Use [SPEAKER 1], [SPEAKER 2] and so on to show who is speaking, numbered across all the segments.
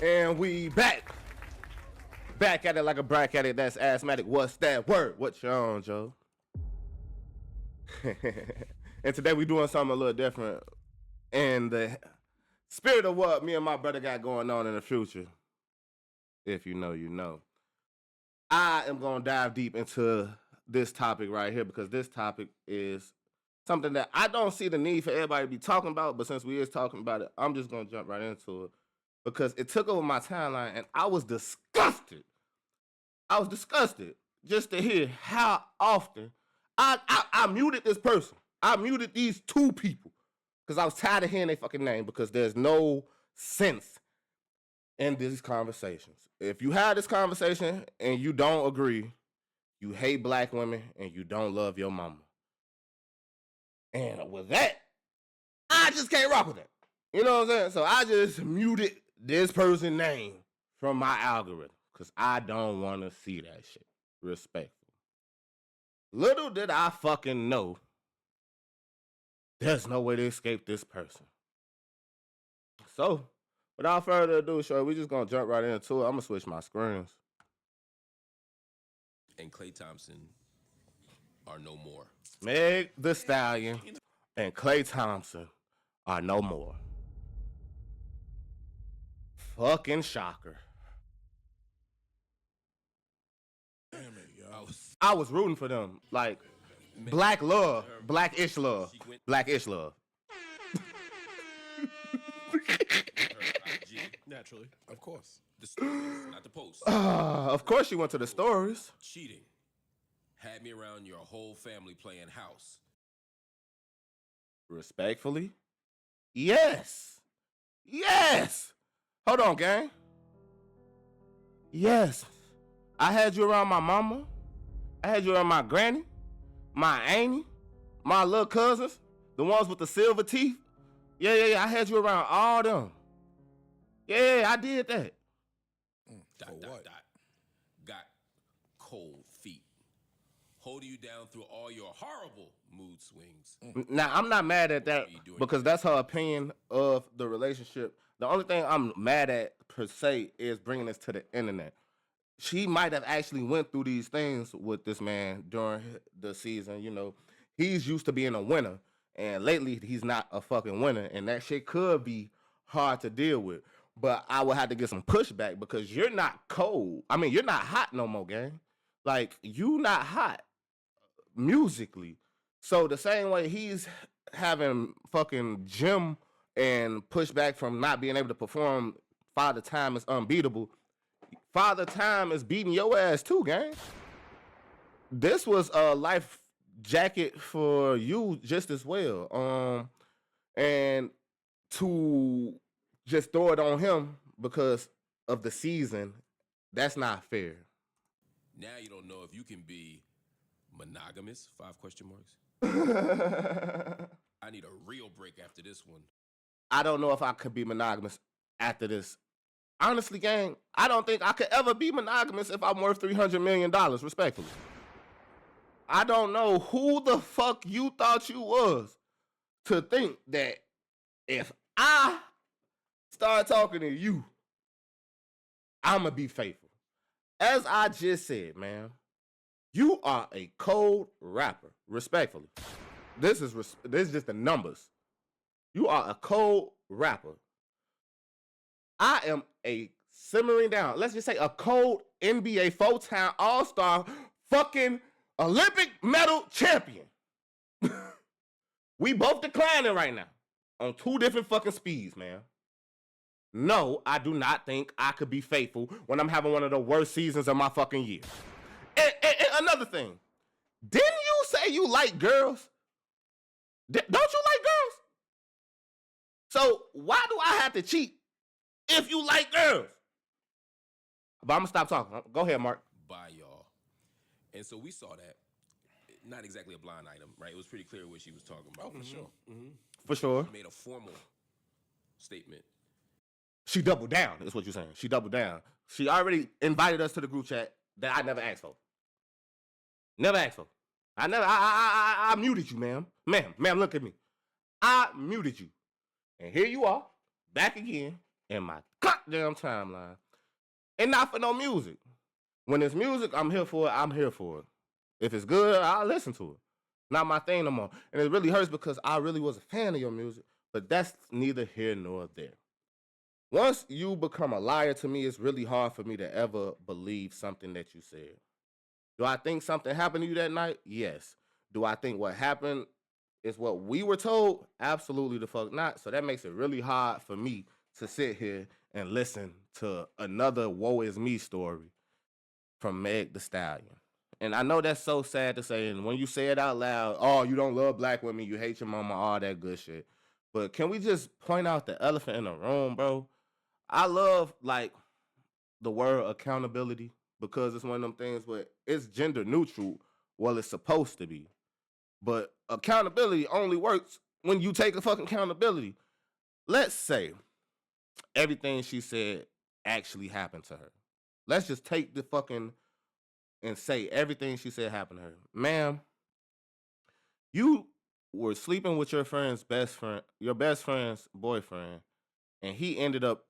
[SPEAKER 1] And we back. Back at it like a brack at it. That's asthmatic. What's that word? What you on, Joe? And today we doing something a little different. In the spirit of what me and my brother got going on in the future. If you know, you know. I am going to dive deep into this topic right here because this topic is something that I don't see the need for everybody to be talking about, but since we is talking about it, I'm just going to jump right into it because it took over my timeline and I was disgusted. I was disgusted just to hear how often I muted this person. I muted these two people because I was tired of hearing their fucking name because there's no sense in these conversations. If you have this conversation and you don't agree, you hate black women and you don't love your mama. And with that, I just can't rock with that. You know what I'm saying? So I just muted this person's name from my algorithm because I don't want to see that shit. Respectful. Little did I fucking know there's no way to escape this person. So, without further ado, shorty, we just gonna jump right into it. I'm gonna switch my screens.
[SPEAKER 2] And Klay Thompson are no more.
[SPEAKER 1] Meg the Stallion and Klay Thompson are no more. Fucking shocker.
[SPEAKER 3] Damn it, yo.
[SPEAKER 1] I was rooting for them. Like, black love. Black-ish love. Black-ish love.
[SPEAKER 3] Naturally, of course.
[SPEAKER 2] The stories, not the posts.
[SPEAKER 1] Of course she went to the stories.
[SPEAKER 2] Cheating. Had me around your whole family playing house.
[SPEAKER 1] Respectfully? Yes. Yes. Hold on, gang. Yes. I had you around my mama. I had you around my granny, my auntie, my little cousins, the ones with the silver teeth. Yeah. I had you around all them. Yeah, I did that.
[SPEAKER 2] Dot. Got cold feet. Holding you down through all your horrible mood swings.
[SPEAKER 1] Now, I'm not mad at that because that's her opinion of the relationship. The only thing I'm mad at, per se, is bringing this to the internet. She might have actually went through these things with this man during the season. You know, he's used to being a winner, and lately he's not a fucking winner, and that shit could be hard to deal with. But I would have to get some pushback because you're not cold. I mean, you're not hot no more, gang. Like, you not hot musically. So the same way he's having fucking gym and pushback from not being able to perform, Father Time is unbeatable. Father Time is beating your ass too, gang. This was a life jacket for you just as well. And to just throw it on him because of the season, that's not fair.
[SPEAKER 2] Now you don't know if you can be monogamous, 5 question marks. I need a real break after this one.
[SPEAKER 1] I don't know if I could be monogamous after this. Honestly, gang, I don't think I could ever be monogamous if I'm worth $300 million, respectfully. I don't know who the fuck you thought you was to think that if I start talking to you, I'ma be faithful. As I just said, man, you are a cold rapper, respectfully. This is just the numbers. You are a cold rapper. I am a simmering down, let's just say a cold NBA 4-time All-Star fucking Olympic medal champion. We both declining right now on 2 different fucking speeds, man. No, I do not think I could be faithful when I'm having one of the worst seasons of my fucking year. And another thing, didn't you say you like girls? Don't you like girls? So why do I have to cheat if you like girls? But I'm gonna stop talking. Go ahead, Mark.
[SPEAKER 2] Bye, y'all. And so we saw that. Not exactly a blind item, right? It was pretty clear what she was talking about.
[SPEAKER 3] Oh, for sure.
[SPEAKER 2] Mm-hmm.
[SPEAKER 1] For sure.
[SPEAKER 2] She made a formal statement.
[SPEAKER 1] She doubled down, is what you're saying. She doubled down. She already invited us to the group chat that I never asked for. Never asked for. I muted you, ma'am. Ma'am, look at me. I muted you. And here you are, back again in my goddamn timeline. And not for no music. When it's music, I'm here for it. I'm here for it. If it's good, I'll listen to it. Not my thing no more. And it really hurts because I really was a fan of your music, but that's neither here nor there. Once you become a liar to me, it's really hard for me to ever believe something that you said. Do I think something happened to you that night? Yes. Do I think what happened is what we were told? Absolutely the fuck not. So that makes it really hard for me to sit here and listen to another woe is me story from Meg the Stallion. And I know that's so sad to say, and when you say it out loud, oh, you don't love black women, you hate your mama, all that good shit. But can we just point out the elephant in the room, bro? I love, like, the word accountability because it's one of them things where it's gender neutral. Well, it's supposed to be. But accountability only works when you take a fucking accountability. Let's say everything she said actually happened to her. Let's just take the fucking and say everything she said happened to her. Ma'am, you were sleeping with your best friend's boyfriend, and he ended up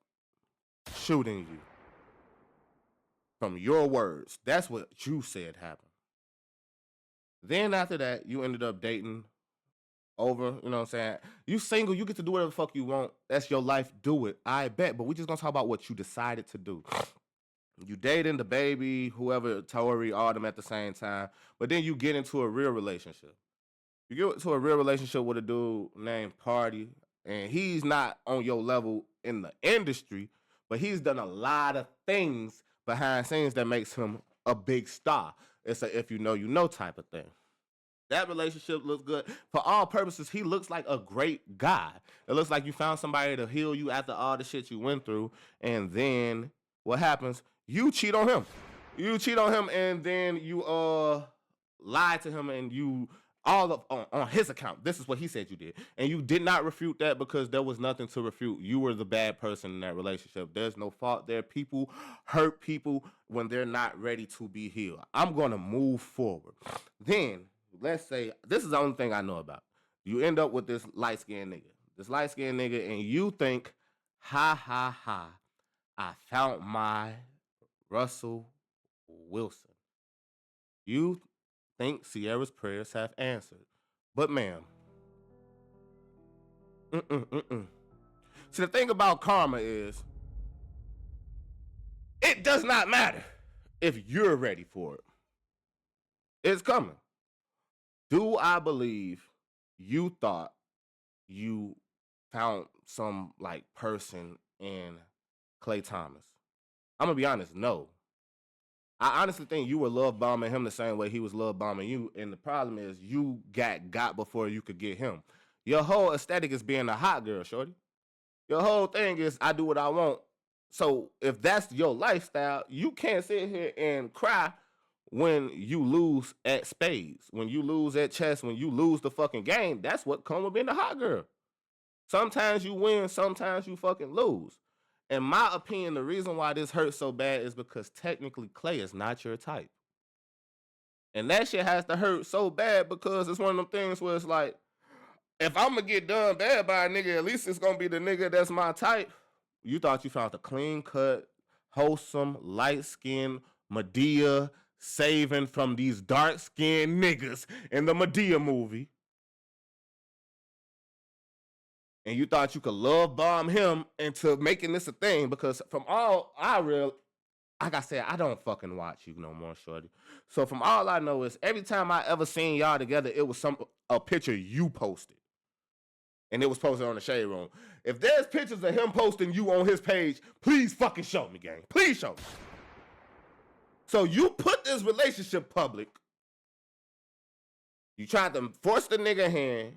[SPEAKER 1] shooting you. From your words. That's what you said happened. Then after that, you ended up dating over, you know what I'm saying? You single, you get to do whatever the fuck you want. That's your life, do it. I bet, but we just gonna talk about what you decided to do. You dating the baby, whoever, Tori, all them at the same time, but then you get into a real relationship. You get into a real relationship with a dude named Party, and he's not on your level in the industry, but he's done a lot of things behind scenes that makes him a big star. It's a if you know type of thing. That relationship looks good. For all purposes, he looks like a great guy. It looks like you found somebody to heal you after all the shit you went through, and then what happens? You cheat on him. You cheat on him, and then you lie to him, and you on his account. This is what he said you did, and you did not refute that because there was nothing to refute. You were the bad person in that relationship. There's no fault there. People hurt people when they're not ready to be healed. I'm gonna move forward. Then let's say this is the only thing I know about. You end up with this light-skinned nigga, and you think, ha ha ha, I found my Russell Wilson. You think Sierra's prayers have answered. But ma'am, see, the thing about karma is it does not matter if you're ready for it. It's coming. Do I believe you thought you found some like person in Klay Thomas? I'm gonna be honest, no. I honestly think you were love bombing him the same way he was love bombing you, and the problem is you got before you could get him. Your whole aesthetic is being a hot girl, shorty. Your whole thing is I do what I want. So if that's your lifestyle, you can't sit here and cry when you lose at spades, when you lose at chess, when you lose the fucking game. That's what comes with being a hot girl. Sometimes you win, sometimes you fucking lose. In my opinion, the reason why this hurts so bad is because technically Klay is not your type. And that shit has to hurt so bad because it's one of them things where it's like, if I'm going to get done bad by a nigga, at least it's going to be the nigga that's my type. You thought you found a clean-cut, wholesome, light-skinned Madea saving from these dark-skinned niggas in the Madea movie. And you thought you could love bomb him into making this a thing because from all like I said, I don't fucking watch you no more, shorty. So from all I know is every time I ever seen y'all together, it was a picture you posted. And it was posted on the Shade Room. If there's pictures of him posting you on his page, please fucking show me, gang. Please show me. So you put this relationship public. You tried to force the nigga hand.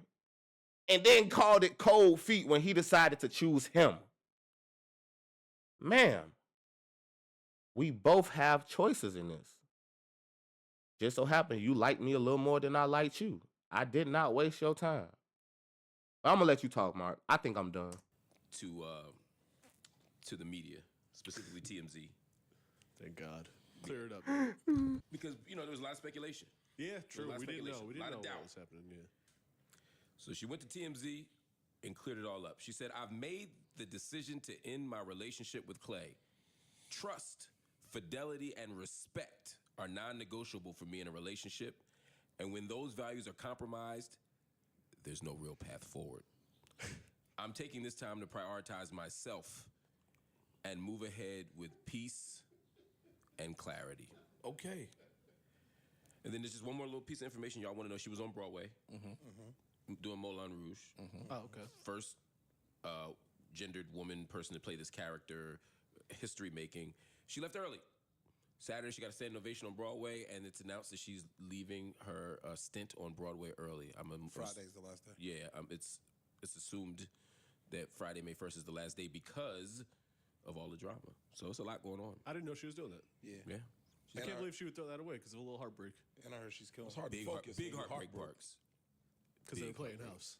[SPEAKER 1] And then called it cold feet when he decided to choose him. Ma'am, we both have choices in this. Just so happened you liked me a little more than I liked you. I did not waste your time. I'm going to let you talk, Mark. I think I'm done.
[SPEAKER 2] To the media, specifically TMZ.
[SPEAKER 3] Thank God. Clear it up.
[SPEAKER 2] Because, there was a lot of speculation.
[SPEAKER 3] Yeah, true. We didn't know.
[SPEAKER 2] A lot of doubt.
[SPEAKER 3] What was happening, yeah.
[SPEAKER 2] So she went to TMZ and cleared it all up. She said, I've made the decision to end my relationship with Klay. Trust, fidelity, and respect are non-negotiable for me in a relationship. And when those values are compromised, there's no real path forward. I'm taking this time to prioritize myself and move ahead with peace and clarity.
[SPEAKER 4] Okay.
[SPEAKER 2] And then there's just one more little piece of information y'all want to know. She was on Broadway doing Moulin Rouge.
[SPEAKER 3] Oh, okay.
[SPEAKER 2] First gendered woman person to play this character, history making. She left early. Saturday, she got a standing ovation on Broadway, and it's announced that she's leaving her stint on Broadway early.
[SPEAKER 4] Friday's the last day.
[SPEAKER 2] Yeah, it's assumed that Friday, May 1st is the last day because of all the drama. So it's a lot going on.
[SPEAKER 3] I didn't know she was doing that.
[SPEAKER 2] Yeah.
[SPEAKER 3] I can't believe she would throw that away because of a little heartbreak.
[SPEAKER 4] And I heard she's killing. It's hard
[SPEAKER 2] Big,
[SPEAKER 4] to focus.
[SPEAKER 2] big heartbreak parks.
[SPEAKER 3] Because they're playing house.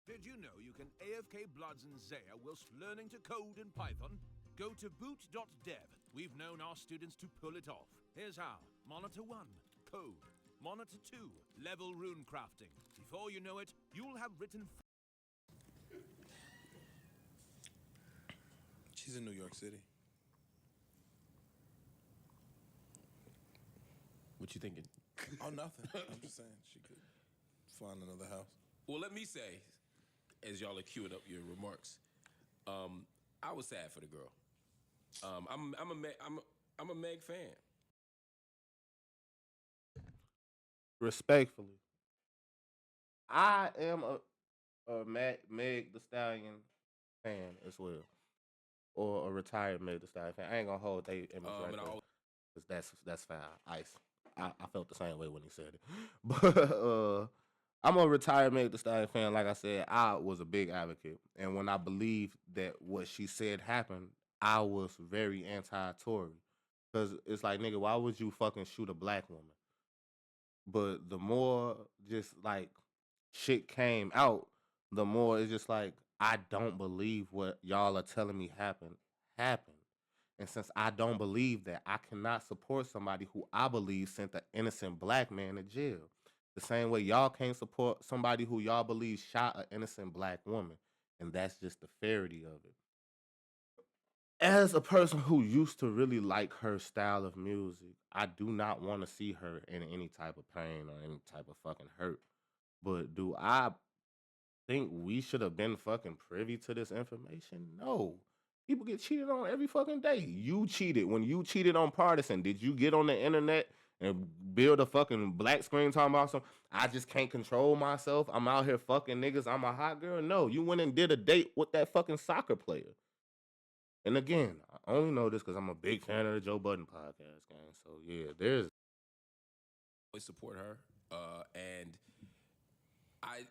[SPEAKER 5] Did you know you can AFK Bloods and Zaya whilst learning to code in Python? Go to boot.dev. We've known our students to pull it off. Here's how. Monitor 1, code. Monitor 2, level rune crafting. Before you know it, you'll have written...
[SPEAKER 4] She's in New York City.
[SPEAKER 2] What you thinking?
[SPEAKER 4] Oh, nothing. I'm just saying she could find another house.
[SPEAKER 2] Well, let me say, as y'all are queuing up your remarks, I was sad for the girl. I'm a Meg fan.
[SPEAKER 1] Respectfully, I am a Meg the Stallion fan as well, or a retired Meg the Stallion fan. I ain't gonna hold they image right there, 'cause that's foul. Ice. I felt the same way when he said it, but I'm a retired Meg the Stallion fan. Like I said, I was a big advocate, and when I believed that what she said happened, I was very anti-Tory, because it's like, nigga, why would you fucking shoot a black woman? But the more just like shit came out, the more it's just like, I don't believe what y'all are telling me happened. And since I don't believe that, I cannot support somebody who I believe sent an innocent black man to jail. The same way y'all can't support somebody who y'all believe shot an innocent black woman. And that's just the fairity of it. As a person who used to really like her style of music, I do not want to see her in any type of pain or any type of fucking hurt. But do I think we should have been fucking privy to this information? No. People get cheated on every fucking day. You cheated. When you cheated on Partisan, did you get on the internet and build a fucking black screen talking about something? I just can't control myself. I'm out here fucking niggas. I'm a hot girl. No, you went and did a date with that fucking soccer player. And again, I only know this because I'm a big fan of the Joe Budden Podcast, gang. So yeah, there's...
[SPEAKER 2] I support her. And I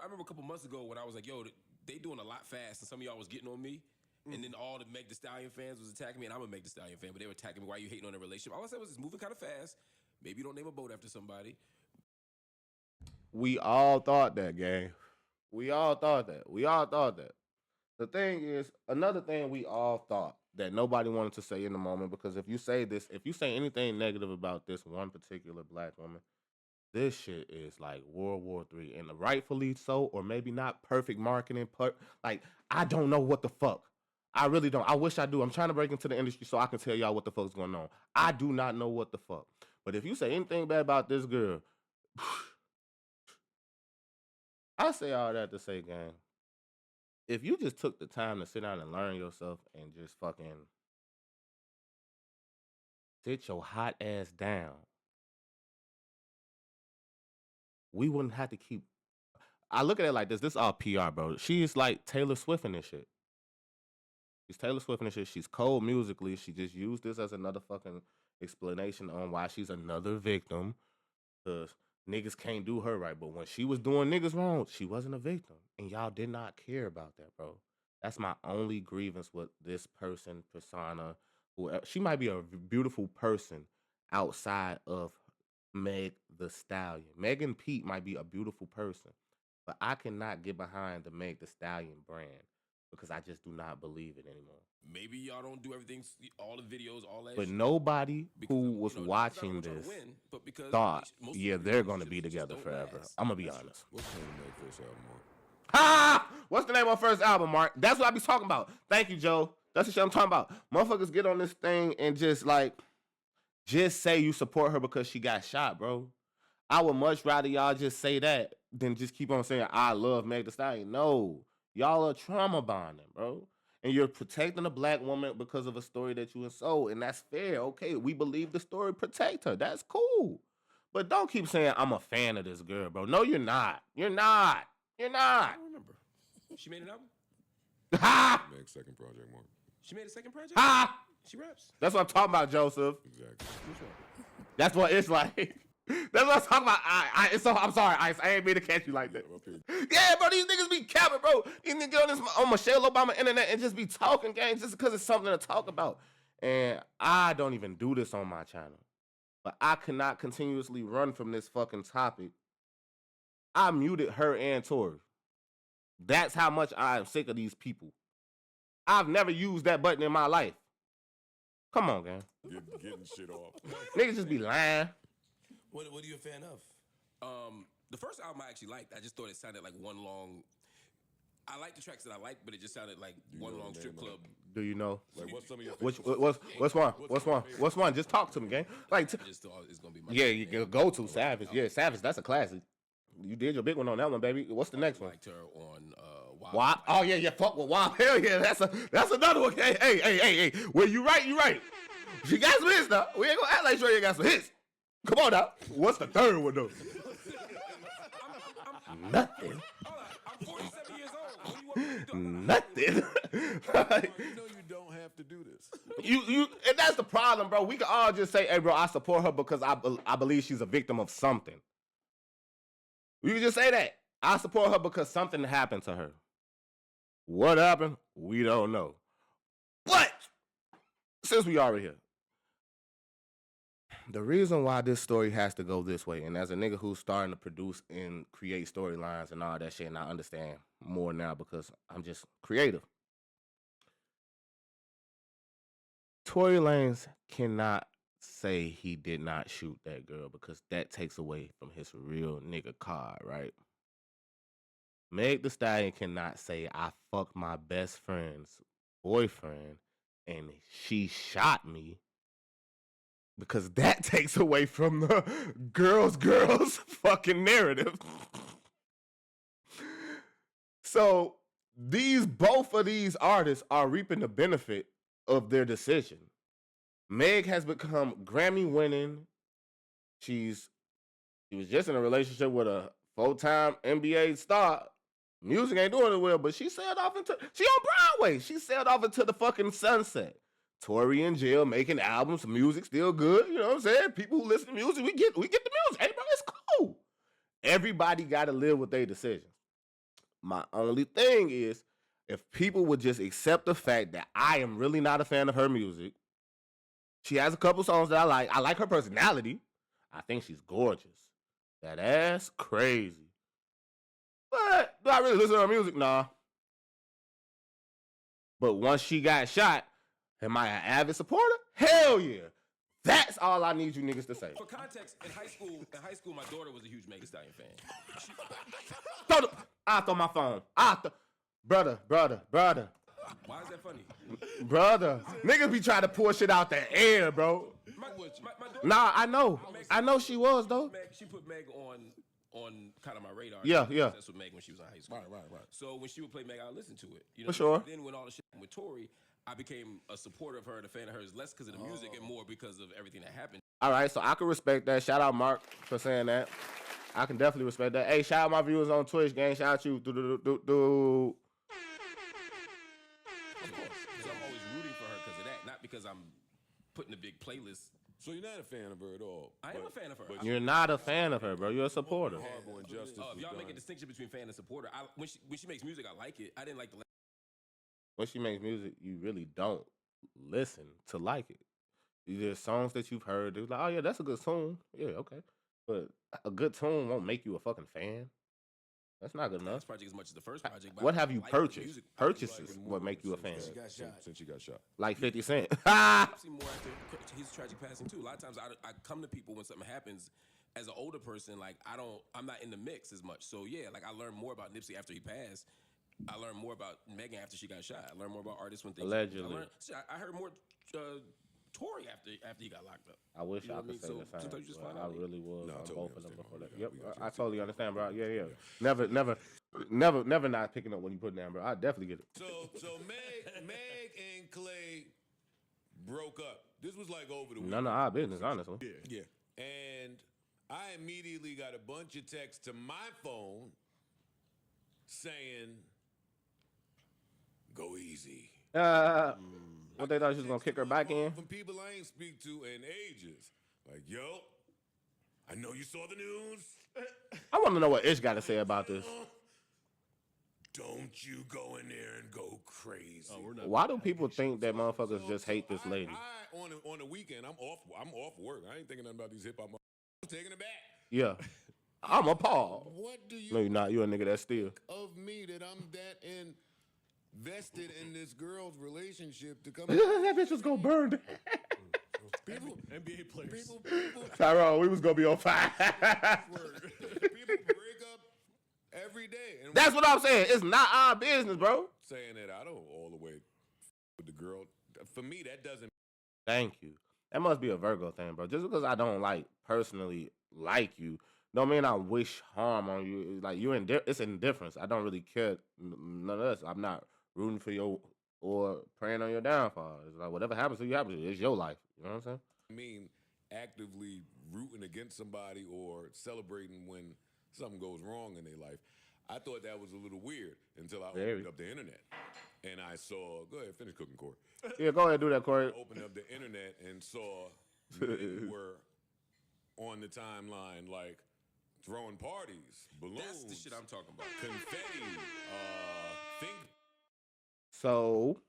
[SPEAKER 2] remember a couple months ago when I was like, yo, they doing a lot fast, and some of y'all was getting on me. And then all the Meg Thee Stallion fans was attacking me, and I'm a Meg Thee Stallion fan, but they were attacking me. Why are you hating on their relationship? All I said was it's moving kind of fast. Maybe you don't name a boat after somebody.
[SPEAKER 1] We all thought that, gang. We all thought that. The thing is, another thing we all thought that nobody wanted to say in the moment, because if you say anything negative about this one particular black woman, this shit is like World War III, and rightfully so, or maybe not perfect marketing. Like, I don't know what the fuck. I really don't. I wish I do. I'm trying to break into the industry so I can tell y'all what the fuck's going on. I do not know what the fuck. But if you say anything bad about this girl, I say all that to say, gang, if you just took the time to sit down and learn yourself and just fucking sit your hot ass down, we wouldn't have to keep... I look at it like this. This is all PR, bro. She's like Taylor Swift in this shit. She's Taylor Swift in this shit. She's cold musically. She just used this as another fucking explanation on why she's another victim. Because niggas can't do her right. But when she was doing niggas wrong, she wasn't a victim. And y'all did not care about that, bro. That's my only grievance with this person, persona. She might be a beautiful person outside of Meg the Stallion. Megan Pete might be a beautiful person. But I cannot get behind the Meg the Stallion brand, because I just do not believe it anymore.
[SPEAKER 2] maybe y'all don't do everything, all the videos, all that.
[SPEAKER 1] But
[SPEAKER 2] shit.
[SPEAKER 1] nobody
[SPEAKER 2] Because
[SPEAKER 1] who
[SPEAKER 2] I'm-
[SPEAKER 1] was
[SPEAKER 2] you know,
[SPEAKER 1] watching
[SPEAKER 2] not 'cause I'm
[SPEAKER 1] this
[SPEAKER 2] trying to win, but because
[SPEAKER 1] thought,
[SPEAKER 2] most
[SPEAKER 1] yeah,
[SPEAKER 2] of
[SPEAKER 1] they're going to be
[SPEAKER 2] relationships just
[SPEAKER 1] together
[SPEAKER 2] don't
[SPEAKER 1] forever.
[SPEAKER 2] last.
[SPEAKER 1] I'm going to be honest.
[SPEAKER 4] What's the name of that first album, Mark?
[SPEAKER 1] Ha! What's the name of our first album, Mark? That's what I be talking about. Thank you, Joe. That's the shit I'm talking about. Motherfuckers get on this thing and just say you support her because she got shot, bro. I would much rather y'all just say that than just keep on saying, I love Meg Thee Stallion. No. Y'all are trauma bonding, bro. And you're protecting a black woman because of a story that you sold, and that's fair. Okay, we believe the story. Protect her. That's cool. But don't keep saying, I'm a fan of this girl, bro. No, you're not. You're not. You're
[SPEAKER 2] I
[SPEAKER 1] not.
[SPEAKER 2] don't remember. She made an album?
[SPEAKER 1] Ha!
[SPEAKER 4] Meg's second project, Mark.
[SPEAKER 2] She made a second project?
[SPEAKER 1] Ha!
[SPEAKER 2] She raps.
[SPEAKER 1] That's what I'm talking about, Joseph.
[SPEAKER 4] Exactly.
[SPEAKER 1] That's what it's like. That's what I'm talking about. I'm sorry, Ice. I ain't mean to catch you like that.
[SPEAKER 4] Up here.
[SPEAKER 1] Yeah, bro, these niggas be capping, bro. These niggas get on Michelle Obama internet and just be talking games just because it's something to talk about. And I don't even do this on my channel. But I cannot continuously run from this fucking topic. I muted her and Tori. That's how much I am sick of these people. I've never used that button in my life. Come on, gang.
[SPEAKER 4] Getting shit off.
[SPEAKER 1] Niggas just be lying.
[SPEAKER 6] What are you a fan of?
[SPEAKER 2] The first album I actually liked. I just thought it sounded like one long. I like the tracks that I liked, but it just sounded like one
[SPEAKER 4] know
[SPEAKER 2] long
[SPEAKER 4] the
[SPEAKER 2] strip
[SPEAKER 4] name of
[SPEAKER 2] club.
[SPEAKER 1] Do you know?
[SPEAKER 4] Like, what's some of your
[SPEAKER 1] What's one? What's one? Just talk to me, gang. Like,
[SPEAKER 2] I just thought it's gonna be my
[SPEAKER 1] yeah,
[SPEAKER 2] favorite
[SPEAKER 1] you
[SPEAKER 2] name.
[SPEAKER 1] can go to Savage. Yeah, Savage. That's a classic. You did your big one on that one, baby. What's the next
[SPEAKER 2] I
[SPEAKER 1] one?
[SPEAKER 2] liked her on Wild.
[SPEAKER 1] WAP. Oh yeah, fuck with WAP. Hell yeah, that's another one. Hey. Well, you right. She got some hits though. We ain't gonna act like sure you got some hits. Come on now. What's the third one though? Nothing.
[SPEAKER 2] Hold on, I'm 47 years old. What do you want me to do?
[SPEAKER 1] Nothing. Like,
[SPEAKER 4] You know you don't have to do this.
[SPEAKER 1] you and that's the problem, bro. We can all just say, hey, bro, I support her because I believe she's a victim of something. You can just say that. I support her because something happened to her. What happened? We don't know. But since we already here, the reason why this story has to go this way, and as a nigga who's starting to produce and create storylines and all that shit, and I understand more now because I'm just creative. Tory Lanez cannot say he did not shoot that girl because that takes away from his real nigga card, right? Meg Thee Stallion cannot say I fucked my best friend's boyfriend and she shot me because that takes away from the girls fucking narrative. So both of these artists are reaping the benefit of their decision. Meg has become Grammy winning. She was just in a relationship with a full-time NBA star. Music ain't doing it well, but she sailed off she on Broadway. She sailed off into the fucking sunset. Tory in jail making albums, music still good. You know what I'm saying? People who listen to music, we get the music. Hey, bro, it's cool. Everybody got to live with their decisions. My only thing is, if people would just accept the fact that I am really not a fan of her music. She has a couple songs that I like. I like her personality. I think she's gorgeous. That ass, crazy. But do I really listen to her music? Nah. But once she got shot, am I an avid supporter? Hell yeah. That's all I need you niggas to say.
[SPEAKER 2] For context, in high school, my daughter was a huge Meg Thee Stallion fan.
[SPEAKER 1] I'll throw my phone. Brother.
[SPEAKER 2] Why is that funny?
[SPEAKER 1] Brother. Niggas be trying to pull shit out the air, bro.
[SPEAKER 2] My daughter,
[SPEAKER 1] Nah, I know. I know she was, though.
[SPEAKER 2] she put Meg on kind of my radar.
[SPEAKER 1] Yeah.
[SPEAKER 2] That's with Meg when she was in high school.
[SPEAKER 4] Right.
[SPEAKER 2] So when she would play Meg, I would listen to it. You know,
[SPEAKER 1] For sure.
[SPEAKER 2] Then when all the shit happened with Tory, I became a supporter of her and a fan of hers, less because of the music and more because of everything that happened.
[SPEAKER 1] All right, so I can respect that. Shout out Mark for saying that. I can definitely respect that. Hey, shout out my viewers on Twitch, gang. Shout out you.
[SPEAKER 2] Of course. So I'm always rooting for her because of that, not because I'm putting a big playlist.
[SPEAKER 4] So you're not a fan of her at all.
[SPEAKER 2] I am a fan of her.
[SPEAKER 1] You're not a fan of her, bro. You're a supporter.
[SPEAKER 4] Horrible injustice.
[SPEAKER 2] If y'all
[SPEAKER 4] was
[SPEAKER 2] make a
[SPEAKER 4] done.
[SPEAKER 2] distinction between fan and supporter, when she makes music, I like it. I didn't like the.
[SPEAKER 1] When she makes music, you really don't listen to like it. There's songs that you've heard. They're like, oh yeah, that's a good tune. Yeah, okay. But a good tune won't make you a fucking fan. That's not good enough.
[SPEAKER 2] This project as much as the first project. But
[SPEAKER 1] What
[SPEAKER 2] I
[SPEAKER 1] have you
[SPEAKER 2] like the
[SPEAKER 1] purchased?
[SPEAKER 2] music.
[SPEAKER 1] Purchases what make you a fan.
[SPEAKER 6] Since she got shot.
[SPEAKER 1] Like 50 Cent.
[SPEAKER 2] I've seen more after his tragic passing too. A lot of times I come to people when something happens. As an older person, like I'm not in the mix as much. So yeah, like I learned more about Nipsey after he passed. I learned more about Megan after she got shot. I learned more about artists when things.
[SPEAKER 1] Allegedly.
[SPEAKER 2] I heard more Tory after he got locked up.
[SPEAKER 1] I wish I could say the same. I really was on both of them before that. Yep, I totally understand, bro. Yeah. Never not picking up when you put it down, bro. I definitely get it.
[SPEAKER 6] So Meg and Klay broke up. This was like over the weekend.
[SPEAKER 1] None of our business, honestly.
[SPEAKER 6] Yeah. And I immediately got a bunch of texts to my phone saying, "Go easy."
[SPEAKER 1] What they thought she was gonna kick her back in?
[SPEAKER 6] From people I ain't speak to in ages. Like, yo, I know you saw the news.
[SPEAKER 1] I want to know what Ish got to say about this.
[SPEAKER 6] Don't you go in there and go crazy.
[SPEAKER 3] Oh, we're not.
[SPEAKER 1] Why do people think that motherfuckers just hate this lady?
[SPEAKER 6] On the weekend, I'm off work. I ain't thinking nothing about these hip hop. I'm taking it back.
[SPEAKER 1] Yeah. I'm appalled.
[SPEAKER 6] What do you
[SPEAKER 1] No, you're not. You're a nigga that steal.
[SPEAKER 6] of me that I'm that invested in this girl's relationship to come?
[SPEAKER 1] That bitch was gonna burn.
[SPEAKER 6] People,
[SPEAKER 3] NBA players.
[SPEAKER 6] people
[SPEAKER 1] Tyrone, we was gonna be on fire.
[SPEAKER 6] break up every day. And
[SPEAKER 1] That's what I'm saying. It's not our business, bro.
[SPEAKER 6] saying that I don't all the way with the girl. For me, that doesn't.
[SPEAKER 1] Thank you. That must be a Virgo thing, bro. Just because I don't personally like you, don't mean I wish harm on you. Like it's indifference. I don't really care none of this. I'm not rooting for you or praying on your downfall. It's like whatever happens to you happens to you. It's your life. You know what I'm saying?
[SPEAKER 6] I mean, actively rooting against somebody or celebrating when something goes wrong in their life. I thought that was a little weird until I opened up the internet and I saw. Go ahead, finish cooking, Corey.
[SPEAKER 1] Yeah, go ahead, do that, Corey.
[SPEAKER 6] Opened up the internet and saw men were on the timeline like throwing parties, balloons.
[SPEAKER 2] That's the shit I'm talking about.
[SPEAKER 6] Confetti.
[SPEAKER 1] So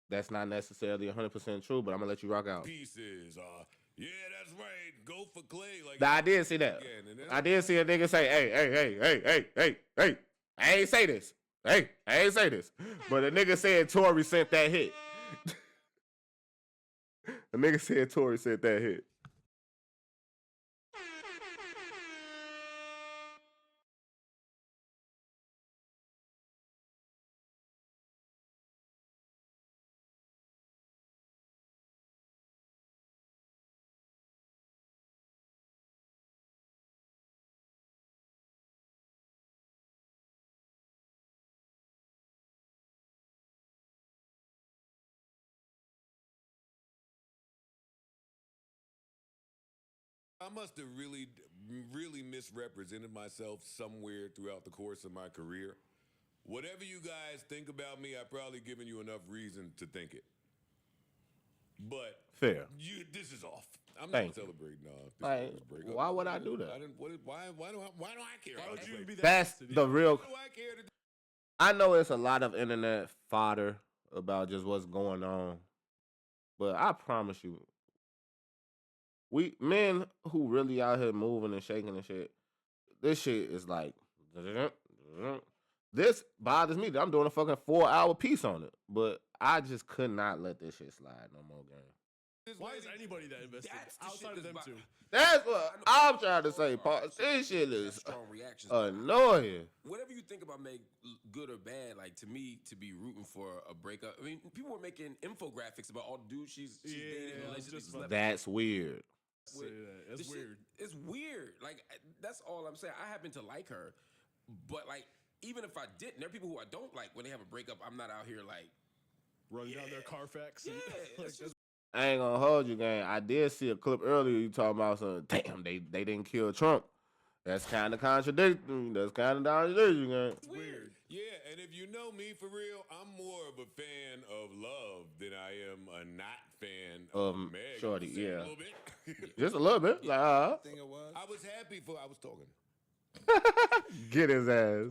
[SPEAKER 1] that's not necessarily 100% true, but I'm gonna let you rock out.
[SPEAKER 6] Pieces. Yeah, that's right. Go for Klay. Like
[SPEAKER 1] I did see that.
[SPEAKER 6] again,
[SPEAKER 1] I did see a nigga say, hey. I ain't say this. Hey, I ain't say this. But a nigga said Tory sent that hit. The nigga said Tory sent that hit.
[SPEAKER 6] I must have really misrepresented myself somewhere throughout the course of my career. Whatever you guys think about me, I've probably given you enough reason to think it. But
[SPEAKER 1] fair.
[SPEAKER 6] This is off. I'm
[SPEAKER 1] Thank
[SPEAKER 6] not celebrating
[SPEAKER 1] Like,
[SPEAKER 6] this breakup.
[SPEAKER 1] why would I do that?
[SPEAKER 6] Why do I care?
[SPEAKER 3] Why would you even be that
[SPEAKER 1] That's
[SPEAKER 3] sensitive?
[SPEAKER 1] the real.
[SPEAKER 6] Why do I care to do?
[SPEAKER 1] I know it's a lot of internet fodder about just what's going on, but I promise you, we men who really out here moving and shaking and shit, this shit is like, this bothers me that I'm doing a fucking 4-hour piece on it, but I just could not let this shit slide no more, gang.
[SPEAKER 3] Why is anybody that invested
[SPEAKER 2] That's the
[SPEAKER 3] outside
[SPEAKER 2] shit
[SPEAKER 3] of them
[SPEAKER 2] that's
[SPEAKER 3] two?
[SPEAKER 1] That's what I'm trying to say, Paul. This shit is
[SPEAKER 2] strong reactions.
[SPEAKER 1] annoying.
[SPEAKER 2] Whatever you think about Meg, good or bad, like to me, to be rooting for a breakup. I mean, people were making infographics about all the dudes she's dating,
[SPEAKER 3] I was
[SPEAKER 2] relationships.
[SPEAKER 3] just about
[SPEAKER 1] That's weird.
[SPEAKER 3] Say that. That's
[SPEAKER 2] This shit-
[SPEAKER 3] weird.
[SPEAKER 2] It's weird. Like that's all I'm saying. I happen to like her, but like even if I didn't, there are people who I don't like. When they have a breakup, I'm not out here like
[SPEAKER 3] Running down their Carfax.
[SPEAKER 2] yeah.
[SPEAKER 3] Like,
[SPEAKER 2] It's just
[SPEAKER 1] I ain't gonna hold you, gang. I did see a clip earlier you talking about something. Damn, they didn't kill Trump. That's kind of contradictory. That's kind of contradictory, gang.
[SPEAKER 3] weird.
[SPEAKER 6] Yeah, and if you know me for real, I'm more of a fan of Love than I am a not fan of Meg.
[SPEAKER 1] Shorty,
[SPEAKER 6] I'm saying
[SPEAKER 1] yeah.
[SPEAKER 6] a little bit.
[SPEAKER 1] Just a little bit. Like,
[SPEAKER 4] I think it was.
[SPEAKER 6] I was happy for. I was talking.
[SPEAKER 1] get his ass.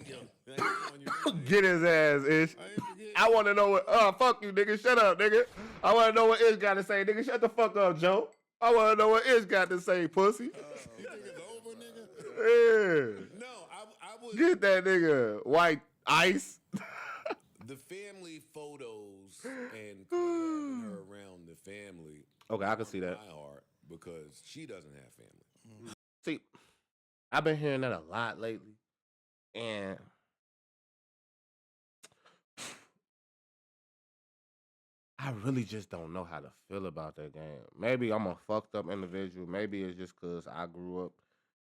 [SPEAKER 6] I ain't on you.
[SPEAKER 1] Get his ass, Ish.
[SPEAKER 6] I ain't forget.
[SPEAKER 1] I want to know what. Fuck you, nigga. Shut up, nigga. I want to know what Ish got to say, nigga. Shut the fuck up, Joe. I want to know what Ish got to say, pussy.
[SPEAKER 6] You think it's over, nigga?
[SPEAKER 1] Yeah.
[SPEAKER 6] No, I would
[SPEAKER 1] Get that nigga white ice.
[SPEAKER 6] the family photos and having her around the family.
[SPEAKER 1] Okay, I can see that.
[SPEAKER 6] My heart because she doesn't have family.
[SPEAKER 1] See, I've been hearing that a lot lately, and I really just don't know how to feel about that game. Maybe I'm a fucked up individual. Maybe it's just because I grew up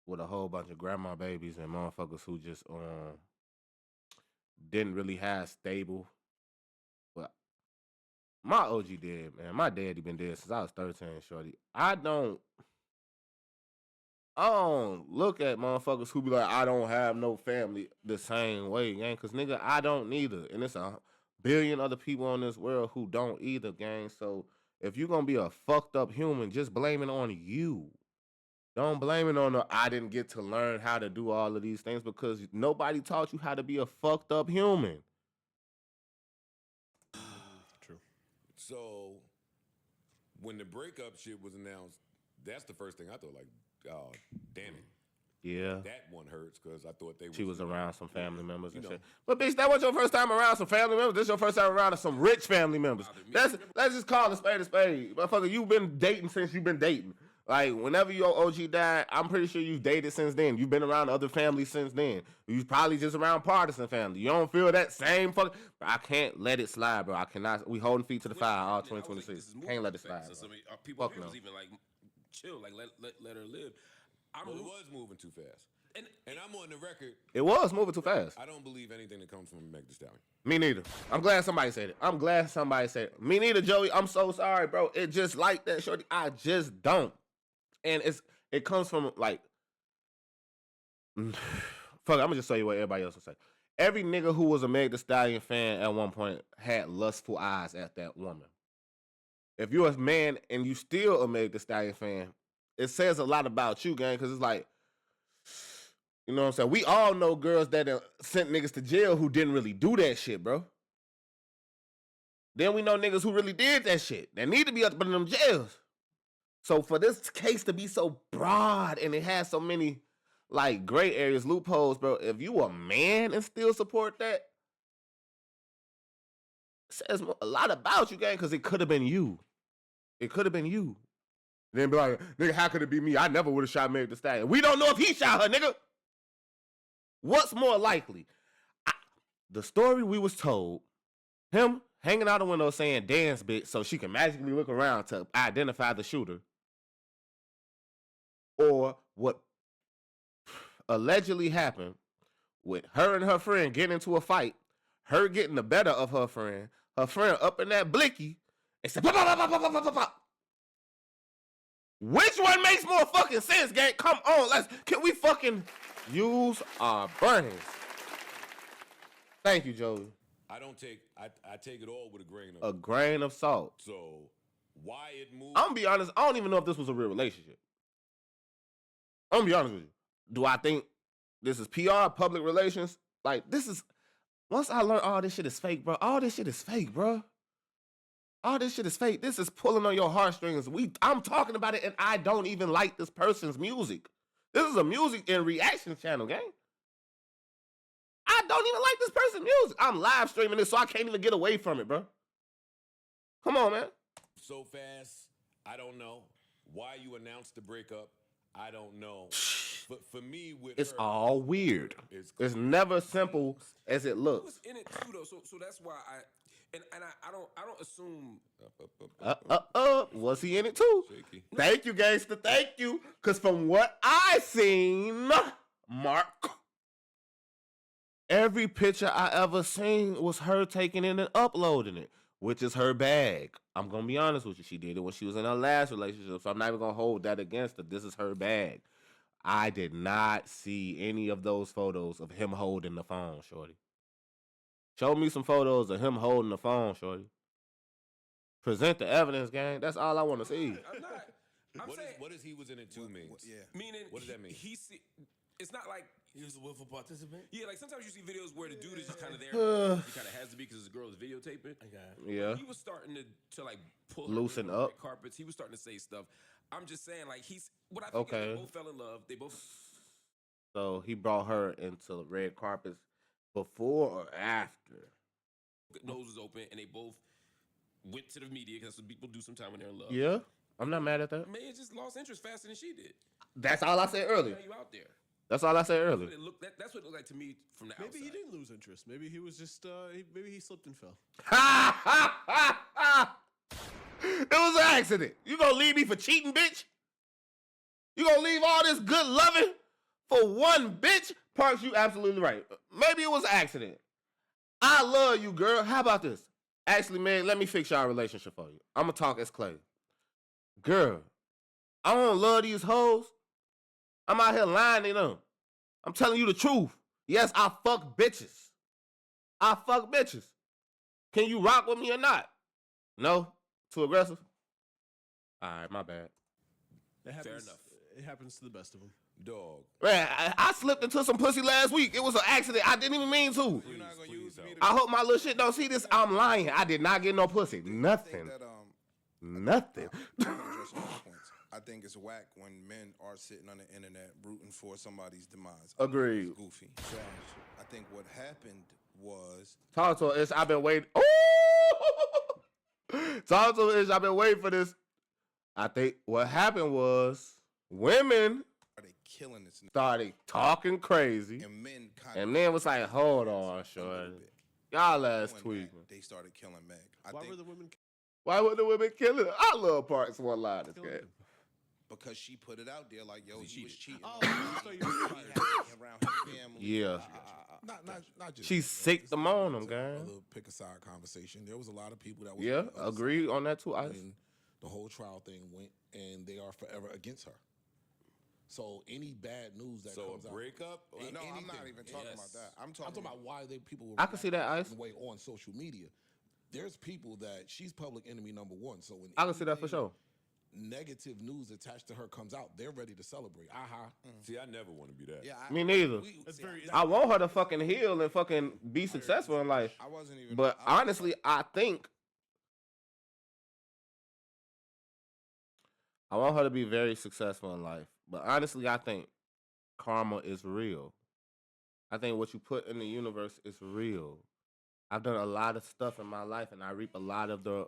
[SPEAKER 1] with a whole bunch of grandma babies and motherfuckers who just didn't really have stable. But my OG dead, man. My daddy been dead since I was 13, shorty. I don't look at motherfuckers who be like, I don't have no family the same way, gang. Cause nigga, I don't neither. And it's a billion other people on this world who don't either, gang. So if you're gonna be a fucked up human, just blame it on you. Don't blame it on I didn't get to learn how to do all of these things because nobody taught you how to be a fucked up human.
[SPEAKER 3] True.
[SPEAKER 6] So when the breakup shit was announced, that's the first thing I thought. Like, oh, damn it.
[SPEAKER 1] Yeah.
[SPEAKER 6] That one hurts because I thought
[SPEAKER 1] She was around some family members and
[SPEAKER 6] know.
[SPEAKER 1] shit. But bitch, that wasn't your first time around some family members. This your first time around some rich family members. Let's just call a spade a spade. Motherfucker, you've been dating since you've been dating. Like, whenever your OG died, I'm pretty sure you've dated since then. You've been around other families since then. You probably just around partisan family. You don't feel that same fucking... I can't let it slide, bro. I cannot... We holding feet to the fire all 2026. Can't let it slide,
[SPEAKER 2] So
[SPEAKER 1] bro.
[SPEAKER 2] people
[SPEAKER 1] Fuck no.
[SPEAKER 2] was even like, chill, like let her live.
[SPEAKER 6] Well, it was moving too fast. And I'm on the record.
[SPEAKER 1] It was moving too fast.
[SPEAKER 6] I don't believe anything that comes from Meg Thee Stallion.
[SPEAKER 1] Me neither. I'm glad somebody said it. Me neither, Joey. I'm so sorry, bro. It just like that, shorty. I just don't. And it comes from like, fuck it, I'm gonna just tell you what everybody else will say. Every nigga who was a Meg Thee Stallion fan at one point had lustful eyes at that woman. If you're a man and you still a Meg Thee Stallion fan, it says a lot about you, gang, because it's like, you know what I'm saying? We all know girls that sent niggas to jail who didn't really do that shit, bro. Then we know niggas who really did that shit that need to be up in them jails. So for this case to be so broad and it has so many like gray areas, loopholes, bro, if you a man and still support that, it says a lot about you, gang, because it could have been you. It could have been you. Then be like, nigga, how could it be me? I never would have shot Meg Thee Stallion. We don't know if he shot her, nigga. What's more likely? The story we was told, him hanging out the window saying dance bitch so she can magically look around to identify the shooter, or what allegedly happened with her and her friend getting into a fight, her getting the better of her friend up in that blicky and said, pop, pop, pop, pop, pop, pop, pop. Which one makes more fucking sense, gang? Come on, can we fucking use our brains? Thank you, Joey.
[SPEAKER 6] I take it all with
[SPEAKER 1] a grain of salt.
[SPEAKER 6] So why it moved?
[SPEAKER 1] I'm gonna be honest, I don't even know if this was a real relationship. I'm gonna be honest with you. Do I think this is PR, public relations? Like, this is, once I learned all this shit is fake, bro, all this shit is fake, bro. All this shit is fake. This is pulling on your heartstrings. I'm talking about it, and I don't even like this person's music. This is a music and reaction channel, gang. I don't even like this person's music. I'm live streaming this, so I can't even get away from it, bro. Come on, man.
[SPEAKER 6] So fast, I don't know. Why you announced the breakup, I don't know. But for me,
[SPEAKER 1] it's all weird. It's never simple as it looks.
[SPEAKER 2] He was in it too, though. So that's why I don't assume.
[SPEAKER 1] Was he in it too?
[SPEAKER 6] Shaky.
[SPEAKER 1] Thank you, gangster. Thank you. Because from what I seen, Mark, every picture I ever seen was her taking it and uploading it, which is her bag. I'm going to be honest with you. She did it when she was in her last relationship, so I'm not even going to hold that against her. This is her bag. I did not see any of those photos of him holding the phone, shorty. Show me some photos of him holding the phone, shorty. Present the evidence, gang. That's all I want to see.
[SPEAKER 2] I'm not.
[SPEAKER 6] What does he was in it too mean?
[SPEAKER 4] Yeah.
[SPEAKER 2] Meaning,
[SPEAKER 6] what does that mean?
[SPEAKER 2] It's not like
[SPEAKER 4] He was a willful participant?
[SPEAKER 2] Yeah, like sometimes you see videos where the dude is just kind of there. He kind of has to be because his girl is videotaping.
[SPEAKER 1] Yeah.
[SPEAKER 2] He was starting to like pull
[SPEAKER 1] loosen up
[SPEAKER 2] carpets. He was starting to say stuff. I'm just saying, like, what I think is they both fell in love. They both
[SPEAKER 1] So he brought her into red carpets before or after.
[SPEAKER 2] Nose was open, and they both went to the media because that's what people do sometimes when they're in love.
[SPEAKER 1] Yeah, I'm not mad at that.
[SPEAKER 2] Man just lost interest faster than she did.
[SPEAKER 1] That's all I said earlier.
[SPEAKER 2] Now you out there.
[SPEAKER 1] That's all I said earlier.
[SPEAKER 2] That's what it looked like to me from the outside.
[SPEAKER 3] Maybe he didn't lose interest. Maybe he was just maybe he slipped and fell.
[SPEAKER 1] It was an accident. You gonna leave me for cheating, bitch? You gonna leave all this good loving for one bitch? Parks, you absolutely right. Maybe it was an accident. I love you, girl. How about this? Actually, man, let me fix y'all relationship for you. I'm gonna talk as Klay. Girl, I don't love these hoes. I'm out here lying to them. I'm telling you the truth. Yes, I fuck bitches. I fuck bitches. Can you rock with me or not? No? Too aggressive? All right, my bad.
[SPEAKER 2] Fair enough.
[SPEAKER 3] It happens to the best of them.
[SPEAKER 6] Dog.
[SPEAKER 1] Man, I slipped into some pussy last week. It was an accident. I didn't even mean to.
[SPEAKER 6] You're not gonna use me
[SPEAKER 1] I hope my little shit don't see this. I'm lying. I did not get no pussy. Nothing.
[SPEAKER 4] That,
[SPEAKER 1] Nothing.
[SPEAKER 4] I'm gonna address all those points. I think it's whack when men are sitting on the internet rooting for somebody's demise.
[SPEAKER 1] Agreed.
[SPEAKER 4] It's goofy. I think what happened was
[SPEAKER 1] Talk to her. I've been waiting. Ooh! Talk to her. I've been waiting for this. I think what happened was women
[SPEAKER 4] they killing this nigga.
[SPEAKER 1] started talking crazy.
[SPEAKER 4] And men
[SPEAKER 1] And then was like, hold on, shorty. Y'all ass tweaking.
[SPEAKER 4] They started killing Meg.
[SPEAKER 3] Why were the women
[SPEAKER 1] Why would the women killing her? I love Parks one line. This
[SPEAKER 3] killing
[SPEAKER 1] game.
[SPEAKER 3] them?
[SPEAKER 4] because she put it out there like, yo, he was cheating.
[SPEAKER 3] Oh, I thought you were
[SPEAKER 4] around his family.
[SPEAKER 1] Yeah.
[SPEAKER 7] Not just
[SPEAKER 1] She sicked them on them,
[SPEAKER 7] a
[SPEAKER 1] guys.
[SPEAKER 7] little pick a side conversation. There was a lot of people that was
[SPEAKER 1] Yeah,
[SPEAKER 7] on the other
[SPEAKER 1] agree
[SPEAKER 7] side
[SPEAKER 1] on that too. Ice.
[SPEAKER 7] when the whole trial thing went, and they are forever against her. So any bad news that
[SPEAKER 6] So
[SPEAKER 7] comes
[SPEAKER 6] a
[SPEAKER 7] out,
[SPEAKER 6] breakup?
[SPEAKER 4] No, I'm not
[SPEAKER 7] anything.
[SPEAKER 4] even talking about that. I'm
[SPEAKER 7] I'm
[SPEAKER 4] talking
[SPEAKER 7] talking about why people were
[SPEAKER 1] I can see that, Ice.
[SPEAKER 7] way on social media. There's people that she's public enemy number one. So when
[SPEAKER 1] I can see that for
[SPEAKER 7] anything
[SPEAKER 1] sure.
[SPEAKER 7] negative news attached to her comes out, they're ready to celebrate. Aha.
[SPEAKER 6] See, I never want to be that.
[SPEAKER 4] Yeah,
[SPEAKER 1] Me neither.
[SPEAKER 3] That's very.
[SPEAKER 1] I want her to fucking heal and fucking be successful in life.
[SPEAKER 4] I wasn't even.
[SPEAKER 1] But honestly, I think I want her to be very successful in life. But honestly, I think karma is real. I think what you put in the universe is real. I've done a lot of stuff in my life, and I reap a lot of the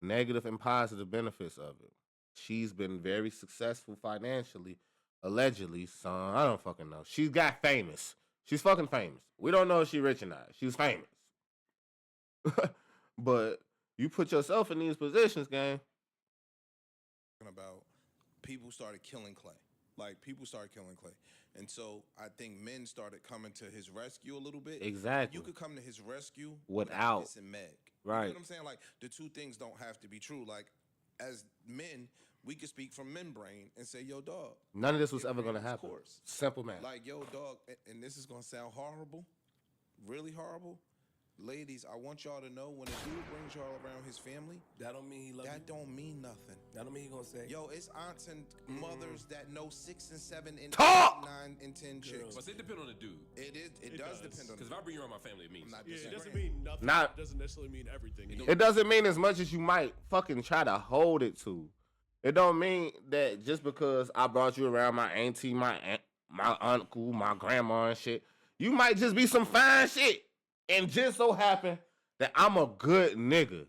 [SPEAKER 1] negative and positive benefits of it. She's been very successful financially, allegedly, son. I don't fucking know. She's got famous. She's fucking famous. We don't know if she's rich or not. She's famous. But you put yourself in these positions, gang.
[SPEAKER 4] About people started killing Klay. Like, people started killing Klay. And so I think men started coming to his rescue a little bit.
[SPEAKER 1] Exactly.
[SPEAKER 4] You could come to his rescue
[SPEAKER 1] Without.
[SPEAKER 4] dissing Meg.
[SPEAKER 1] Right.
[SPEAKER 4] You know what I'm saying? Like, the two things don't have to be true. Like, as men, we could speak from men brain and say, yo, dog.
[SPEAKER 1] None of this was
[SPEAKER 4] it
[SPEAKER 1] ever going to
[SPEAKER 4] ran its
[SPEAKER 1] happen.
[SPEAKER 4] course.
[SPEAKER 1] Simple man.
[SPEAKER 4] Like, yo, dog, and this is going to sound horrible, really horrible. Ladies, I want y'all to know when a dude brings y'all around his family,
[SPEAKER 8] That don't mean he love you.
[SPEAKER 4] that don't mean nothing.
[SPEAKER 8] That don't mean he gonna say.
[SPEAKER 4] Yo, it's aunts and mothers that know 6 and 7 and
[SPEAKER 1] Talk!
[SPEAKER 4] 8, 9 and 10 chicks.
[SPEAKER 2] But it depends on the dude.
[SPEAKER 4] It does depend on
[SPEAKER 2] Because if I bring you around my family, it means.
[SPEAKER 4] I'm not
[SPEAKER 3] Yeah, it
[SPEAKER 4] disagreeing.
[SPEAKER 3] doesn't mean nothing.
[SPEAKER 1] Not-
[SPEAKER 3] It doesn't necessarily mean everything.
[SPEAKER 1] It doesn't mean as much as you might fucking try to hold it to. It don't mean that just because I brought you around my auntie, my aunt, my uncle, my grandma and shit, you might just be some fine shit. And just so happen that I'm a good nigga.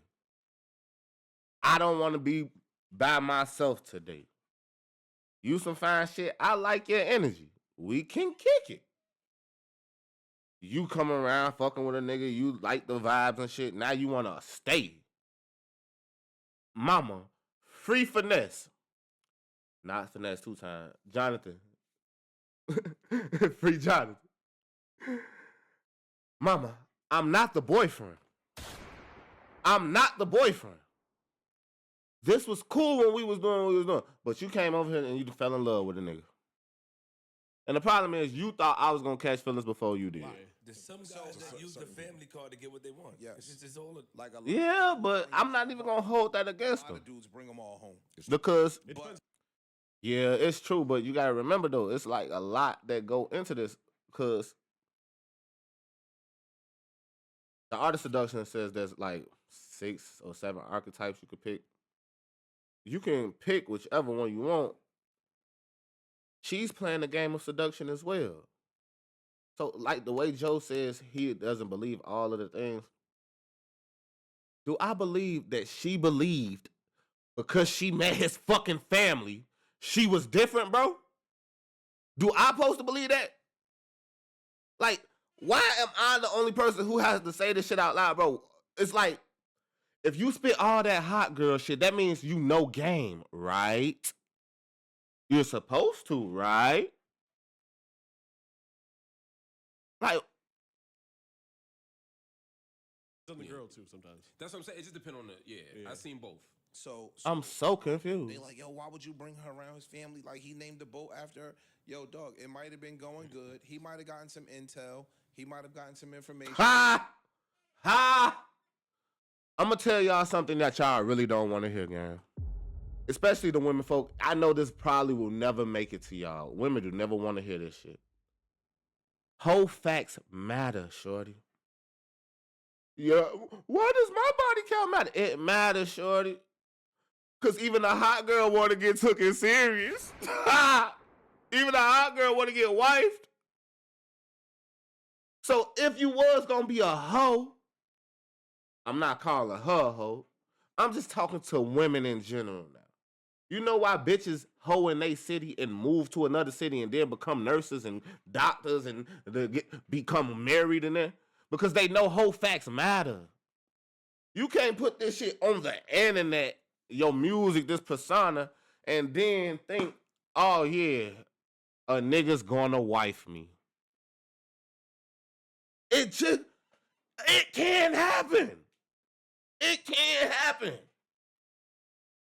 [SPEAKER 1] I don't want to be by myself today. You some fine shit. I like your energy. We can kick it. You come around fucking with a nigga, you like the vibes and shit. Now you want to stay. Mama, free finesse. Not finesse 2 times. Jonathan. Free Jonathan. Mama, I'm not the boyfriend. I'm not the boyfriend. This was cool when we was doing what we was doing. But you came over here and you fell in love with a nigga. And the problem is you thought I was going to catch feelings before you did.
[SPEAKER 8] There's some guys that use the family card to get what they want.
[SPEAKER 4] Yes.
[SPEAKER 8] It's all a,
[SPEAKER 4] Like a lot
[SPEAKER 1] Yeah, but I'm not even going to hold that
[SPEAKER 4] a
[SPEAKER 1] against
[SPEAKER 4] lot
[SPEAKER 1] them.
[SPEAKER 4] of dudes bring them all home.
[SPEAKER 1] Because,
[SPEAKER 3] It depends.
[SPEAKER 1] yeah, it's true. But you got to remember, though, it's like a lot that go into this. Because the art of seduction says there's like 6 or 7 archetypes you could pick. You can pick whichever one you want, she's playing the game of seduction as well. So, like the way Joe says he doesn't believe all of the things, do I believe that she believed because she met his fucking family, she was different, bro? Do I supposed to believe that? Like, why am I the only person who has to say this shit out loud, bro? It's like, if you spit all that hot girl shit, that means you know game, right? You're supposed to, right? Like,
[SPEAKER 3] It's on the girl too sometimes.
[SPEAKER 2] That's what I'm saying. It just depends on the yeah. I've seen both.
[SPEAKER 4] So
[SPEAKER 1] I'm so confused.
[SPEAKER 4] they like, yo, why would you bring her around his family? Like, he named the boat after her. Yo, dog, it might have been going good. He might have gotten some intel. He might have gotten some information.
[SPEAKER 1] Ha! Ha! I'm going to tell y'all something that y'all really don't want to hear, gang. Especially the women folk. I know this probably will never make it to y'all. Women do never want to hear this shit. Whole facts matter, shorty. Yeah, why does my body count matter? It matters, shorty. Because even a hot girl want to get taken serious. Even a hot girl want to get wifed. So if you was going to be a hoe, I'm not calling her a hoe. I'm just talking to women in general now. You know why bitches hoe in they city and move to another city and then become nurses and doctors and become married in there? Because they know whole facts matter. You can't put this shit on the internet, your music, this persona, and then think, oh yeah, a nigga's gonna wife me. It can't happen. It can't happen.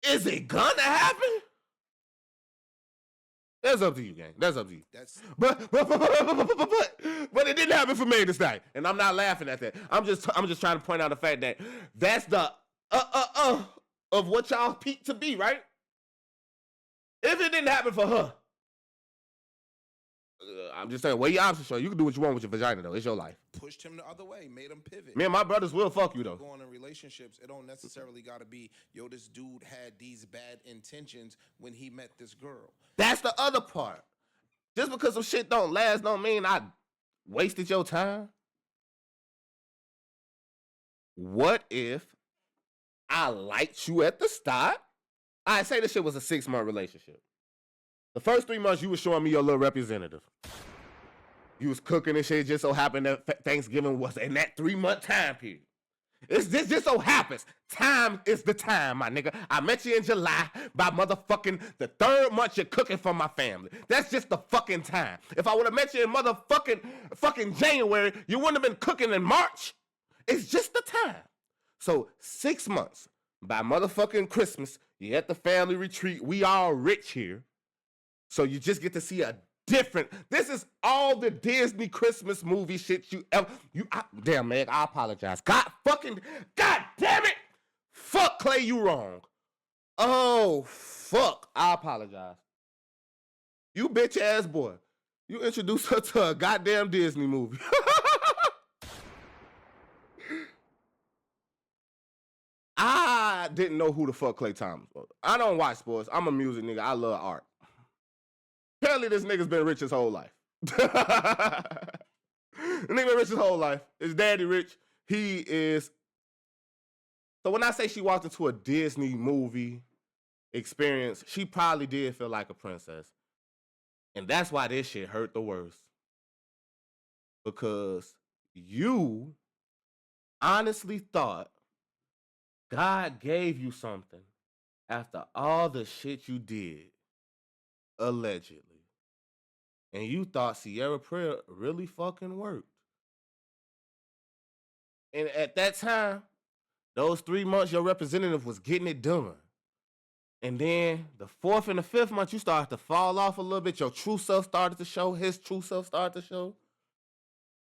[SPEAKER 1] Is it gonna happen? That's up to you, gang. That's up to you. But it didn't happen for me this night, and I'm not laughing at that. I'm just trying to point out the fact that that's the of what y'all peak to be, right? If it didn't happen for her, I'm just saying, weigh your options, show. You can do what you want with your vagina, though. It's your life.
[SPEAKER 4] Pushed him the other way, made him pivot.
[SPEAKER 1] Me and my brothers will fuck you, though.
[SPEAKER 4] Going in relationships, it don't necessarily got to be, yo, this dude had these bad intentions when he met this girl.
[SPEAKER 1] That's the other part. Just because some shit don't last don't mean I wasted your time. What if I liked you at the start? I say this shit was a 6-month relationship. The first 3 months, you was showing me your little representative. You was cooking and shit. Just so happened that Thanksgiving was in that 3-month time period. This just so happens. Time is the time, my nigga. I met you in July. By motherfucking the 3rd month, you're cooking for my family. That's just the fucking time. If I would have met you in fucking January, you wouldn't have been cooking in March. It's just the time. So 6 months. By motherfucking Christmas, you at the family retreat. We all rich here. So you just get to see a different. This is all the Disney Christmas movie shit you ever. Damn, man, I apologize. God damn it. Fuck Klay, you wrong. Oh, fuck. I apologize. You bitch ass boy. You introduced her to a goddamn Disney movie. I didn't know who the fuck Klay Thompson was. I don't watch sports. I'm a music nigga. I love art. Apparently, this nigga's been rich his whole life. The nigga been rich his whole life. His daddy rich. He is. So when I say she walked into a Disney movie experience, she probably did feel like a princess. And that's why this shit hurt the worst. Because you honestly thought God gave you something after all the shit you did, allegedly. And you thought Sierra Prayer really fucking worked. And at that time, those 3 months, your representative was getting it done. And then the 4th and the 5th month, you started to fall off a little bit. Your true self started to show. His true self started to show.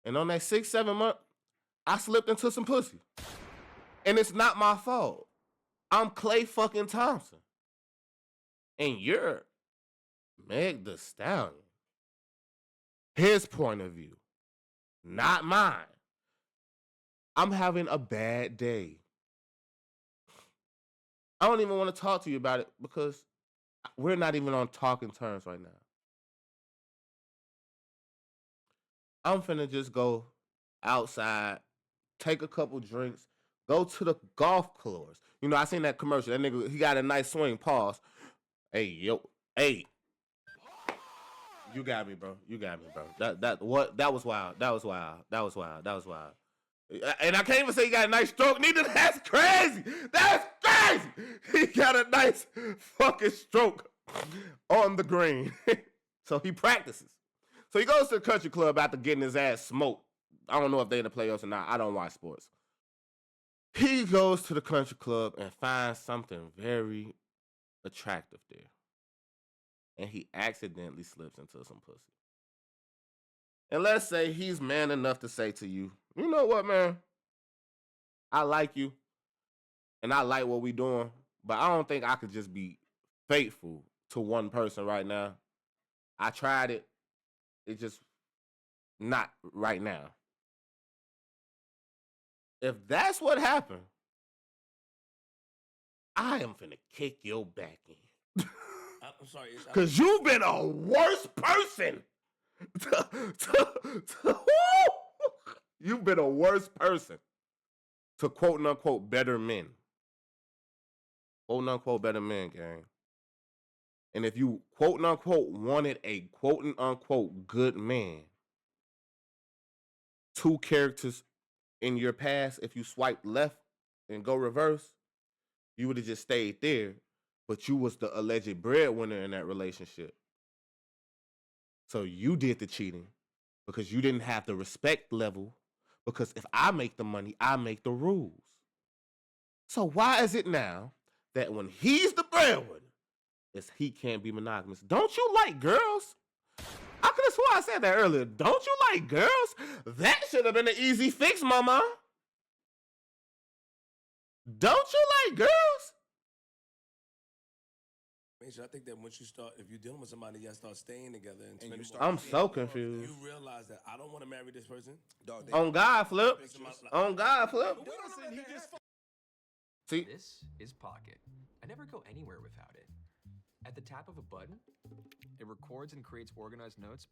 [SPEAKER 1] And on that 6th, 7th month, I slipped into some pussy. And it's not my fault. I'm Klay fucking Thompson. And you're Meg the Stallion. His point of view, not mine. I'm having a bad day. I don't even want to talk to you about it because we're not even on talking terms right now. I'm finna just go outside, take a couple drinks, go to the golf course. You know, I seen that commercial. That nigga, he got a nice swing. Pause. Hey, yo, hey. You got me, bro. You got me, bro. That was wild. That was wild. And I can't even say he got a nice stroke. Neither. That's crazy. That's crazy. He got a nice fucking stroke on the green. So he practices. So he goes to the country club after getting his ass smoked. I don't know if they're in the playoffs or not. I don't watch sports. He goes to the country club and finds something very attractive there. And he accidentally slips into some pussy. And let's say he's man enough to say to you, you know what, man? I like you. And I like what we doing. But I don't think I could just be faithful to one person right now. I tried it. It's just not right now. If that's what happened, I am finna kick your back in.
[SPEAKER 8] I'm sorry.
[SPEAKER 1] Because you've been a worse person. You've been a worse person to quote unquote better men. Quote unquote better men, gang. And if you quote unquote wanted a quote unquote good man, 2 characters in your past, if you swipe left and go reverse, you would have just stayed there. But you was the alleged breadwinner in that relationship. So you did the cheating because you didn't have the respect level. Because if I make the money, I make the rules. So why is it now that when he's the breadwinner, he can't be monogamous? Don't you like girls? I could have sworn I said that earlier. Don't you like girls? That should have been an easy fix, mama. Don't you like girls?
[SPEAKER 8] I think that once you start, if you're dealing with somebody, you gotta start staying together and spending more.
[SPEAKER 1] I'm so confused.
[SPEAKER 8] You realize that I don't want to marry this person.
[SPEAKER 1] On God, Flip. On God, Flip. See,
[SPEAKER 9] this is Pocket. I never go anywhere without it. At the tap of a button, it records and creates organized notes.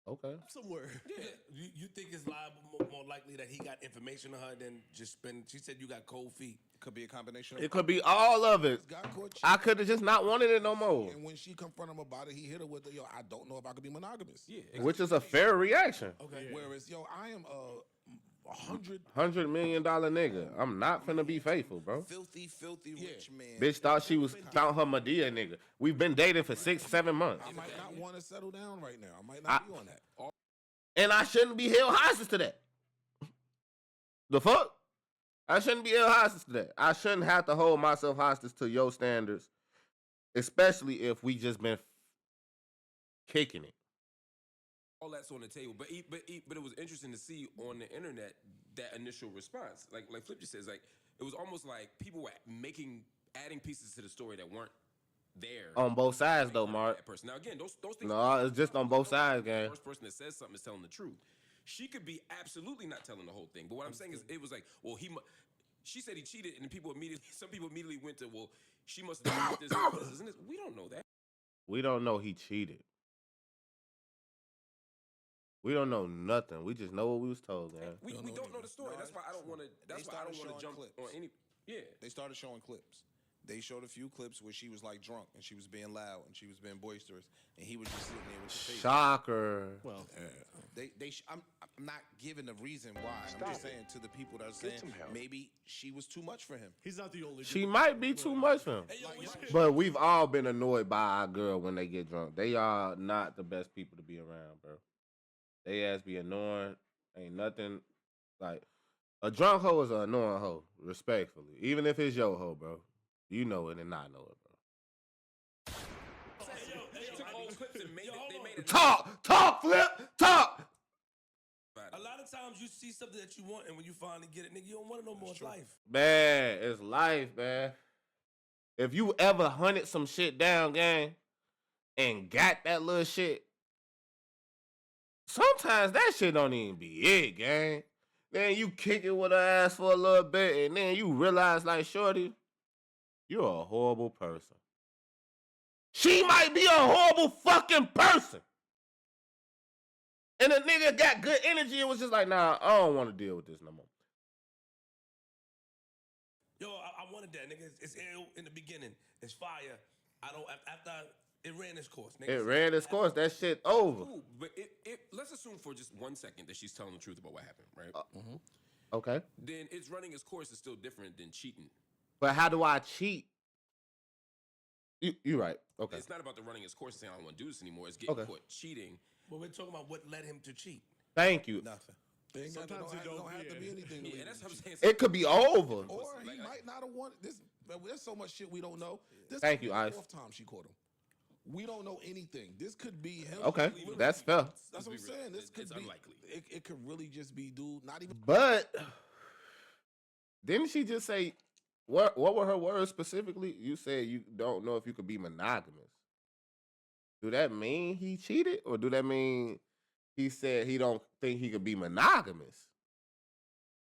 [SPEAKER 1] Okay.
[SPEAKER 3] Somewhere.
[SPEAKER 8] Yeah. You think it's liable, more likely that he got information on her than just spend. She said you got cold feet.
[SPEAKER 4] Could be a combination of
[SPEAKER 1] it could be all of it.
[SPEAKER 7] Got caught cheating.
[SPEAKER 1] I could have just not wanted it no more.
[SPEAKER 7] And when she confronted him about it, he hit her with the, yo, I don't know if I could be monogamous.
[SPEAKER 8] Yeah.
[SPEAKER 1] Which is a fair reaction.
[SPEAKER 8] Okay.
[SPEAKER 7] Yeah. Whereas, yo, I am
[SPEAKER 1] $100 million nigga. I'm not finna be faithful, bro.
[SPEAKER 4] Filthy rich man.
[SPEAKER 1] Bitch thought she found her Medea nigga. We've been dating for 6-7 months.
[SPEAKER 7] I might not want to settle down right now. I might not be on that.
[SPEAKER 1] And I shouldn't be held hostage to that. The fuck? I shouldn't be held hostage to that. I shouldn't have to hold myself hostage to your standards, especially if we just been kicking it.
[SPEAKER 2] All that's on the table, but it was interesting to see on the internet that initial response. Like Flip just says, like it was almost like people were adding pieces to the story that weren't there
[SPEAKER 1] on both sides, though, Mark.
[SPEAKER 2] That person. Now again, those things.
[SPEAKER 1] No, it's just on both sides, gang.
[SPEAKER 2] The first person that says something is telling the truth. She could be absolutely not telling the whole thing, but what I'm saying is, it was like, well, she said he cheated, and some people immediately went to, well, she must have done this, isn't it? We don't know that.
[SPEAKER 1] We don't know he cheated. We don't know nothing. We just know what we was told, man.
[SPEAKER 2] We don't know the story. That's why I don't want to. That's why I don't want to jump
[SPEAKER 4] clips.
[SPEAKER 2] on any. Yeah,
[SPEAKER 4] they started showing clips. They showed a few clips where she was like drunk and she was being loud and she was being boisterous and he was just sitting there with the face.
[SPEAKER 1] Shocker.
[SPEAKER 3] Well,
[SPEAKER 4] I'm not giving the reason why. I'm just saying to the people that are saying maybe she was too much for him.
[SPEAKER 3] He's not the only.
[SPEAKER 1] She might be too much for him. But we've all been annoyed by our girl when they get drunk. They are not the best people to be around, bro. They ass be annoying. Ain't nothing like a drunk hoe is an annoying hoe, respectfully. Even if it's your hoe, bro. You know it and I know it, bro. Talk, Flip, talk.
[SPEAKER 8] A lot of times you see something that you want, and when you finally get it, nigga, you don't want it no more. It's life.
[SPEAKER 1] Man, it's life, man. If you ever hunted some shit down, gang, and got that little shit, sometimes that shit don't even be it, gang. Then you kick it with her ass for a little bit, and then you realize, like, shorty, you're a horrible person. She might be a horrible fucking person. And the nigga got good energy. It was just like, nah, I don't want to deal with this no more.
[SPEAKER 8] Yo, I wanted that, nigga. It's ill in the beginning. It's fire. I don't. After it ran its course, nigga.
[SPEAKER 1] It ran its course. That shit over.
[SPEAKER 2] Cool, but let's assume for just 1 second that she's telling the truth about what happened, right?
[SPEAKER 1] Okay.
[SPEAKER 2] Then it's running its course is still different than cheating.
[SPEAKER 1] But how do I cheat? You right. Okay.
[SPEAKER 2] It's not about the running its course and saying I don't want to do this anymore. It's getting caught cheating.
[SPEAKER 8] But we're talking about what led him to cheat.
[SPEAKER 1] Thank you.
[SPEAKER 4] Nothing.
[SPEAKER 7] Sometimes it don't have to be anything.
[SPEAKER 2] Yeah, that's what I'm saying.
[SPEAKER 1] It could be over.
[SPEAKER 7] Or he might not have wanted this. There's so much shit we don't know. This
[SPEAKER 1] Thank
[SPEAKER 7] could
[SPEAKER 1] you,
[SPEAKER 7] be the
[SPEAKER 1] Ice.
[SPEAKER 7] 4th time she caught him. We don't know anything. This could be him.
[SPEAKER 1] Okay, that's fair.
[SPEAKER 7] That's what I'm saying. This could be
[SPEAKER 2] unlikely.
[SPEAKER 7] It could really just be dude. Not even.
[SPEAKER 1] But didn't she just say what were her words specifically? You said you don't know if you could be monogamous. Do that mean he cheated, or do that mean he said he don't think he could be monogamous?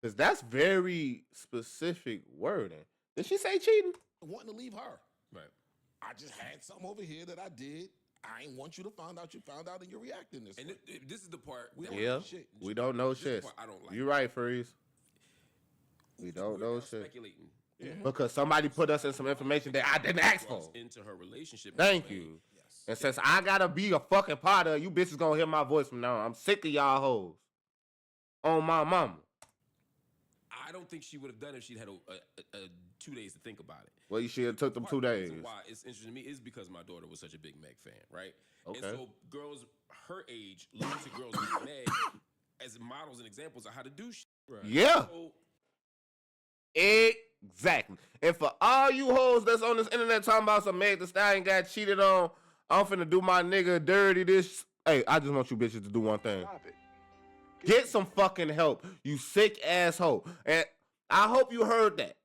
[SPEAKER 1] Because that's very specific wording. Did she say cheating?
[SPEAKER 7] Wanting to leave her.
[SPEAKER 2] Right.
[SPEAKER 7] I just had something over here that I did. I ain't want you to find out. You found out, and you're reacting this way.
[SPEAKER 2] And this is the part.
[SPEAKER 7] We don't
[SPEAKER 1] Yeah,
[SPEAKER 7] know shit.
[SPEAKER 1] we don't know
[SPEAKER 2] This is the
[SPEAKER 1] shit.
[SPEAKER 2] part I don't like.
[SPEAKER 1] You're right, Freeze. We don't
[SPEAKER 2] We're
[SPEAKER 1] know
[SPEAKER 2] now
[SPEAKER 1] shit.
[SPEAKER 2] speculating.
[SPEAKER 1] Because somebody put us in some information that I didn't ask for.
[SPEAKER 2] Into her relationship.
[SPEAKER 1] Thank you. And since I gotta be a fucking part of it, you bitches gonna hear my voice from now on. I'm sick of y'all hoes. On my mama.
[SPEAKER 2] I don't think she would have done it if she'd had a 2 days to think about it.
[SPEAKER 1] Well, you should have took them 2
[SPEAKER 2] The
[SPEAKER 1] days.
[SPEAKER 2] reason why it's interesting to me is because my daughter was such a big Meg fan, right?
[SPEAKER 1] Okay.
[SPEAKER 2] And so girls her age look to girls like Meg as models and examples of how to do shit.
[SPEAKER 3] Right.
[SPEAKER 1] Yeah.
[SPEAKER 2] So,
[SPEAKER 1] Exactly. And for all you hoes that's on this internet talking about some Meg Thee Stallion got cheated on, I'm finna do my nigga dirty this. Hey, I just want you bitches to do one thing. Get some fucking help, you sick asshole. And I hope you heard that.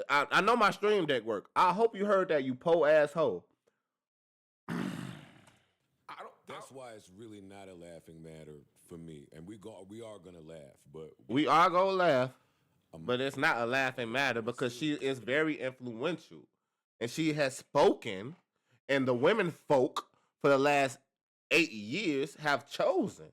[SPEAKER 1] I know my stream deck work. I hope you heard that, you po asshole.
[SPEAKER 6] That's why it's really not a laughing matter for me. And we are gonna laugh, but
[SPEAKER 1] We are gonna laugh, but it's not a laughing matter because she is very influential. And she has spoken, and the women folk for the last 8 years have chosen.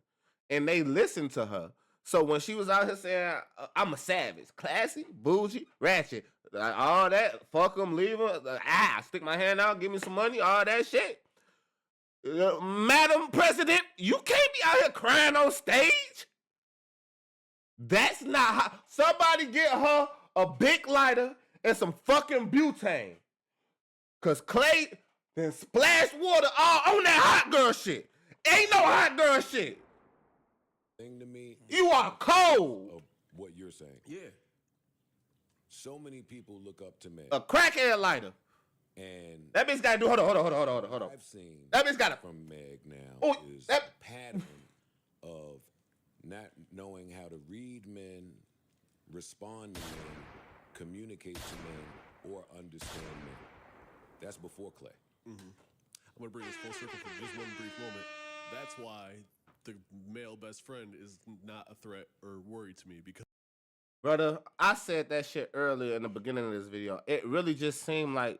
[SPEAKER 1] And they listen to her. So when she was out here saying, I'm a savage, classy, bougie, ratchet, all that, fuck them, leave them, stick my hand out, give me some money, all that shit. Madam President, you can't be out here crying on stage. That's not how. Somebody get her a big lighter and some fucking butane. Because Klay then splashed water all on that hot girl shit. Ain't no hot girl shit.
[SPEAKER 6] thing to me.
[SPEAKER 1] You are cold.
[SPEAKER 6] Of what you're saying.
[SPEAKER 2] yeah.
[SPEAKER 6] So many people look up to Meg.
[SPEAKER 1] A crackhead lighter.
[SPEAKER 6] And
[SPEAKER 1] That bitch gotta do. Hold on.
[SPEAKER 6] I've seen
[SPEAKER 1] That bitch gotta.
[SPEAKER 6] from Meg now
[SPEAKER 1] Oh,
[SPEAKER 6] is
[SPEAKER 1] that-
[SPEAKER 6] a pattern of not knowing how to read men, respond to men, communicate to men, or understand men. That's before Klay.
[SPEAKER 3] I'm gonna bring this full circle for just one brief moment. That's why the male best friend is not a threat or worry to me, because
[SPEAKER 1] Brother, I said that shit earlier in the beginning of this video. It really just seemed like,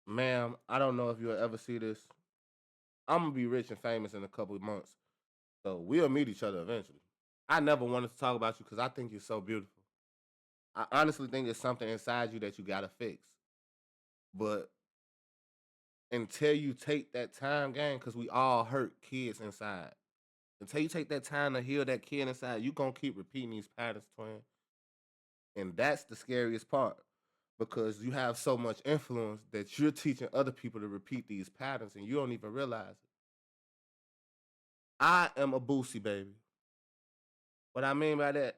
[SPEAKER 1] ma'am, I don't know if you'll ever see this. I'm going to be rich and famous in a couple of months. So we'll meet each other eventually. I never wanted to talk about you because I think you're so beautiful. I honestly think it's something inside you that you got to fix. But until you take that time, gang, because we all hurt kids inside. Until you take that time to heal that kid inside, you're going to keep repeating these patterns, twin. And that's the scariest part. Because you have so much influence that you're teaching other people to repeat these patterns and you don't even realize it. I am a Boosie, baby. What I mean by that,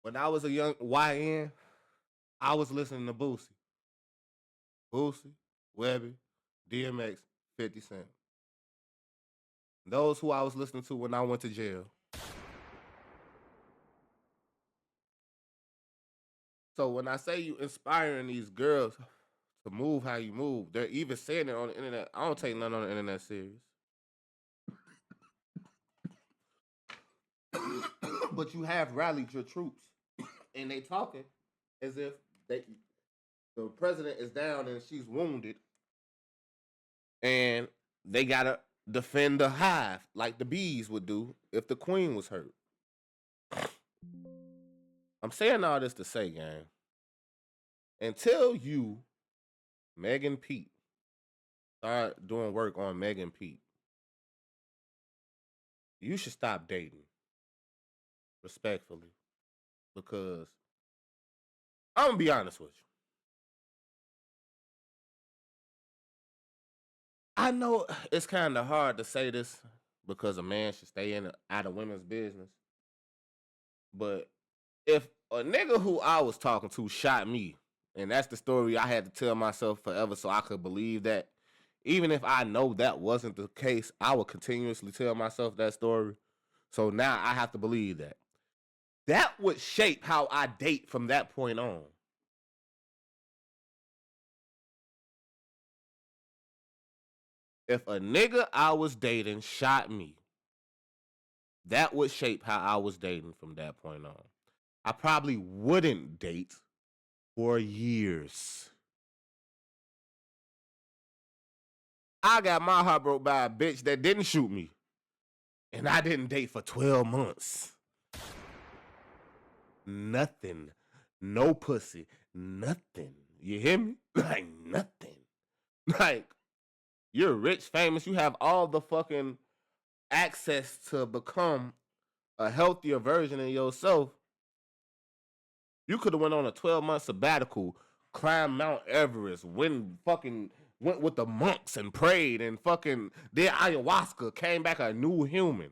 [SPEAKER 1] when I was a young YN, I was listening to Boosie. Boosie, Webby, DMX, 50 Cent. Those who I was listening to when I went to jail. So when I say you inspiring these girls to move how you move, they're even saying it on the internet. I don't take none on the internet serious. But you have rallied your troops. And they talking as if the president is down and she's wounded. And they gotta defend the hive like the bees would do if the queen was hurt. I'm saying all this to say, gang, until you, Megan Pete, start doing work on Megan Pete, you should stop dating. Respectfully. Because I'm going to be honest with you. I know it's kind of hard to say this because a man should stay out of women's business. But if a nigga who I was talking to shot me, and that's the story I had to tell myself forever so I could believe that, even if I know that wasn't the case, I would continuously tell myself that story. So now I have to believe that. That would shape how I date from that point on. If a nigga I was dating shot me, that would shape how I was dating from that point on. I probably wouldn't date for years. I got my heart broke by a bitch that didn't shoot me. And I didn't date for 12 months. Nothing. No pussy. Nothing. You hear me? Like, nothing. Like, you're rich, famous. You have all the fucking access to become a healthier version of yourself. You could have went on a 12-month sabbatical, climbed Mount Everest, went with the monks and prayed and fucking did ayahuasca, came back a new human.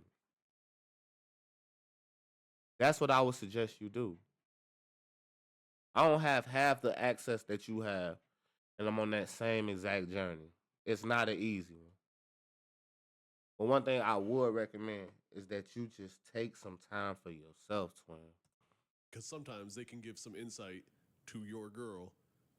[SPEAKER 1] That's what I would suggest you do. I don't have half the access that you have, and I'm on that same exact journey. It's not an easy one. But one thing I would recommend is that you just take some time for yourself, twin.
[SPEAKER 3] Because sometimes they can give some insight to your girl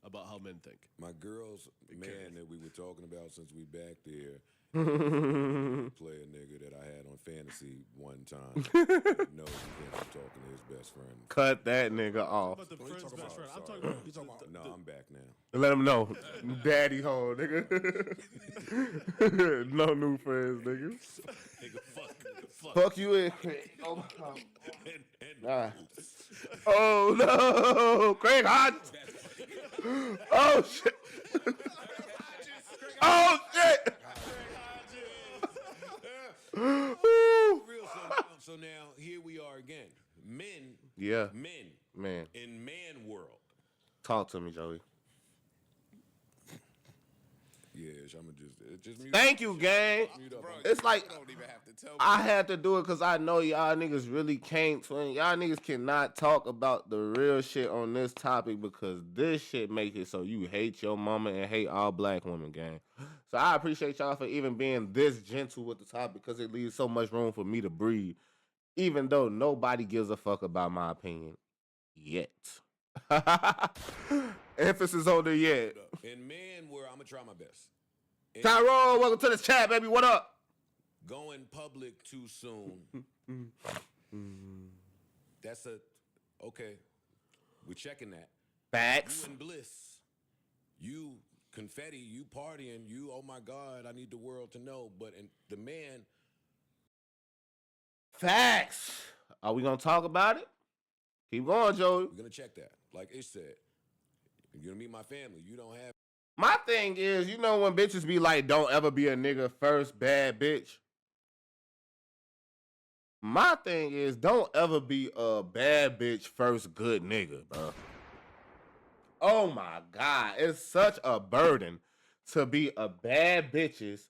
[SPEAKER 3] about how men think.
[SPEAKER 6] My girl's man that we were talking about since we back there, play a nigga that I had on fantasy one time. No, he can't be talking to his best friend.
[SPEAKER 1] Cut that nigga off.
[SPEAKER 3] About the friend's best friend. I'm talking about.
[SPEAKER 6] No, I'm back now.
[SPEAKER 1] Let him know. Daddy home, nigga. No new friends, nigga.
[SPEAKER 6] Nigga,
[SPEAKER 1] Fuck you in. Oh, my God. Oh, no. Craig Hodges. Oh, shit. Oh, shit.
[SPEAKER 6] So now here we are again. Men.
[SPEAKER 1] Yeah.
[SPEAKER 6] Men. In man world.
[SPEAKER 1] Talk to me, Joey.
[SPEAKER 6] Yeah, I'm just mute.
[SPEAKER 1] Thank you, gang.
[SPEAKER 4] Bro,
[SPEAKER 1] it's like
[SPEAKER 4] you don't even have to tell me.
[SPEAKER 1] I had to do it because I know y'all niggas really can't. Twin. Y'all niggas cannot talk about the real shit on this topic because this shit make it so you hate your mama and hate all black women, gang. So I appreciate y'all for even being this gentle with the topic because it leaves so much room for me to breathe, even though nobody gives a fuck about my opinion yet. Emphasis on the yet.
[SPEAKER 6] In man world, I'm gonna try my best.
[SPEAKER 1] Tyrone, welcome to the chat, baby. What up?
[SPEAKER 6] Going public too soon. That's okay. We're checking that.
[SPEAKER 1] Facts.
[SPEAKER 6] You in bliss. You confetti. You partying. You, oh my God, I need the world to know. But the man.
[SPEAKER 1] Facts. Are we gonna talk about it? Keep going, Joey.
[SPEAKER 6] We're gonna check that. Like Ish said, you're gonna meet my family. You don't have.
[SPEAKER 1] My thing is, you know when bitches be like, don't ever be a nigga first bad bitch? My thing is, don't ever be a bad bitch first good nigga, bro. Oh my God. It's such a burden to be a bad bitch's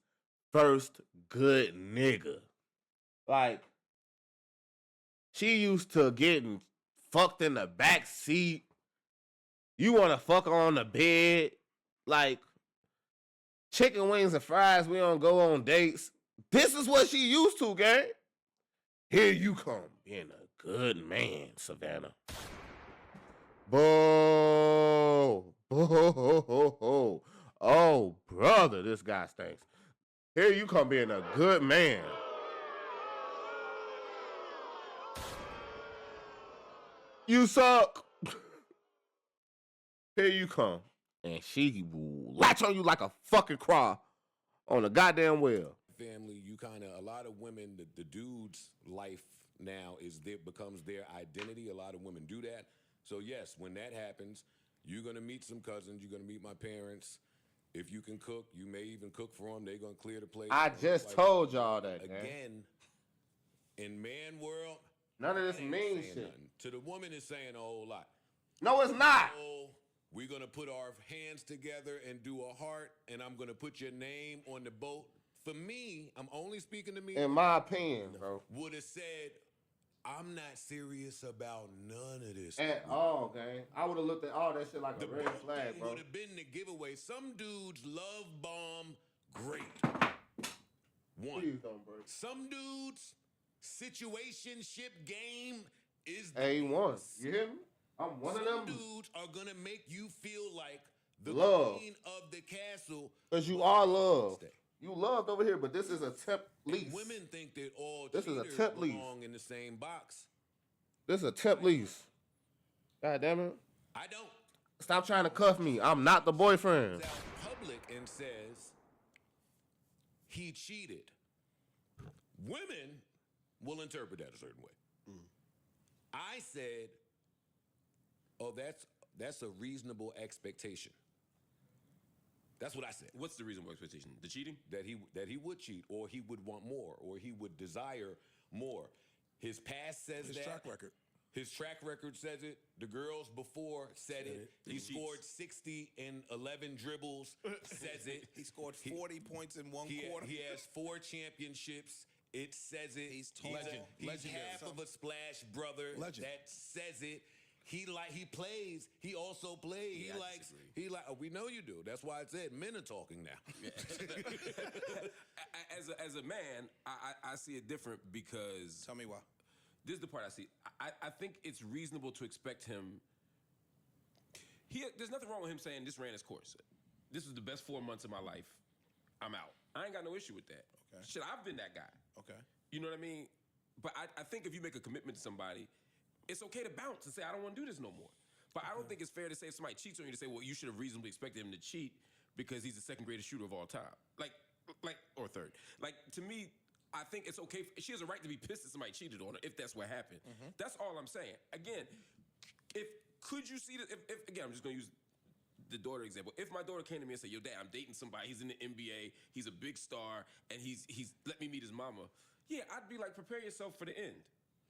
[SPEAKER 1] first good nigga. Like, she used to getting fucked in the back seat. You want to fuck on the bed. Like, chicken wings and fries, we don't go on dates. This is what she used to, gang. Here you come, being a good man, Savannah. Boo. Boo. Oh, brother, this guy stinks. Here you come, being a good man. You suck. Here you come. And she will latch on you like a fucking craw on a goddamn well.
[SPEAKER 6] family, you kind of, a lot of women, the dude's life now becomes their identity. A lot of women do that. So yes, when that happens, you're going to meet some cousins. You're going to meet my parents. If you can cook, you may even cook for them. They're going to clear the plate.
[SPEAKER 1] I just told y'all that,
[SPEAKER 6] again, in man world,
[SPEAKER 1] none of this mean shit.
[SPEAKER 6] Nothing. To the woman, is saying a whole lot.
[SPEAKER 1] No, it's not.
[SPEAKER 6] So, we're going to put our hands together and do a heart, and I'm going to put your name on the boat. For me, I'm only speaking to me.
[SPEAKER 1] In my opinion, bro.
[SPEAKER 6] Would have said, I'm not serious about none of this.
[SPEAKER 1] At all, gang. I would have looked at all that shit like a red flag, bro.
[SPEAKER 6] Would have been the giveaway. Some dudes love bomb great. One.
[SPEAKER 1] Please don't, bro.
[SPEAKER 6] Some dudes, situationship game is the
[SPEAKER 1] A1.
[SPEAKER 6] best.
[SPEAKER 1] You hear me? I'm one of them.
[SPEAKER 6] Some dudes are going to make you feel like the
[SPEAKER 1] love.
[SPEAKER 6] queen of the castle.
[SPEAKER 1] Because you are loved. You loved over here, but this is a temp lease.
[SPEAKER 6] And women think that all
[SPEAKER 1] this is a
[SPEAKER 6] cheaters
[SPEAKER 1] temp lease.
[SPEAKER 6] belong in the same box.
[SPEAKER 1] This is a temp lease. God damn it.
[SPEAKER 6] I don't.
[SPEAKER 1] Stop trying to cuff me. I'm not the boyfriend.
[SPEAKER 6] Out in public and says he cheated. Women will interpret that a certain way. I said, oh, that's a reasonable expectation. That's what I said.
[SPEAKER 2] What's the reasonable expectation? The cheating?
[SPEAKER 6] That he would cheat, or he would want more, or he would desire more. His past says
[SPEAKER 7] His
[SPEAKER 6] that.
[SPEAKER 7] track record.
[SPEAKER 6] His track record says it. The girls before said it. He scored 60 in 11 dribbles. Says it.
[SPEAKER 4] He scored 40 points in one quarter.
[SPEAKER 6] He has 4 championships. It says it.
[SPEAKER 4] He's tall.
[SPEAKER 6] He's
[SPEAKER 4] Legendary.
[SPEAKER 6] half of a splash brother.
[SPEAKER 7] Legend.
[SPEAKER 6] That says it. He plays. He also plays.
[SPEAKER 2] Yeah,
[SPEAKER 6] We know you do. That's why I said men are talking now.
[SPEAKER 2] As a man, I see it different because
[SPEAKER 4] Tell me why.
[SPEAKER 2] this is the part I see. I think it's reasonable to expect him. There's nothing wrong with him saying this ran its course. This was the best 4 months of my life. I'm out. I ain't got no issue with that.
[SPEAKER 4] Okay.
[SPEAKER 2] Shit, I've been that guy.
[SPEAKER 4] Okay.
[SPEAKER 2] You know what I mean? But I think if you make a commitment to somebody, it's okay to bounce and say, I don't want to do this no more. But I don't think it's fair to say if somebody cheats on you to say, well, you should have reasonably expected him to cheat because he's the second greatest shooter of all time. Or third. Like, to me, I think it's okay. She has a right to be pissed that somebody cheated on her if that's what happened. That's all I'm saying. Again, could you see that? Again, I'm just going to use the daughter example. If my daughter came to me and said, yo, Dad, I'm dating somebody. He's in the NBA. He's a big star. And he's let me meet his mama. Yeah, I'd be like, prepare yourself for the end.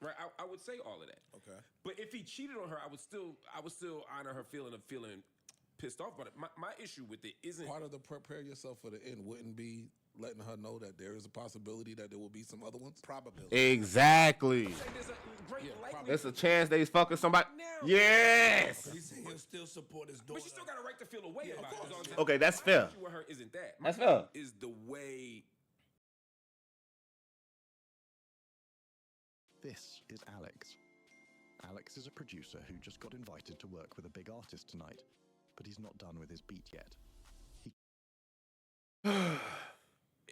[SPEAKER 2] Right? I would say all of that.
[SPEAKER 4] Okay.
[SPEAKER 2] But if he cheated on her, I would still honor her feeling of feeling pissed off about it. My issue with it isn't
[SPEAKER 7] Part of the prepare yourself for the end wouldn't be letting her know that there is a possibility that there will be some other ones.
[SPEAKER 4] Probability.
[SPEAKER 1] Exactly.
[SPEAKER 2] there's a great likelihood.
[SPEAKER 1] There's a chance they fucking somebody. Yes.
[SPEAKER 8] He's saying he'll still support his daughter.
[SPEAKER 2] But she still got a right to feel a way about it. Is all I'm saying.
[SPEAKER 1] Okay, that's
[SPEAKER 2] My
[SPEAKER 1] fair.
[SPEAKER 2] issue with her isn't that.
[SPEAKER 1] That's
[SPEAKER 2] My
[SPEAKER 1] fair.
[SPEAKER 2] issue is the way.
[SPEAKER 10] This is Alex. Alex is a producer who just got invited to work with a big artist tonight, but he's not done with his beat yet.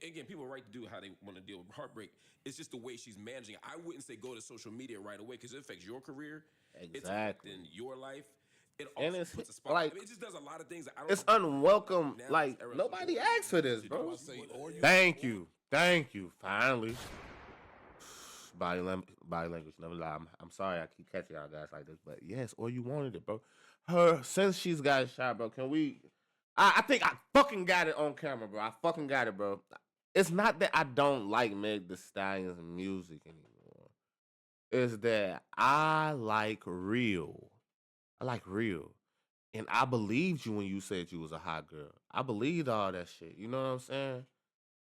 [SPEAKER 2] Again, people are right to do how they want to deal with heartbreak. It's just the way she's managing it. I wouldn't say go to social media right away because it affects your career. It's
[SPEAKER 1] Exactly.
[SPEAKER 2] affecting your life. It
[SPEAKER 1] And
[SPEAKER 2] also
[SPEAKER 1] it's
[SPEAKER 2] puts a spot.
[SPEAKER 1] like-
[SPEAKER 2] it just does a lot of things that I don't.
[SPEAKER 1] It's
[SPEAKER 2] know.
[SPEAKER 1] unwelcome.
[SPEAKER 2] Now
[SPEAKER 1] Like,
[SPEAKER 2] this era of
[SPEAKER 1] nobody
[SPEAKER 2] social
[SPEAKER 1] asked for this,
[SPEAKER 2] media,
[SPEAKER 1] bro.
[SPEAKER 7] I say, or you
[SPEAKER 1] Thank you. Finally. Body language, never lie. I'm sorry I keep catching y'all guys like this, but yes, or you wanted it, bro. Since she's got shot, bro, can we... I think I fucking got it on camera, bro. I fucking got it, bro. It's not that I don't like Meg Thee Stallion's music anymore. It's that I like real. And I believed you when you said you was a hot girl. I believed all that shit. You know what I'm saying?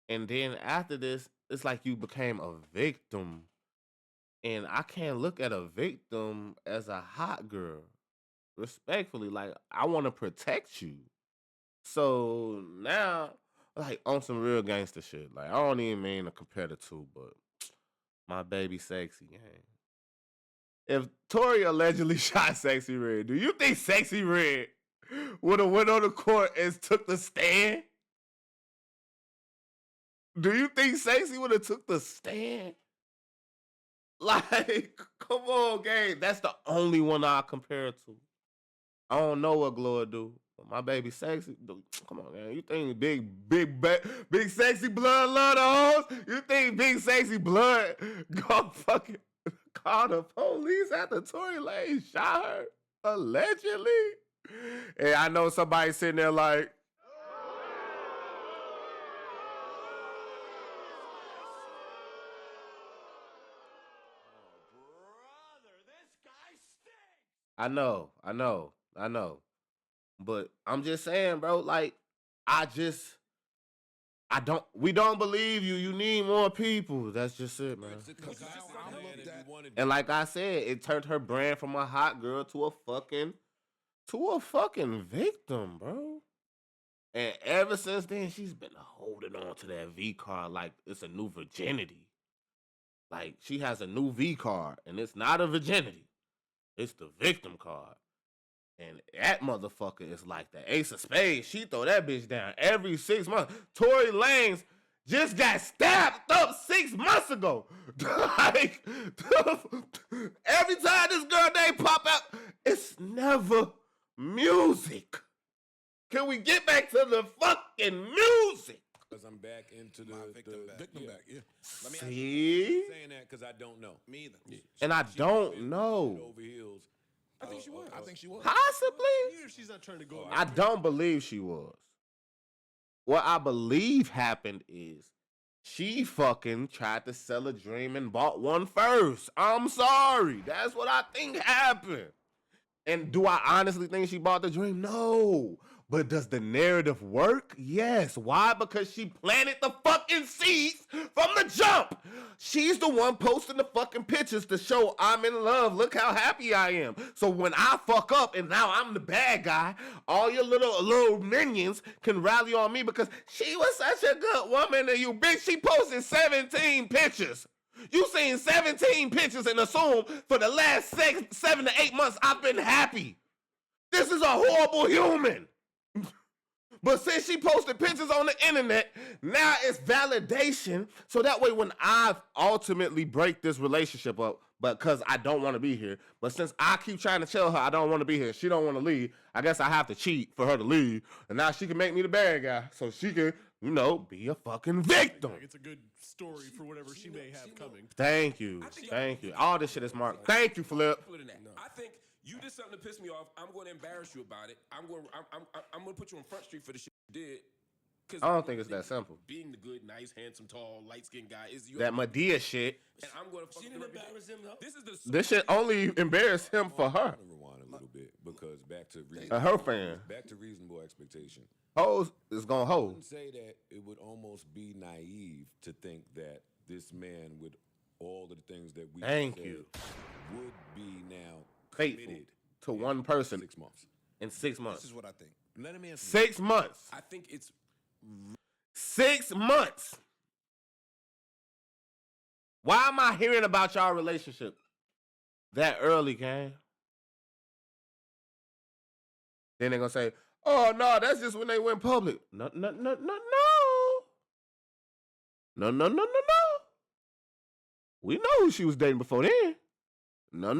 [SPEAKER 1] And then after this, it's like you became a victim. And I can't look at a victim as a hot girl. Respectfully, like, I want to protect you. So now, like, on some real gangster shit. Like, I don't even mean to compare the two, but my baby Sexy gang. If Tory allegedly shot Sexy Red, do you think Sexy Red would have went on the court and took the stand? Do you think Sexy would have took the stand? Like, come on, gang. That's the only one I compare it to. I don't know what Gloria do. My baby sexy. Come on, man. You think big sexy blood love the hoes? You think big sexy blood gonna fucking call the police after Tory Lanez shot her? Allegedly. And I know somebody sitting there like, I know. But I'm just saying, bro, like, we don't believe you. You need more people. That's just it, man. And like I said, it turned her brand from a hot girl to a fucking victim, bro. And ever since then, she's been holding on to that V card like it's a new virginity. Like, she has a new V card, and it's not a virginity. It's the victim card. And that motherfucker is like the ace of spades. She throw that bitch down every 6 months. Tory Lanez just got stabbed up 6 months ago. Like, every time this girl name pop out, it's never music. Can we get back to the fucking music?
[SPEAKER 6] Because I'm back into the
[SPEAKER 4] victim back. Yeah.
[SPEAKER 6] Let me
[SPEAKER 1] See?
[SPEAKER 6] ask you, I'm saying that because I don't know.
[SPEAKER 4] Me either.
[SPEAKER 6] Yeah.
[SPEAKER 1] And I don't know.
[SPEAKER 6] Over heels.
[SPEAKER 3] I think she was.
[SPEAKER 1] Possibly.
[SPEAKER 3] Even if she's not trying to go.
[SPEAKER 1] I don't believe she was. What I believe happened is she fucking tried to sell a dream and bought one first. I'm sorry. That's what I think happened. And do I honestly think she bought the dream? No. But does the narrative work? Yes. Why? Because she planted the fucking seeds from the jump. She's the one posting the fucking pictures to show I'm in love. Look how happy I am. So when I fuck up and now I'm the bad guy, all your little minions can rally on me because she was such a good woman to you. Bitch, she posted 17 pictures. You seen 17 pictures and assume for the last 7 to 8 months I've been happy. This is a horrible human. But since she posted pictures on the internet, now it's validation. So that way when I ultimately break this relationship up, because I don't want to be here, but since I keep trying to tell her I don't want to be here, she don't want to leave, I guess I have to cheat for her to leave. And now she can make me the bad guy so she can, be a fucking victim.
[SPEAKER 3] It's a good story for whatever she may have coming.
[SPEAKER 1] Thank you. All this shit is marked. Thank you, Flip.
[SPEAKER 2] I think you did something to piss me off. I'm going to embarrass you about it. I'm going to put you on Front Street for the shit you did.
[SPEAKER 1] I don't think it's that simple.
[SPEAKER 2] Being the good, nice, handsome, tall, light-skinned guy is you.
[SPEAKER 1] That Madea shit.
[SPEAKER 2] And I'm going to fucking embarrass him though.
[SPEAKER 1] This shit only embarrassed him for her.
[SPEAKER 6] Rewind a little bit because back to
[SPEAKER 1] her fan.
[SPEAKER 6] Back to reasonable expectation.
[SPEAKER 1] Hoes is gonna
[SPEAKER 6] I
[SPEAKER 1] hold.
[SPEAKER 6] wouldn't say that it would almost be naive to think that this man, with all of the things that we
[SPEAKER 1] Thank
[SPEAKER 6] said,
[SPEAKER 1] you.
[SPEAKER 6] would be now
[SPEAKER 1] Faithful
[SPEAKER 6] committed
[SPEAKER 1] to one person
[SPEAKER 6] 6 months.
[SPEAKER 1] in 6 months.
[SPEAKER 4] This is what I think.
[SPEAKER 6] Let him answer.
[SPEAKER 1] 6 months.
[SPEAKER 2] I think it's
[SPEAKER 1] 6 months. Why am I hearing about y'all relationship that early, gang? Then they're gonna say, "Oh no, that's just when they went public." No. We know who she was dating before then. No.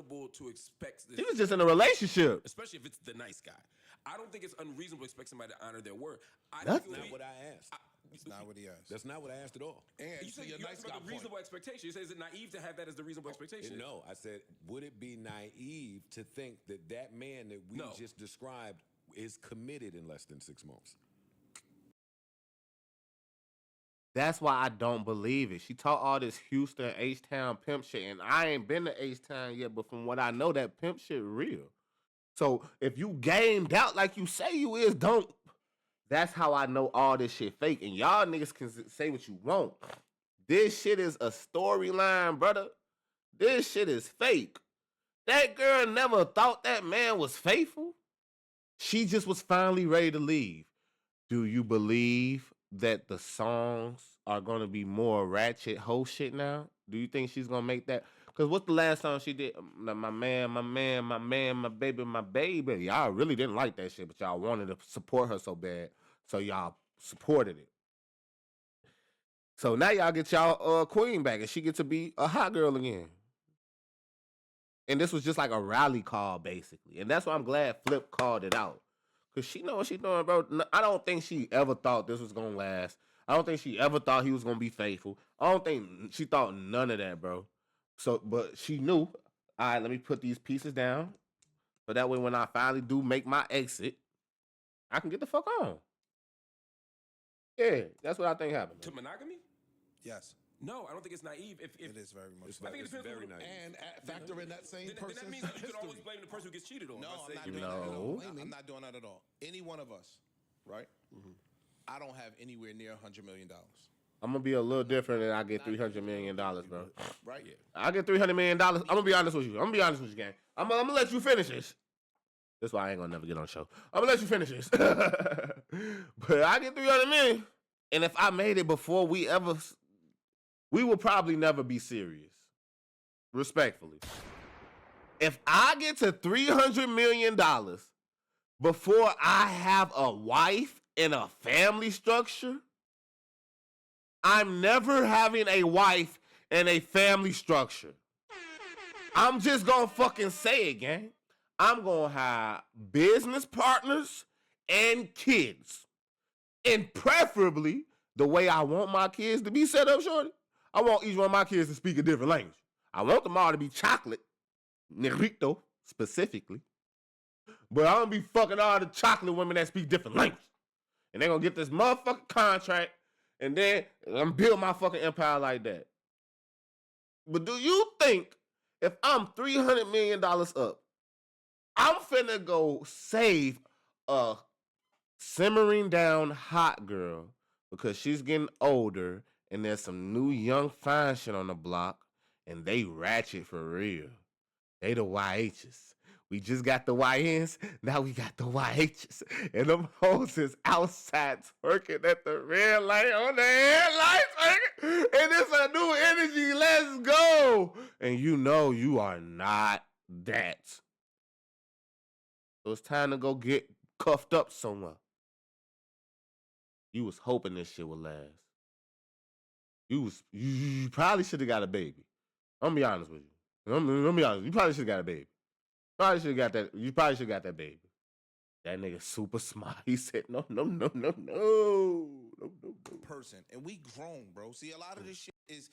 [SPEAKER 2] reasonable to expect this.
[SPEAKER 1] He was just in a relationship.
[SPEAKER 2] Especially if it's the nice guy. I don't think it's unreasonable to expect somebody to honor their word.
[SPEAKER 6] That's not what I asked.
[SPEAKER 4] That's not what he asked.
[SPEAKER 6] That's not what I asked at all.
[SPEAKER 4] And
[SPEAKER 2] you said you asked about the reasonable expectation. You said, is it naive to have that as the reasonable expectation?
[SPEAKER 6] No, I said, would it be naive to think that that man that we just described is committed in less than 6 months?
[SPEAKER 1] That's why I don't believe it. She taught all this Houston, H-Town pimp shit, and I ain't been to H-Town yet, but from what I know, that pimp shit real. So if you gamed out like you say you is, don't. That's how I know all this shit fake. And y'all niggas can say what you want. This shit is a storyline, brother. This shit is fake. That girl never thought that man was faithful. She just was finally ready to leave. Do you believe that the songs are going to be more ratchet hoe shit now? Do you think she's going to make that? Because what's the last song she did? My man, my baby. Y'all really didn't like that shit, but y'all wanted to support her so bad. So y'all supported it. So now y'all get y'all queen back, and she gets to be a hot girl again. And this was just like a rally call, basically. And that's why I'm glad Flip called it out. Because she know what she doing, bro. I don't think she ever thought this was going to last. I don't think she ever thought he was going to be faithful. I don't think she thought none of that, bro. So, but she knew, all right, let me put these pieces down. So that way when I finally do make my exit, I can get the fuck on. Yeah, that's what I think happened.
[SPEAKER 2] To monogamy?
[SPEAKER 4] Yes.
[SPEAKER 2] No, I don't think it's naive. If
[SPEAKER 4] it is very much.
[SPEAKER 2] I think it depends
[SPEAKER 6] very
[SPEAKER 2] on
[SPEAKER 6] naive.
[SPEAKER 7] And factor in that same person.
[SPEAKER 2] Then that means you can always blame the person who gets cheated on.
[SPEAKER 4] No, I'm not
[SPEAKER 2] you
[SPEAKER 4] doing that at all. I'm not doing that at all. Any one of us, right? I don't have anywhere near $100 million.
[SPEAKER 1] I'm gonna be a little different than I get $300 million, bro.
[SPEAKER 4] Right?
[SPEAKER 1] Yeah. I get $300 million. I'm gonna be honest with you. Gang. I'm gonna let you finish this. That's why I ain't gonna never get on the show. I'm gonna let you finish this. But I get $300 million, and if I made it before we will probably never be serious. Respectfully. If I get to $300 million before I have a wife and a family structure, I'm never having a wife and a family structure. I'm just gonna fucking say it, gang. I'm gonna have business partners and kids. And preferably, the way I want my kids to be set up, shorty, I want each one of my kids to speak a different language. I want them all to be chocolate, negrito, specifically. But I'm gonna be fucking all the chocolate women that speak different languages. And they're gonna get this motherfucking contract, and then I'm gonna build my fucking empire like that. But do you think if I'm $300 million up, I'm finna go save a simmering down hot girl because she's getting older and there's some new young fine shit on the block and they ratchet for real. They the YHs. We just got the YNs, now we got the YHs. And them hoes is outside twerking at the red light on the headlights. And it's a new energy, let's go. And you know you are not that. So it's time to go get cuffed up somewhere. You was hoping this shit would last. You probably should have got a baby. I'm gonna be honest with you. I'm gonna be honest. You probably should have got a baby. You probably should have got that baby. That nigga super smart. He said, no.
[SPEAKER 4] Person. And we grown, bro. See, a lot of this shit is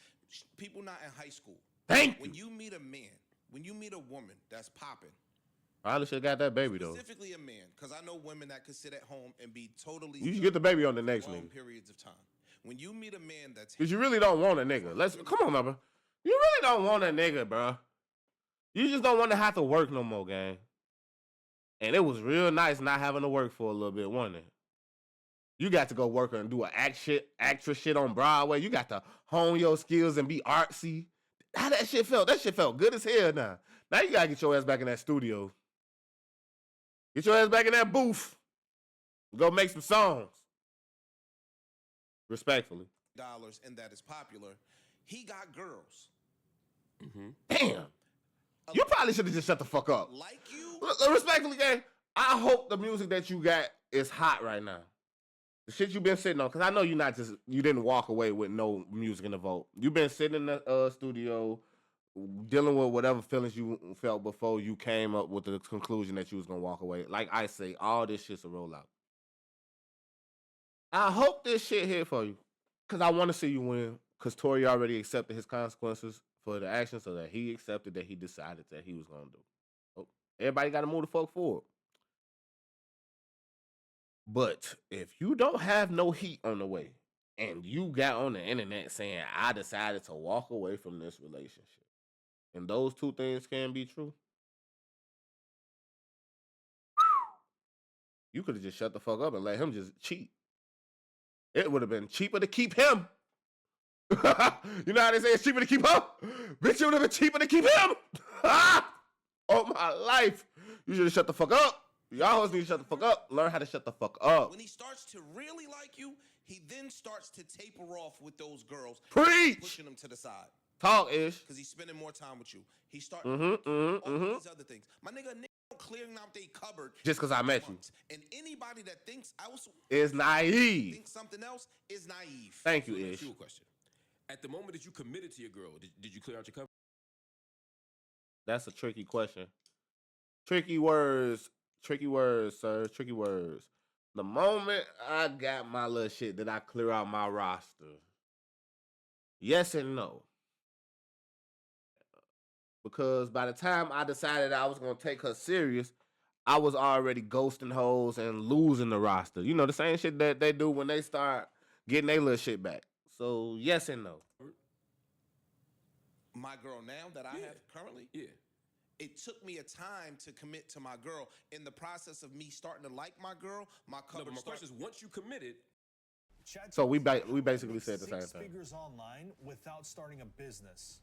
[SPEAKER 4] people not in high school. When you meet a man, when you meet a woman that's popping.
[SPEAKER 1] Probably should have got that baby, though.
[SPEAKER 4] Specifically a man, because I know women that could sit at home and be totally...
[SPEAKER 1] You should get the baby on the next nigga.
[SPEAKER 4] Periods of time. When you meet a man that's...
[SPEAKER 1] Because you really don't want a nigga. Come on, bro. You really don't want a nigga, bro. You just don't want to have to work no more, gang. And it was real nice not having to work for a little bit, wasn't it? You got to go work and do actress shit on Broadway. You got to hone your skills and be artsy. How that shit felt? That shit felt good as hell now. Now you got to get your ass back in that studio. Get your ass back in that booth. Go make some songs. Respectfully.
[SPEAKER 4] Dollars and that is popular. He got girls.
[SPEAKER 1] Mm-hmm. Damn. You probably should have just shut the fuck up.
[SPEAKER 4] Like you?
[SPEAKER 1] Respectfully, gang, I hope the music that you got is hot right now. The shit you been sitting on, because I know you didn't walk away with no music in the vault. You've been sitting in the studio dealing with whatever feelings you felt before you came up with the conclusion that you was going to walk away. Like I say, all this shit's a rollout. I hope this shit hit for you, because I want to see you win, because Tory already accepted his consequences for the action, so that he accepted that he decided that he was going to do. So everybody got to move the fuck forward. But if you don't have no heat on the way, and you got on the internet saying, I decided to walk away from this relationship, and those two things can be true, you could have just shut the fuck up and let him just cheat. It would have been cheaper to keep him. You know how they say it's cheaper to keep her? Bitch, it would have been cheaper to keep him. All my life. You should have shut the fuck up. Y'all hoes need to shut the fuck up. Learn how to shut the fuck up.
[SPEAKER 4] When he starts to really like you, he then starts to taper off with those girls.
[SPEAKER 1] Preach.
[SPEAKER 4] Pushing them to the side.
[SPEAKER 1] Talk ish.
[SPEAKER 4] Because he's spending more time with you. He starts all these other things. My nigga clearing out their cupboard.
[SPEAKER 1] Just because I met you.
[SPEAKER 4] And anybody that thinks
[SPEAKER 1] is naive.
[SPEAKER 4] Thinks something else is naive.
[SPEAKER 1] Thank you, Ish.
[SPEAKER 2] You a question. At the moment that you committed to your girl, did you clear out your cupboard?
[SPEAKER 1] That's a tricky question. Tricky words Tricky words, sir. Tricky words. The moment I got my little shit, did I clear out my roster? Yes and no. Because by the time I decided I was gonna take her serious, I was already ghosting hoes and losing the roster. You know, the same shit that they do when they start getting their little shit back. So yes and no.
[SPEAKER 4] My girl now that I have currently, it took me a time to commit to my girl. In the process of me starting to like my girl, my cupboard.
[SPEAKER 2] My question is, once you committed.
[SPEAKER 1] So we basically said the same
[SPEAKER 11] Six
[SPEAKER 1] thing.
[SPEAKER 11] figures online without starting a business.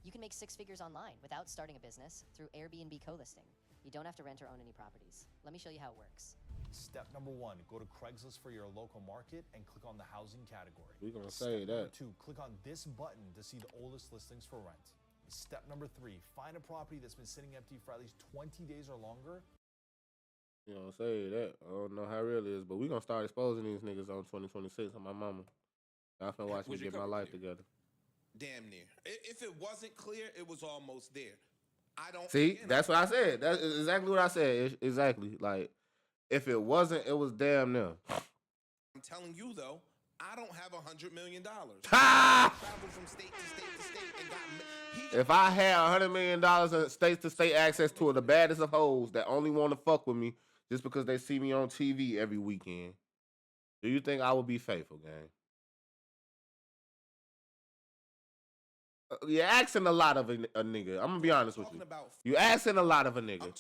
[SPEAKER 12] You can make 6 figures online without starting a business through Airbnb co-listing. You don't have to rent or own any properties. Let me show you how it works.
[SPEAKER 11] Step number 1, go to Craigslist for your local market and click on the housing category.
[SPEAKER 1] We're gonna say
[SPEAKER 11] Step number
[SPEAKER 1] that.
[SPEAKER 11] 2, click on this button to see the oldest listings for rent. Step number 3, find a property that's been sitting empty for at least 20 days or longer.
[SPEAKER 1] You know, say that. I don't know how real it is, but we're gonna start exposing these niggas on 2026 on my mama. Y'all finna watch me get my life together.
[SPEAKER 4] Damn near. If it wasn't clear, it was almost there. I don't
[SPEAKER 1] see. That's what I said. That's exactly what I said. Exactly. Like, if it wasn't, it was damn near.
[SPEAKER 4] I'm telling you though, I don't have $100 million.
[SPEAKER 1] Ha!
[SPEAKER 4] Traveled from state to state to state and got.
[SPEAKER 1] If I had $100 million in state to state access to the baddest of hoes that only want to fuck with me just because they see me on TV every weekend, do you think I would be faithful, gang? You're asking a lot of a nigga. I'm gonna be honest with you. You asking a lot of a nigga.
[SPEAKER 4] I'm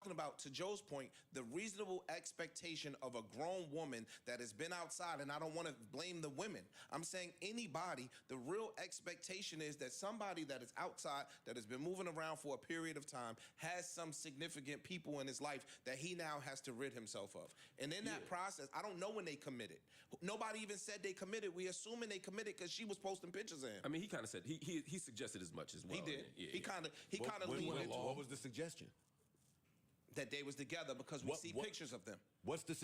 [SPEAKER 4] talking about, to Joe's point, the reasonable expectation of a grown woman that has been outside, and I don't want to blame the women. I'm saying anybody, the real expectation is that somebody that is outside, that has been moving around for a period of time, has some significant people in his life that he now has to rid himself of. And in that process, I don't know when they committed. Nobody even said they committed. We assuming they committed because she was posting pictures of him.
[SPEAKER 2] I mean, he kind of said, he suggested as much as well.
[SPEAKER 4] He did.
[SPEAKER 2] Yeah,
[SPEAKER 4] he kind of leaned into
[SPEAKER 6] What was the suggestion?
[SPEAKER 4] That they was together because we see pictures of them.
[SPEAKER 6] Where did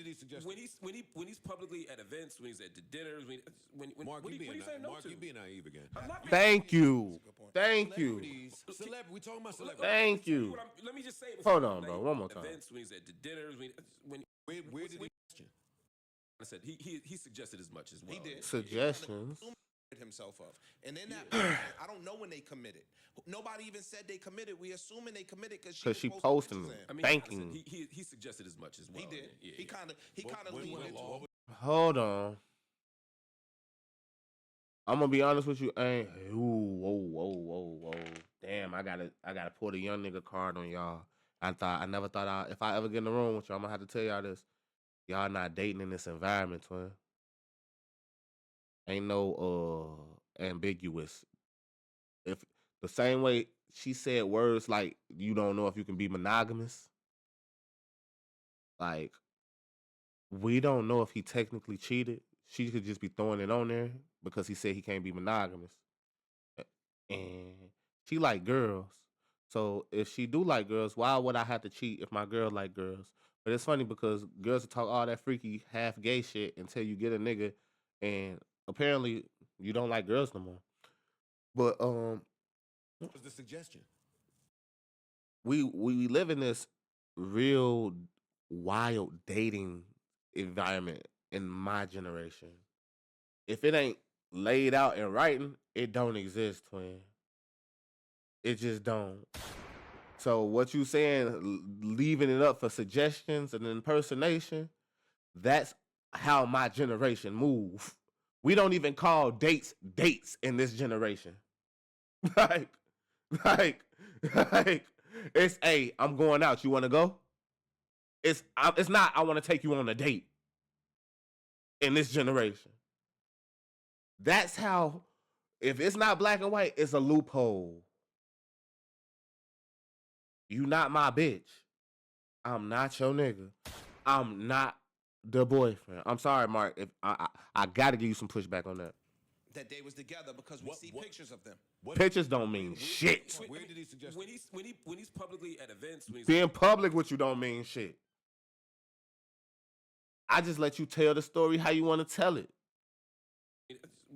[SPEAKER 6] he suggest?
[SPEAKER 2] When he's publicly at events, when he's at the dinners,
[SPEAKER 6] Mark,
[SPEAKER 2] what do you say no to?
[SPEAKER 6] You being naive again.
[SPEAKER 1] Thank you. Thank you.
[SPEAKER 6] We talking about celebrities.
[SPEAKER 1] Thank you.
[SPEAKER 2] Let me just say it.
[SPEAKER 1] Hold on, bro. One more time.
[SPEAKER 2] Events, when he's at the dinners,
[SPEAKER 6] where did he?
[SPEAKER 2] I said he suggested as much as well.
[SPEAKER 4] He did.
[SPEAKER 1] Suggestions.
[SPEAKER 4] Himself of. And in that process, I don't know when they committed. Nobody even said they committed. We assuming they committed because she posting them.
[SPEAKER 2] I mean,
[SPEAKER 1] thanking.
[SPEAKER 2] He suggested as much as well.
[SPEAKER 4] He did. He kind of leaned into it.
[SPEAKER 1] Hold on. I'm gonna be honest with you. Whoa. Damn, I gotta put a young nigga card on y'all. I never thought if I ever get in the room with y'all, I'm gonna have to tell y'all this. Y'all not dating in this environment, twin. Ain't no ambiguous. If the same way she said words like you don't know if you can be monogamous. Like, we don't know if he technically cheated. She could just be throwing it on there because he said he can't be monogamous. And she like girls. So if she do like girls, why would I have to cheat if my girl like girls? But it's funny because girls will talk all that freaky half gay shit until you get a nigga and apparently you don't like girls no more. But
[SPEAKER 6] what was the suggestion?
[SPEAKER 1] We live in this real wild dating environment in my generation. If it ain't laid out in writing, it don't exist, twin. It just don't. So what you saying, leaving it up for suggestions and impersonation, that's how my generation move. We don't even call dates in this generation. like, it's I'm going out. You want to go? It's not. I want to take you on a date. In this generation, that's how. If it's not black and white, it's a loophole. You not my bitch. I'm not your nigga. I'm not the boyfriend. I'm sorry, Mark. If I gotta give you some pushback on that.
[SPEAKER 4] That they was together because we see pictures of them.
[SPEAKER 1] Pictures don't mean shit.
[SPEAKER 2] Where did he suggest? When he's publicly at events,
[SPEAKER 1] being public with you don't mean shit. I just let you tell the story how you want to tell it.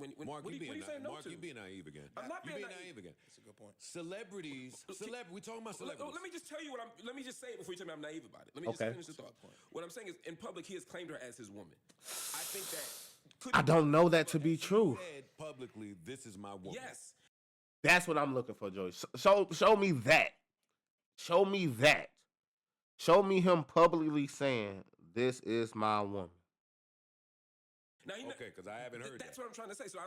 [SPEAKER 6] Mark,
[SPEAKER 2] what are you saying no
[SPEAKER 6] Mark,
[SPEAKER 2] to?
[SPEAKER 6] you being naive again.
[SPEAKER 2] I'm not
[SPEAKER 6] you
[SPEAKER 2] being
[SPEAKER 6] naive again.
[SPEAKER 4] That's a good point.
[SPEAKER 6] Celebrities, we talking about celebrities.
[SPEAKER 2] Let me just tell you let me just say it before you tell me I'm naive about it. Let me just finish the thought. What I'm saying is, in public, he has claimed her as his woman. I think that.
[SPEAKER 1] I don't know that to be true.
[SPEAKER 6] Said publicly, this is my woman.
[SPEAKER 2] Yes.
[SPEAKER 1] That's what I'm looking for, Joey. Show me that. Show me that. Show me him publicly saying, this is my woman.
[SPEAKER 2] Now,
[SPEAKER 6] okay, because I haven't heard
[SPEAKER 2] that's
[SPEAKER 6] that.
[SPEAKER 2] what I'm trying to say. So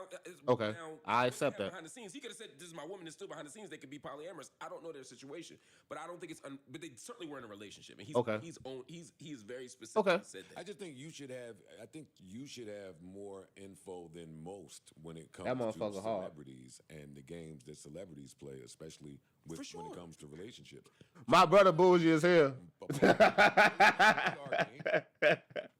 [SPEAKER 1] okay, I accept that.
[SPEAKER 2] Behind the scenes, he could have said, "This is my woman." It's still behind the scenes. They could be polyamorous. I don't know their situation, but I don't think it's. But they certainly were in a relationship, and he's very specific.
[SPEAKER 1] Okay,
[SPEAKER 2] said that.
[SPEAKER 6] I just think you should have. I think you should have more info than most when it comes to celebrities and the games that celebrities play, especially when it comes to relationships.
[SPEAKER 1] My brother Bougie is here.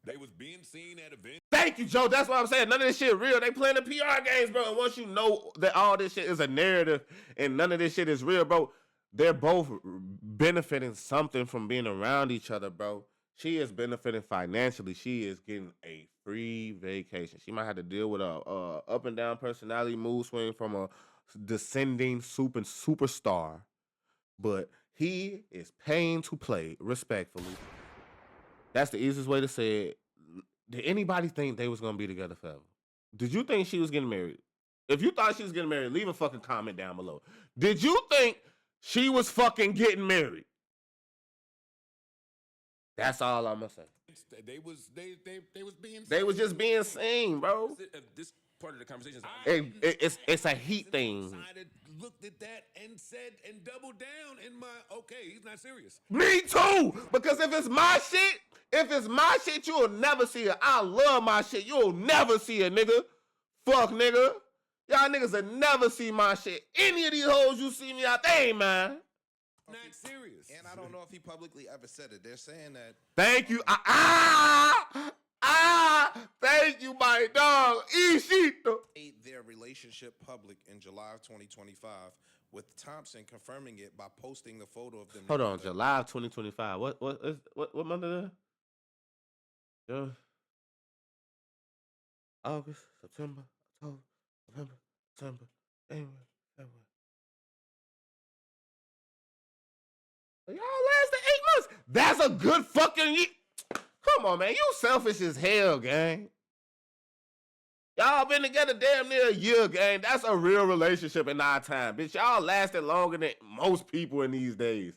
[SPEAKER 6] They was being seen at events.
[SPEAKER 1] Thank you, Joe. That's what I'm saying. None of this shit real. They playing the PR games, bro. And once you know that all this shit is a narrative and none of this shit is real, bro, they're both benefiting something from being around each other, bro. She is benefiting financially. She is getting a free vacation. She might have to deal with a up and down personality mood swing from a descending superstar, but he is paying to play respectfully. That's the easiest way to say it. Did anybody think they was gonna be together forever? Did you think she was getting married? If you thought she was getting married, leave a fucking comment down below. Did you think she was fucking getting married? That's all I'm gonna say.
[SPEAKER 6] They was being.
[SPEAKER 1] They was just being seen, bro.
[SPEAKER 2] This part of the conversation
[SPEAKER 1] is it's a heat thing.
[SPEAKER 6] Looked at that and said and doubled down in my he's not serious.
[SPEAKER 1] Me too. Because if it's my shit, you'll never see it. I love my shit. You'll never see it, nigga. Fuck, nigga. Y'all niggas will never see my shit. Any of these hoes you see me out, they ain't mine.
[SPEAKER 6] Not serious.
[SPEAKER 4] And I don't know if he publicly ever said it. They're saying that.
[SPEAKER 1] Thank you. Thank you, my dog. Ishito.
[SPEAKER 4] Made their relationship public in July of 2025, with Thompson confirming it by posting the photo of them.
[SPEAKER 1] Hold on, July of 2025. What month is that? Yeah. August, September, October, November, December, January, February. Y'all lasted 8 months. That's a good fucking year. Come on, man. You selfish as hell, gang. Y'all been together damn near a year, gang. That's a real relationship in our time. Bitch, y'all lasted longer than most people in these days.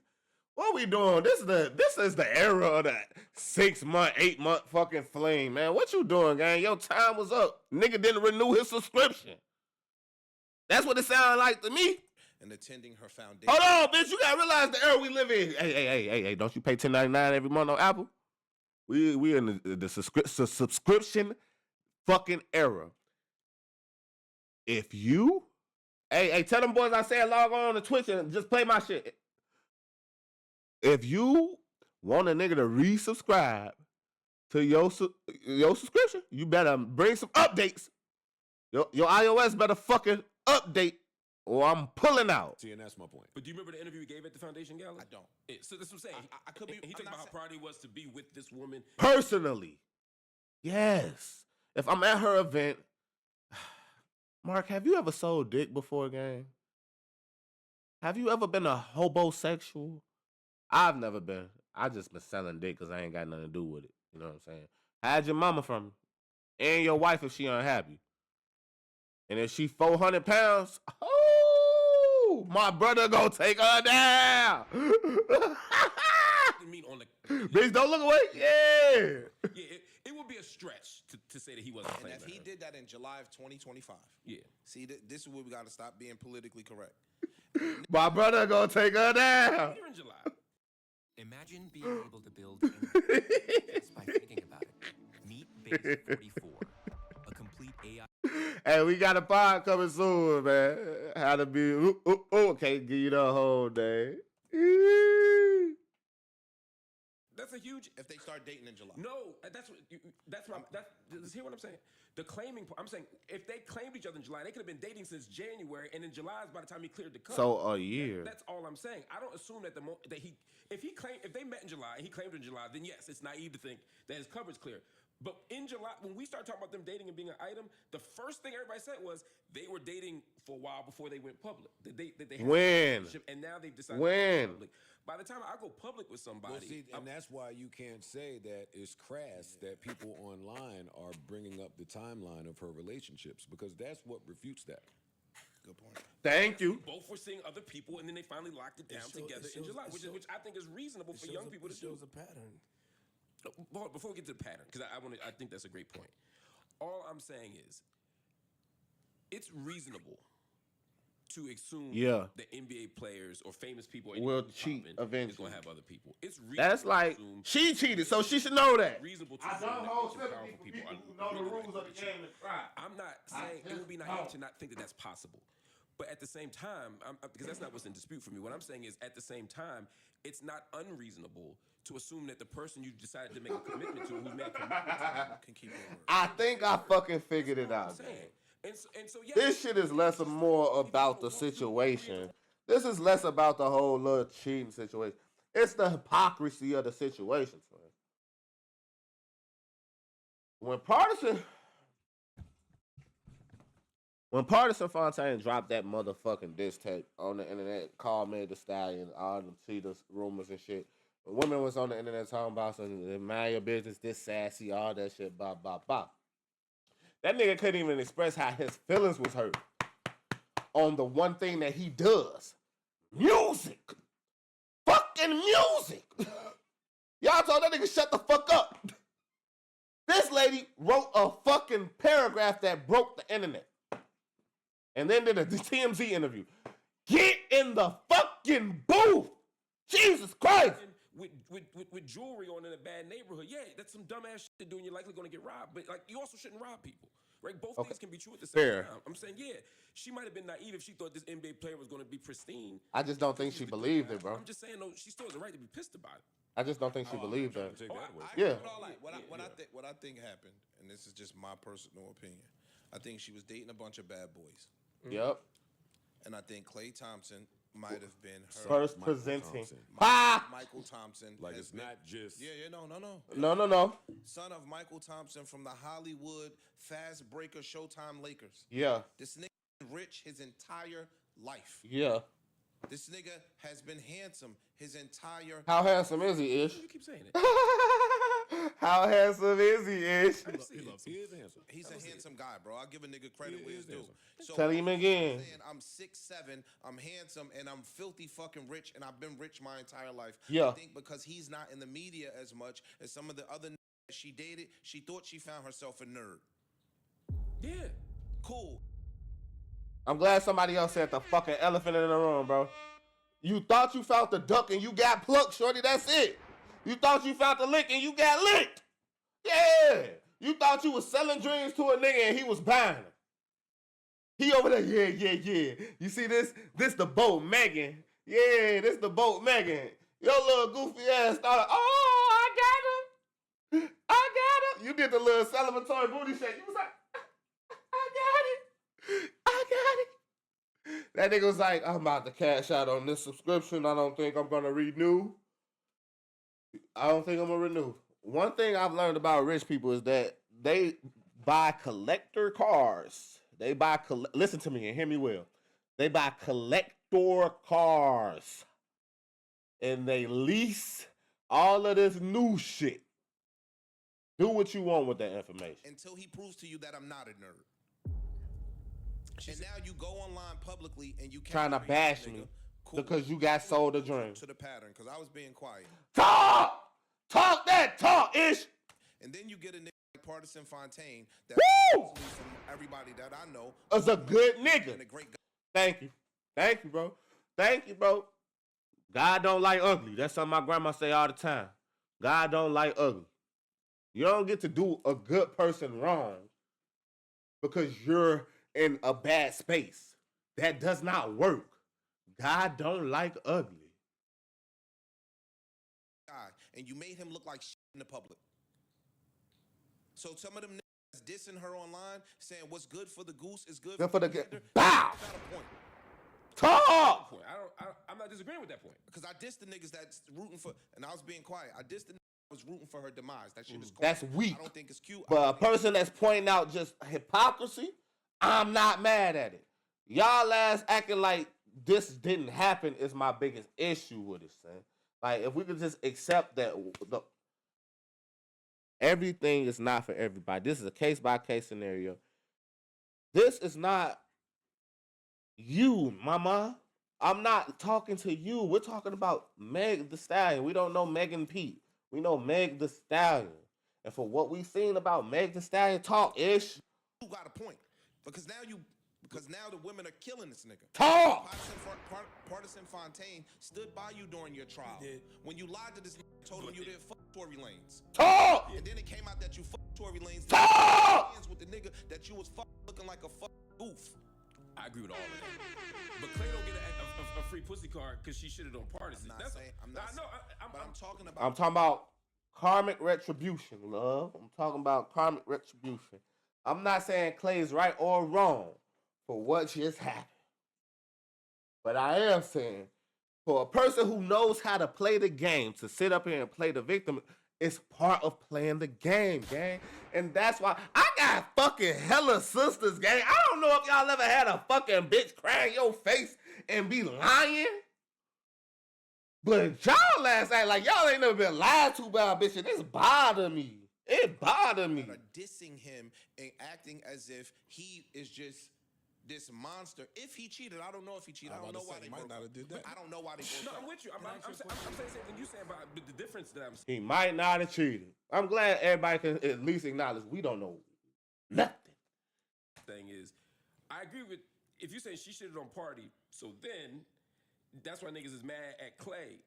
[SPEAKER 1] What we doing? This is the era of that 6 month, 8 month fucking flame, man. What you doing, gang? Your time was up. Nigga didn't renew his subscription. That's what it sounded like to me.
[SPEAKER 4] And attending her foundation.
[SPEAKER 1] Hold on, bitch. You gotta realize the era we live in. Hey, don't you pay $10.99 every month on Apple? We in the subscription fucking era. If you, hey, tell them boys I said log on to Twitch and just play my shit. If you want a nigga to resubscribe to your subscription, you better bring some updates. Your iOS better fucking update, or I'm pulling out.
[SPEAKER 6] See, and that's my point.
[SPEAKER 2] But do you remember the interview he gave at the foundation gala?
[SPEAKER 4] I don't.
[SPEAKER 2] So that's what I'm saying.
[SPEAKER 4] I could be.
[SPEAKER 2] He talked about how proud he was to be with this woman.
[SPEAKER 1] Personally, yes. If I'm at her event, Mark, have you ever sold dick before, gang? Have you ever been a hobosexual? I've never been. I just been selling dick because I ain't got nothing to do with it. You know what I'm saying? Hide your mama from me. And your wife if she unhappy. And if she 400 pounds, oh, my brother gonna take her down. Bitch, don't look away. Yeah.
[SPEAKER 2] It would be a stretch to say that he wasn't playing.
[SPEAKER 4] And if he did that in July of 2025.
[SPEAKER 2] Yeah.
[SPEAKER 4] See, this is where we got to stop being politically correct.
[SPEAKER 1] My brother gonna take her down.
[SPEAKER 2] Here in July.
[SPEAKER 13] Imagine being able to build anything just by thinking about it. Meet Base 44, a complete AI.
[SPEAKER 1] Hey, we got a pod coming soon, man. How to be, okay, give you the whole day.
[SPEAKER 2] That's a huge.
[SPEAKER 4] If they start dating in July.
[SPEAKER 2] No, hear what I'm saying? The claiming. I'm saying if they claimed each other in July, they could have been dating since January, and in July is by the time he cleared the cover.
[SPEAKER 1] So a year.
[SPEAKER 2] That's all I'm saying. I don't assume that if they met in July and he claimed in July, then yes, it's naive to think that his cover's clear. But in July, when we started talking about them dating and being an item, the first thing everybody said was they were dating for a while before they went public. That they had a relationship, and now they've decided to go public. By the time I go public with somebody,
[SPEAKER 6] well, see, and that's why you can't say that it's crass that people online are bringing up the timeline of her relationships, because that's what refutes that.
[SPEAKER 4] Good point.
[SPEAKER 1] Thank you.
[SPEAKER 2] Both were seeing other people, and then they finally locked it down together in July, which I think is reasonable for young people to do.
[SPEAKER 8] It shows a pattern.
[SPEAKER 2] Before we get to the pattern, because I think that's a great point. All I'm saying is, it's reasonable to assume that NBA players or famous people
[SPEAKER 1] will cheat eventually.
[SPEAKER 2] Is going to have other people. It's reasonable.
[SPEAKER 1] That's like she cheated, so she should know that.
[SPEAKER 2] Reasonable to
[SPEAKER 1] I
[SPEAKER 2] assume
[SPEAKER 1] don't
[SPEAKER 2] that
[SPEAKER 1] hold
[SPEAKER 2] some
[SPEAKER 1] sympathy
[SPEAKER 2] powerful
[SPEAKER 1] for
[SPEAKER 2] people
[SPEAKER 1] who know the rules of the game and try.
[SPEAKER 2] I'm not saying it would be naive to not think that that's possible. But at the same time, because that's not what's in dispute for me, what I'm saying is at the same time, it's not unreasonable to assume that the person you decided to make a commitment to, who's made a commitment to, can keep your word.
[SPEAKER 1] I think I fucking figured it out.
[SPEAKER 2] And so, yeah,
[SPEAKER 1] this shit is less or more about the situation. This is less about the whole little cheating situation. It's the hypocrisy of the situation. When Partisan Fontaine dropped that motherfucking diss tape on the internet, called me the Stallion, all them cheaters, rumors and shit. Women was on the internet talking about some mind your business, this sassy, all that shit, blah, blah, blah. That nigga couldn't even express how his feelings was hurt on the one thing that he does. Music. Fucking music. Y'all told that nigga shut the fuck up. This lady wrote a fucking paragraph that broke the internet. And then did a TMZ interview. Get in the fucking booth. Jesus Christ.
[SPEAKER 2] With jewelry on in a bad neighborhood, yeah, that's some dumbass shit to do, and you're likely going to get robbed. But like, you also shouldn't rob people, right? Both things can be true at the same time. I'm saying, yeah, she might have been naive if she thought this NBA player was going to be pristine.
[SPEAKER 1] I just don't think she believed it, bro.
[SPEAKER 2] I'm just saying, though, she still has the right to be pissed about it.
[SPEAKER 1] I just don't think she believed that.
[SPEAKER 4] What I think happened, and this is just my personal opinion, I think she was dating a bunch of bad boys.
[SPEAKER 1] Yep.
[SPEAKER 4] And I think Klay Thompson might have been her
[SPEAKER 1] first presenting.
[SPEAKER 4] Michael Thompson.
[SPEAKER 6] Like, it's not just...
[SPEAKER 4] No. Son of Michael Thompson from the Hollywood fast breaker Showtime Lakers.
[SPEAKER 1] Yeah.
[SPEAKER 4] This nigga been rich his entire life.
[SPEAKER 1] Yeah.
[SPEAKER 4] This nigga has been handsome his entire...
[SPEAKER 1] How handsome is he, Ish?
[SPEAKER 2] You keep saying it.
[SPEAKER 1] How handsome is he, Ish?
[SPEAKER 6] He is handsome.
[SPEAKER 4] He's a handsome guy, bro. I'll give a nigga credit where it's due. So
[SPEAKER 1] tell him again.
[SPEAKER 4] I'm 6'7", I'm handsome, and I'm filthy fucking rich, and I've been rich my entire life.
[SPEAKER 1] Yeah.
[SPEAKER 4] I think because he's not in the media as much as some of the other that she dated, she thought she found herself a nerd.
[SPEAKER 2] Yeah.
[SPEAKER 4] Cool.
[SPEAKER 1] I'm glad somebody else said the fucking elephant in the room, bro. You thought you found the duck and you got plucked, shorty. That's it. You thought you found the lick and you got licked. Yeah. You thought you was selling dreams to a nigga and he was buying them. He over there, yeah. You see this? This the boat, Megan. Yeah, this the boat, Megan. Your little goofy ass started, oh, I got him. You did the little celebratory booty shake. You was like, I got it. That nigga was like, I'm about to cash out on this subscription. I don't think I'm going to renew. One thing I've learned about rich people is that they buy collector cars. Listen to me and hear me well. They buy collector cars. And they lease all of this new shit. Do what you want with that information.
[SPEAKER 4] Until he proves to you that I'm not a nerd. And now you go online publicly and you
[SPEAKER 1] trying to bash me because you got sold a dream.
[SPEAKER 4] To the pattern, because I was being quiet.
[SPEAKER 1] Talk ish.
[SPEAKER 4] And then you get a nigga like Partisan Fontaine that from everybody that I know
[SPEAKER 1] is a good nigga.
[SPEAKER 4] And a great guy.
[SPEAKER 1] Thank you, bro. God don't like ugly. That's something my grandma say all the time. God don't like ugly. You don't get to do a good person wrong because you're in a bad space. That does not work. God don't like ugly.
[SPEAKER 4] And you made him look like shit in the public. So some of them niggas dissing her online, saying what's good for the goose is good for the gander.
[SPEAKER 1] Bow. Talk.
[SPEAKER 2] I'm not disagreeing with that point.
[SPEAKER 4] Because I dissed the niggas that's rooting for, and I was being quiet. I dissed the was rooting for her demise. That shit is corny.
[SPEAKER 1] That's weak.
[SPEAKER 4] I don't think it's cute.
[SPEAKER 1] But a person that's pointing out just hypocrisy, I'm not mad at it. Y'all ass acting like this didn't happen is my biggest issue with it, son. Like, if we could just accept that everything is not for everybody. This is a case-by-case scenario. This is not you, mama. I'm not talking to you. We're talking about Meg the Stallion. We don't know Megan Pete. We know Meg the Stallion. And for what we've seen about Meg the Stallion talk-ish.
[SPEAKER 4] You got a point. Because now the women are killing this nigga.
[SPEAKER 1] Talk!
[SPEAKER 4] Partisan Fontaine stood by you during your trial. When you lied to this nigga, told him you didn't fuck Tory Lanez.
[SPEAKER 1] Talk!
[SPEAKER 4] And then it came out that you fucked Tory Lanez.
[SPEAKER 1] Talk!
[SPEAKER 4] With the nigga that you was looking like a goof.
[SPEAKER 2] I agree with all of that. But Klay don't get a free pussy card because she shitted on Partisan.
[SPEAKER 1] I'm talking about karmic retribution, love. I'm talking about karmic retribution. I'm not saying Klay is right or wrong for what just happened. But I am saying, for a person who knows how to play the game, to sit up here and play the victim, it's part of playing the game, gang. And that's why I got fucking hella sisters, gang. I don't know if y'all ever had a fucking bitch cry in your face and be lying. But y'all act like y'all ain't never been lied to by a bitch, and this bother me. It bothered me.
[SPEAKER 4] Dissing him and acting as if he is just this monster. If he cheated, I don't know if he cheated. I don't know why they might not have did that. I don't know why they broke up.
[SPEAKER 2] I'm with you. I'm saying the same thing you saying about the difference that I'm
[SPEAKER 1] He
[SPEAKER 2] seeing.
[SPEAKER 1] might not have cheated. I'm glad everybody can at least acknowledge we don't know nothing.
[SPEAKER 2] Thing is, I agree with if you say she shitted on Party, so then that's why niggas is mad at Klay.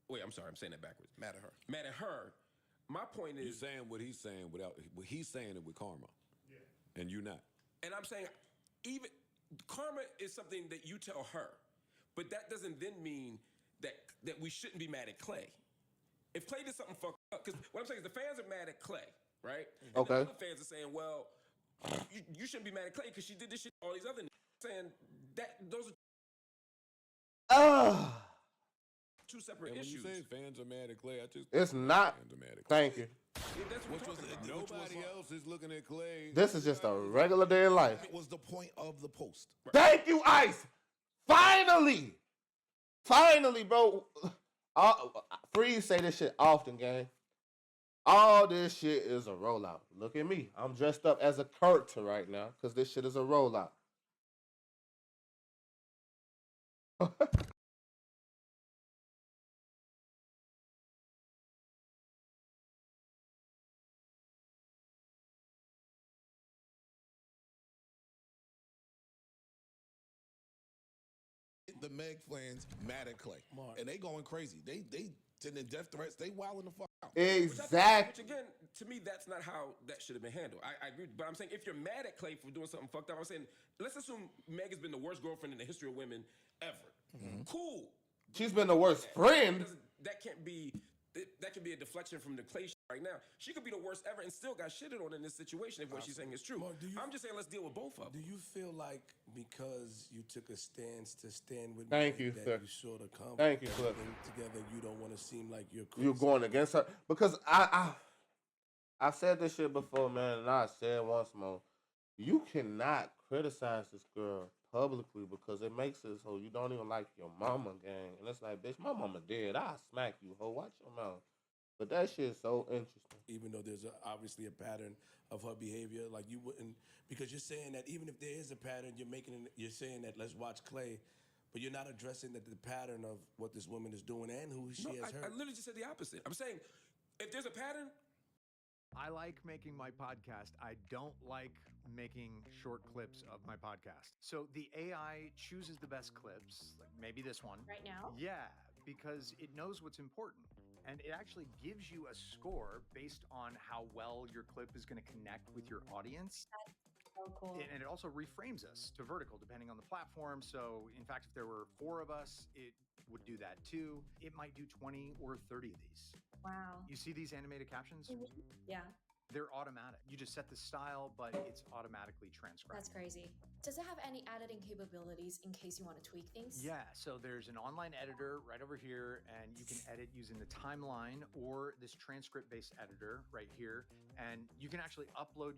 [SPEAKER 2] Wait, I'm sorry, I'm saying that backwards.
[SPEAKER 4] Mad at her.
[SPEAKER 2] Mad at her. My point is,
[SPEAKER 6] you're saying what he's saying he's saying it with karma, and you not.
[SPEAKER 2] And I'm saying even karma is something that you tell her, but that doesn't then mean that we shouldn't be mad at Klay. If Klay did something fucked up, because what I'm saying is the fans are mad at Klay, right? And
[SPEAKER 1] okay.
[SPEAKER 2] The other fans are saying, well, you shouldn't be mad at Klay because she did this shit. All these other niggas saying that those are two separate issues.
[SPEAKER 6] When you say fans are mad at Klay,
[SPEAKER 1] it's not.
[SPEAKER 6] Fans are mad at Klay.
[SPEAKER 1] Thank you.
[SPEAKER 6] Nobody else is looking at Klay.
[SPEAKER 1] This is just a regular day in life.
[SPEAKER 7] It was the point of the post.
[SPEAKER 1] Thank you, Ice. Finally, bro. Freeze say this shit often, gang. All this shit is a rollout. Look at me. I'm dressed up as a Kurt right now because this shit is a rollout.
[SPEAKER 7] The Meg fans mad at Klay, and they going crazy. They sending death threats. They wilding the fuck out.
[SPEAKER 1] Exactly.
[SPEAKER 2] Which again, to me, that's not how that should have been handled. I agree, but I'm saying if you're mad at Klay for doing something fucked up, I'm saying let's assume Meg has been the worst girlfriend in the history of women ever. Mm-hmm. Cool.
[SPEAKER 1] She's been the worst friend.
[SPEAKER 2] That can't be. That could be a deflection from the Klay shit right now. She could be the worst ever and still got shitted on in this situation if what she's saying is true. I'm just saying let's deal with both of them.
[SPEAKER 8] Do you feel like because you took a stance to stand with
[SPEAKER 1] Thank
[SPEAKER 8] me
[SPEAKER 1] you,
[SPEAKER 8] that
[SPEAKER 1] sir.
[SPEAKER 8] you sort of come
[SPEAKER 1] Thank you, sir.
[SPEAKER 8] together, you don't want to seem like you're crazy?
[SPEAKER 1] You're going against her because I said this shit before, man, and I said once more. You cannot criticize this girl publicly because it makes it so you don't even like your mama, gang. And it's like, bitch, my mama dead. I'll smack you, ho. Watch your mouth. But that shit's so interesting.
[SPEAKER 8] Even though there's obviously a pattern of her behavior, like you wouldn't, because you're saying that even if there is a pattern, you're saying that let's watch Klay, but you're not addressing that the pattern of what this woman is doing and who she has hurt.
[SPEAKER 2] I literally just said the opposite. I'm saying if there's a pattern.
[SPEAKER 14] I like making my podcast. I don't like making short clips of my podcast. So the AI chooses the best clips, like maybe this one.
[SPEAKER 15] Right now?
[SPEAKER 14] Yeah, because it knows what's important. And it actually gives you a score based on how well your clip is going to connect with your audience.
[SPEAKER 15] That's so cool.
[SPEAKER 14] And it also reframes us to vertical depending on the platform. So in fact, if there were 4 of us, it would do that too. It might do 20 or 30 of these.
[SPEAKER 15] Wow.
[SPEAKER 14] You see these animated captions?
[SPEAKER 15] Yeah.
[SPEAKER 14] they're automatic. You just set the style, but it's automatically transcribed.
[SPEAKER 15] That's crazy. Does it have any editing capabilities in case you want to tweak things?
[SPEAKER 14] Yeah, so there's an online editor right over here, and you can edit using the timeline or this transcript-based editor right here, and you can actually upload.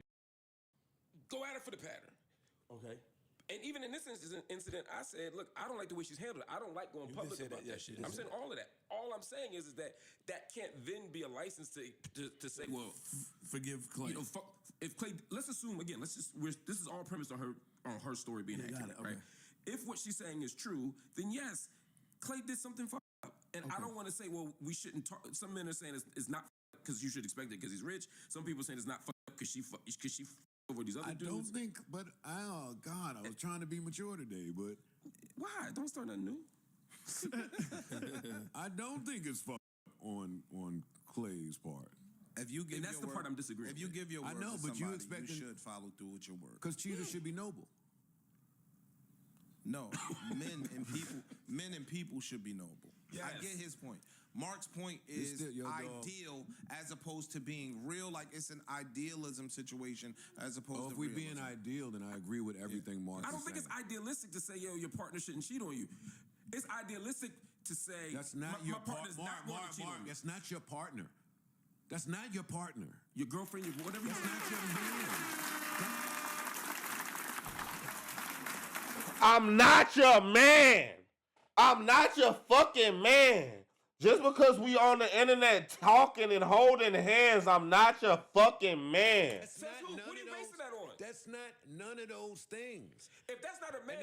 [SPEAKER 2] Go at it for the pattern.
[SPEAKER 8] Okay.
[SPEAKER 2] And even in this incident, I said, look, I don't like the way she's handled it. I don't like going public about that shit. I'm saying all of that. All I'm saying is that can't then be a license to say, well,
[SPEAKER 8] forgive Klay.
[SPEAKER 2] You know, if Klay, let's assume again, this is all premised on her story being accurate, right? If what she's saying is true, then yes, Klay did something fucked up. And I don't want to say, well, we shouldn't talk. Some men are saying it's not because you should expect it because he's rich. Some people are saying it's not fucked up because she over these other dudes.
[SPEAKER 16] I don't think, but oh God, I was trying to be mature today, but
[SPEAKER 2] why? Don't start nothing new.
[SPEAKER 16] I don't think it's fucked up on Klay's part.
[SPEAKER 4] If you give
[SPEAKER 2] and that's
[SPEAKER 4] your
[SPEAKER 2] the
[SPEAKER 4] word,
[SPEAKER 2] part I'm disagreeing.
[SPEAKER 4] If you give your word,
[SPEAKER 16] I know,
[SPEAKER 4] to
[SPEAKER 16] but
[SPEAKER 4] somebody,
[SPEAKER 16] you expect
[SPEAKER 4] you should follow through with your word.
[SPEAKER 16] Because cheaters should be noble.
[SPEAKER 4] No, men and people should be noble. Yes. I get his point. Mark's point is ideal as opposed to being real. Like it's an idealism situation as opposed to.
[SPEAKER 16] If we're being ideal, then I agree with everything Mark.
[SPEAKER 2] I don't think it's idealistic to say, yo, your partner shouldn't cheat on you. It's idealistic to say
[SPEAKER 16] that's not your partner's
[SPEAKER 2] not going to cheat on you.
[SPEAKER 16] That's not your partner. That's not your partner.
[SPEAKER 2] Your girlfriend, your whatever.
[SPEAKER 16] That's not your man.
[SPEAKER 1] I'm not your man. I'm not your fucking man. Just because we on the internet talking and holding hands, I'm not your fucking man.
[SPEAKER 2] What are you basing that on?
[SPEAKER 16] That's not none of those things.
[SPEAKER 2] If that's not a man,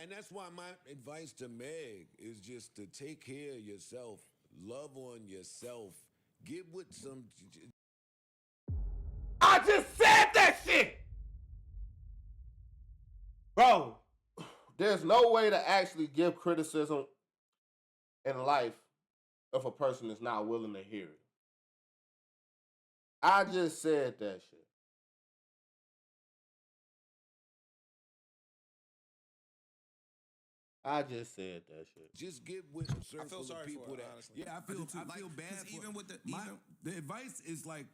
[SPEAKER 16] and that's why my advice to Meg is just to take care of yourself, love on yourself, get with some.
[SPEAKER 1] I just said that shit, bro. There's no way to actually give criticism in life if a person is not willing to hear it. I just said that shit. I just said that shit.
[SPEAKER 16] Just get with a circle
[SPEAKER 4] I feel sorry
[SPEAKER 16] of people
[SPEAKER 4] for it,
[SPEAKER 16] that.
[SPEAKER 4] honestly.
[SPEAKER 16] Yeah, I feel bad. For,
[SPEAKER 4] even with
[SPEAKER 16] the advice is like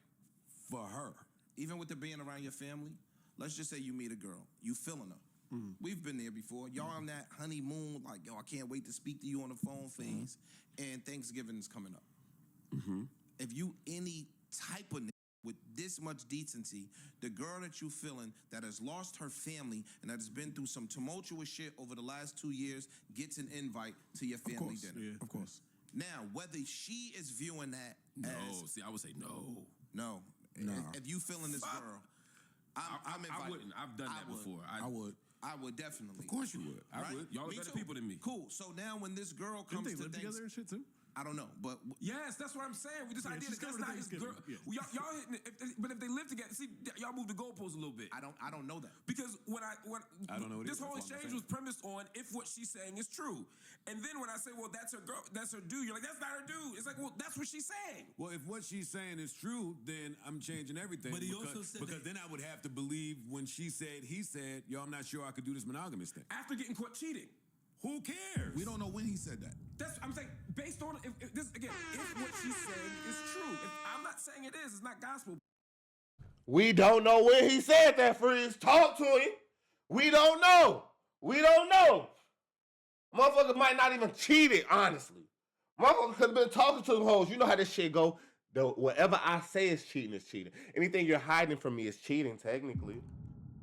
[SPEAKER 16] for her.
[SPEAKER 4] Even with the being around your family, let's just say you meet a girl, you feeling her. Mm-hmm. We've been there before. Y'all on that honeymoon, like, yo, I can't wait to speak to you on the phone phase. And Thanksgiving is coming up.
[SPEAKER 2] Mm-hmm.
[SPEAKER 4] If you any type of with this much decency, the girl that you feeling that has lost her family and that has been through some tumultuous shit over the last 2 years gets an invite to your family dinner.
[SPEAKER 16] Yeah, of course.
[SPEAKER 4] Now, whether she is viewing that as...
[SPEAKER 2] I would say no.
[SPEAKER 4] No. If you feeling this girl, I'm invited.
[SPEAKER 2] I wouldn't. I've done that before.
[SPEAKER 4] I would definitely.
[SPEAKER 16] Of course you would.
[SPEAKER 2] I would. Y'all are better people than me.
[SPEAKER 4] Cool. So now when this girl comes
[SPEAKER 3] Didn't they live together and shit too?
[SPEAKER 4] I don't know, but
[SPEAKER 2] yes, that's what I'm saying. With this idea that's not his girl.
[SPEAKER 3] Yeah.
[SPEAKER 2] Y'all hitting it, but if they live together, see, y'all move the goalposts a little bit.
[SPEAKER 4] I don't know that
[SPEAKER 2] because when I don't know
[SPEAKER 16] this
[SPEAKER 2] whole exchange was premised on if what she's saying is true, and then when I say, well, that's her girl, that's her dude, you're like, that's not her dude. It's like, well, that's what she's saying.
[SPEAKER 16] Well, if what she's saying is true, then I'm changing everything.
[SPEAKER 8] But he also said
[SPEAKER 16] because then I would have to believe when he said, yo, I'm not sure I could do this monogamous thing
[SPEAKER 2] after getting caught cheating.
[SPEAKER 16] Who cares?
[SPEAKER 4] We don't know when he said that.
[SPEAKER 2] I'm saying based on if this again, if what she's saying is true. If I'm not saying it is, it's not gospel.
[SPEAKER 1] We don't know when he said that, Freeze. Talk to him. We don't know. Motherfuckers might not even cheated, honestly. Motherfuckers could have been talking to them hoes. You know how this shit go. Whatever I say is cheating. Anything you're hiding from me is cheating, technically.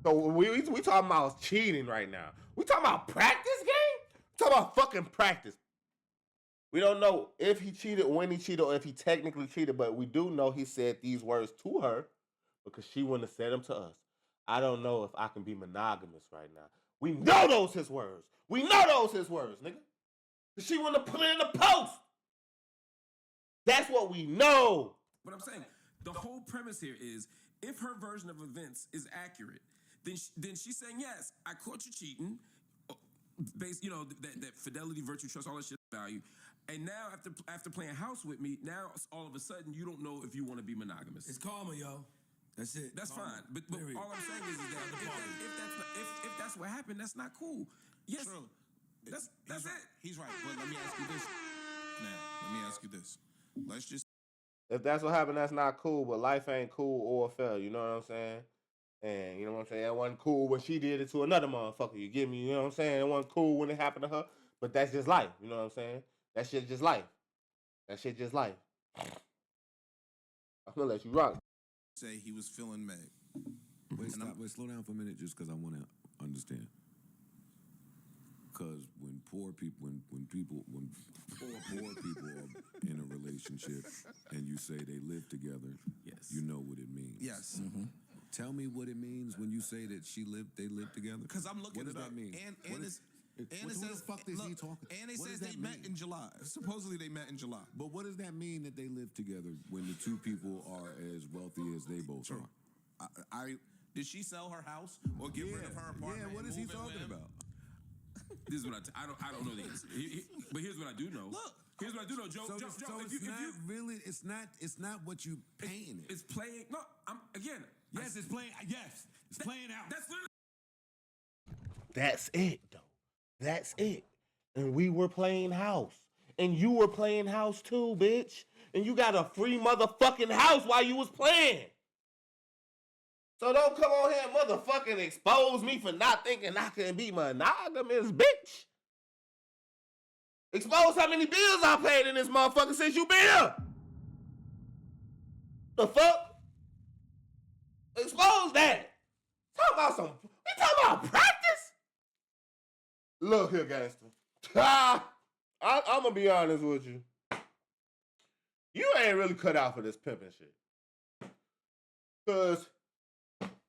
[SPEAKER 1] So we talking about cheating right now. We talking about practice game? We talking about fucking practice. We don't know if he cheated, when he cheated, or if he technically cheated, but we do know he said these words to her because she wouldn't have said them to us. I don't know if I can be monogamous right now. We know those his words. We know those his words, nigga. She wouldn't have put it in the post. That's what we know.
[SPEAKER 2] But I'm saying the whole premise here is if her version of events is accurate, then she's saying, yes, I caught you cheating, based, that fidelity, virtue, trust, all that shit value. And now after playing house with me, now all of a sudden you don't know if you want to be monogamous.
[SPEAKER 8] It's karma, yo. That's it.
[SPEAKER 2] That's fine. But all I'm saying is that if that's what happened, that's not cool. Yes.
[SPEAKER 4] True.
[SPEAKER 2] That's it.
[SPEAKER 4] He's right. But let me ask you this. Now, let me ask you this. Let's just
[SPEAKER 1] If that's what happened, that's not cool. But life ain't cool or fair. You know what I'm saying? And you know what I'm saying? It wasn't cool when she did it to another motherfucker. You get me? You know what I'm saying? It wasn't cool when it happened to her. But that's just life. You know what I'm saying? That shit just life. That shit just life. I'm gonna let you rock.
[SPEAKER 17] Say he was feeling Meg.
[SPEAKER 6] Wait, slow down for a minute, just because I want to understand. Because when poor people are in a relationship and you say they live together,
[SPEAKER 17] yes,
[SPEAKER 6] you know what it means.
[SPEAKER 17] Yes.
[SPEAKER 6] Mm-hmm. Tell me what it means when you say that they live together.
[SPEAKER 17] Because I'm looking.
[SPEAKER 6] What does that mean?
[SPEAKER 17] And
[SPEAKER 6] What the fuck is he talking?
[SPEAKER 17] And it says they met in July. Supposedly they met in July.
[SPEAKER 6] But what does that mean that they live together when the two people are as wealthy as they both are?
[SPEAKER 17] Did she sell her house or get rid of her apartment?
[SPEAKER 6] Yeah, what is he talking about?
[SPEAKER 2] This is what I don't know the answer. But here's what I do know.
[SPEAKER 17] Look.
[SPEAKER 2] Here's what I do know, Joe.
[SPEAKER 6] So,
[SPEAKER 2] Joe,
[SPEAKER 6] it's not what you painting it.
[SPEAKER 2] It's playing. No, it's playing. Yes, it's playing out.
[SPEAKER 1] That's it, though. That's it. And we were playing house. And you were playing house too, bitch. And you got a free motherfucking house while you was playing. So don't come on here and motherfucking expose me for not thinking I can be monogamous, bitch. Expose how many bills I paid in this motherfucker since you been here. The fuck? Expose that. We talking about practice? Look here, gangster. I'm gonna be honest with you. You ain't really cut out for this pimping shit. Cause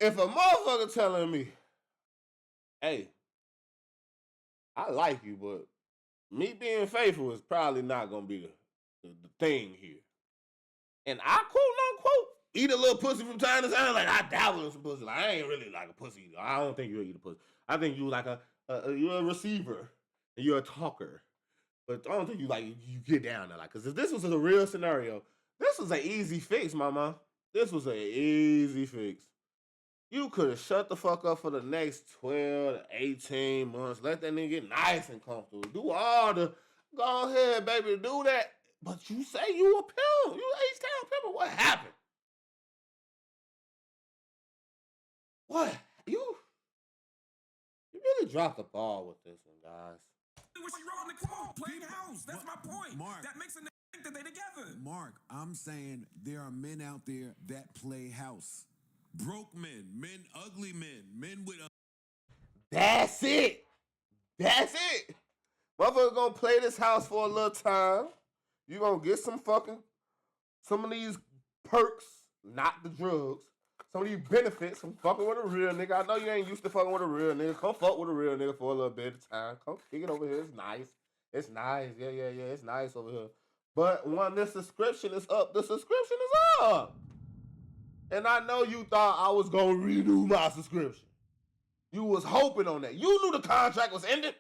[SPEAKER 1] if a motherfucker telling me, hey, I like you, but me being faithful is probably not gonna be the thing here. And I quote unquote eat a little pussy from time to time. Like I dabble in some pussy. Like I ain't really like a pussy eater. I don't think you eat a pussy. I think you like you're a receiver and you're a talker. But I don't think you get down there. Like, cause if this was a real scenario, this was an easy fix, mama. This was an easy fix. You could have shut the fuck up for the next 12 to 18 months. Let that nigga get nice and comfortable. Do all the, go ahead, baby, do that. But you say you a pimp. You H-Town pimp. What happened? What? You really dropped the ball with this one, guys.
[SPEAKER 2] What she wrote in the quote, playing house. That's my point.
[SPEAKER 6] Mark,
[SPEAKER 2] that makes a nigga think that they together.
[SPEAKER 6] Mark, I'm saying there are men out there that play house. Broke men, ugly men with
[SPEAKER 1] That's it. That's it. Motherfucker gonna play this house for a little time. You gonna get some of these perks, not the drugs. Some of these benefits from fucking with a real nigga. I know you ain't used to fucking with a real nigga. Come fuck with a real nigga for a little bit of time. Come kick it over here. It's nice. It's nice. Yeah. It's nice over here. But when this subscription is up, the subscription is up. And I know you thought I was going to renew my subscription. You was hoping on that. You knew the contract was ended.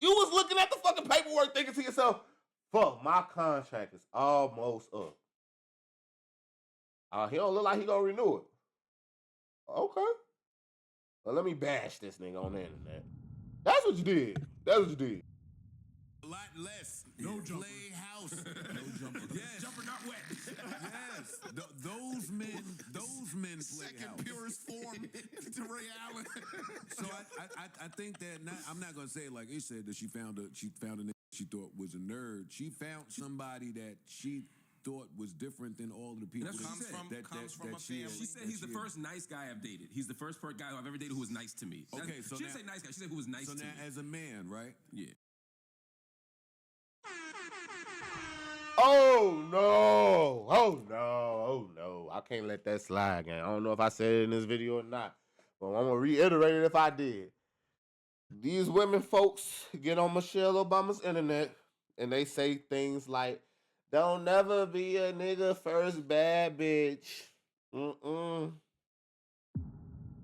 [SPEAKER 1] You was looking at the fucking paperwork thinking to yourself, fuck, my contract is almost up. He don't look like he going to renew it. Okay. Well, let me bash this nigga on the internet. That's what you did. That's what you did.
[SPEAKER 6] a lot less. No jumper. Play house. No jumper. Yes.
[SPEAKER 2] Jumper not wet.
[SPEAKER 6] Yes. Those men play
[SPEAKER 17] Second
[SPEAKER 6] house.
[SPEAKER 17] purest form to Ray Allen.
[SPEAKER 6] So I think that I'm not gonna say it like he said that she found a nigga she thought was a nerd. She found somebody that she thought was different than all of the people.
[SPEAKER 2] That's what she said. She said he's the first nice guy I've dated. He's the first guy I've ever dated who was nice to me.
[SPEAKER 6] Okay, so
[SPEAKER 2] she didn't say nice guy. She said who was nice to me.
[SPEAKER 6] So now, as a man, right?
[SPEAKER 2] Yeah.
[SPEAKER 1] Oh no! Oh no! Oh no! I can't let that slide, gang. I don't know if I said it in this video or not, but I'm gonna reiterate it if I did. These women folks get on Michelle Obama's internet and they say things like, "Don't never be a nigga first bad bitch."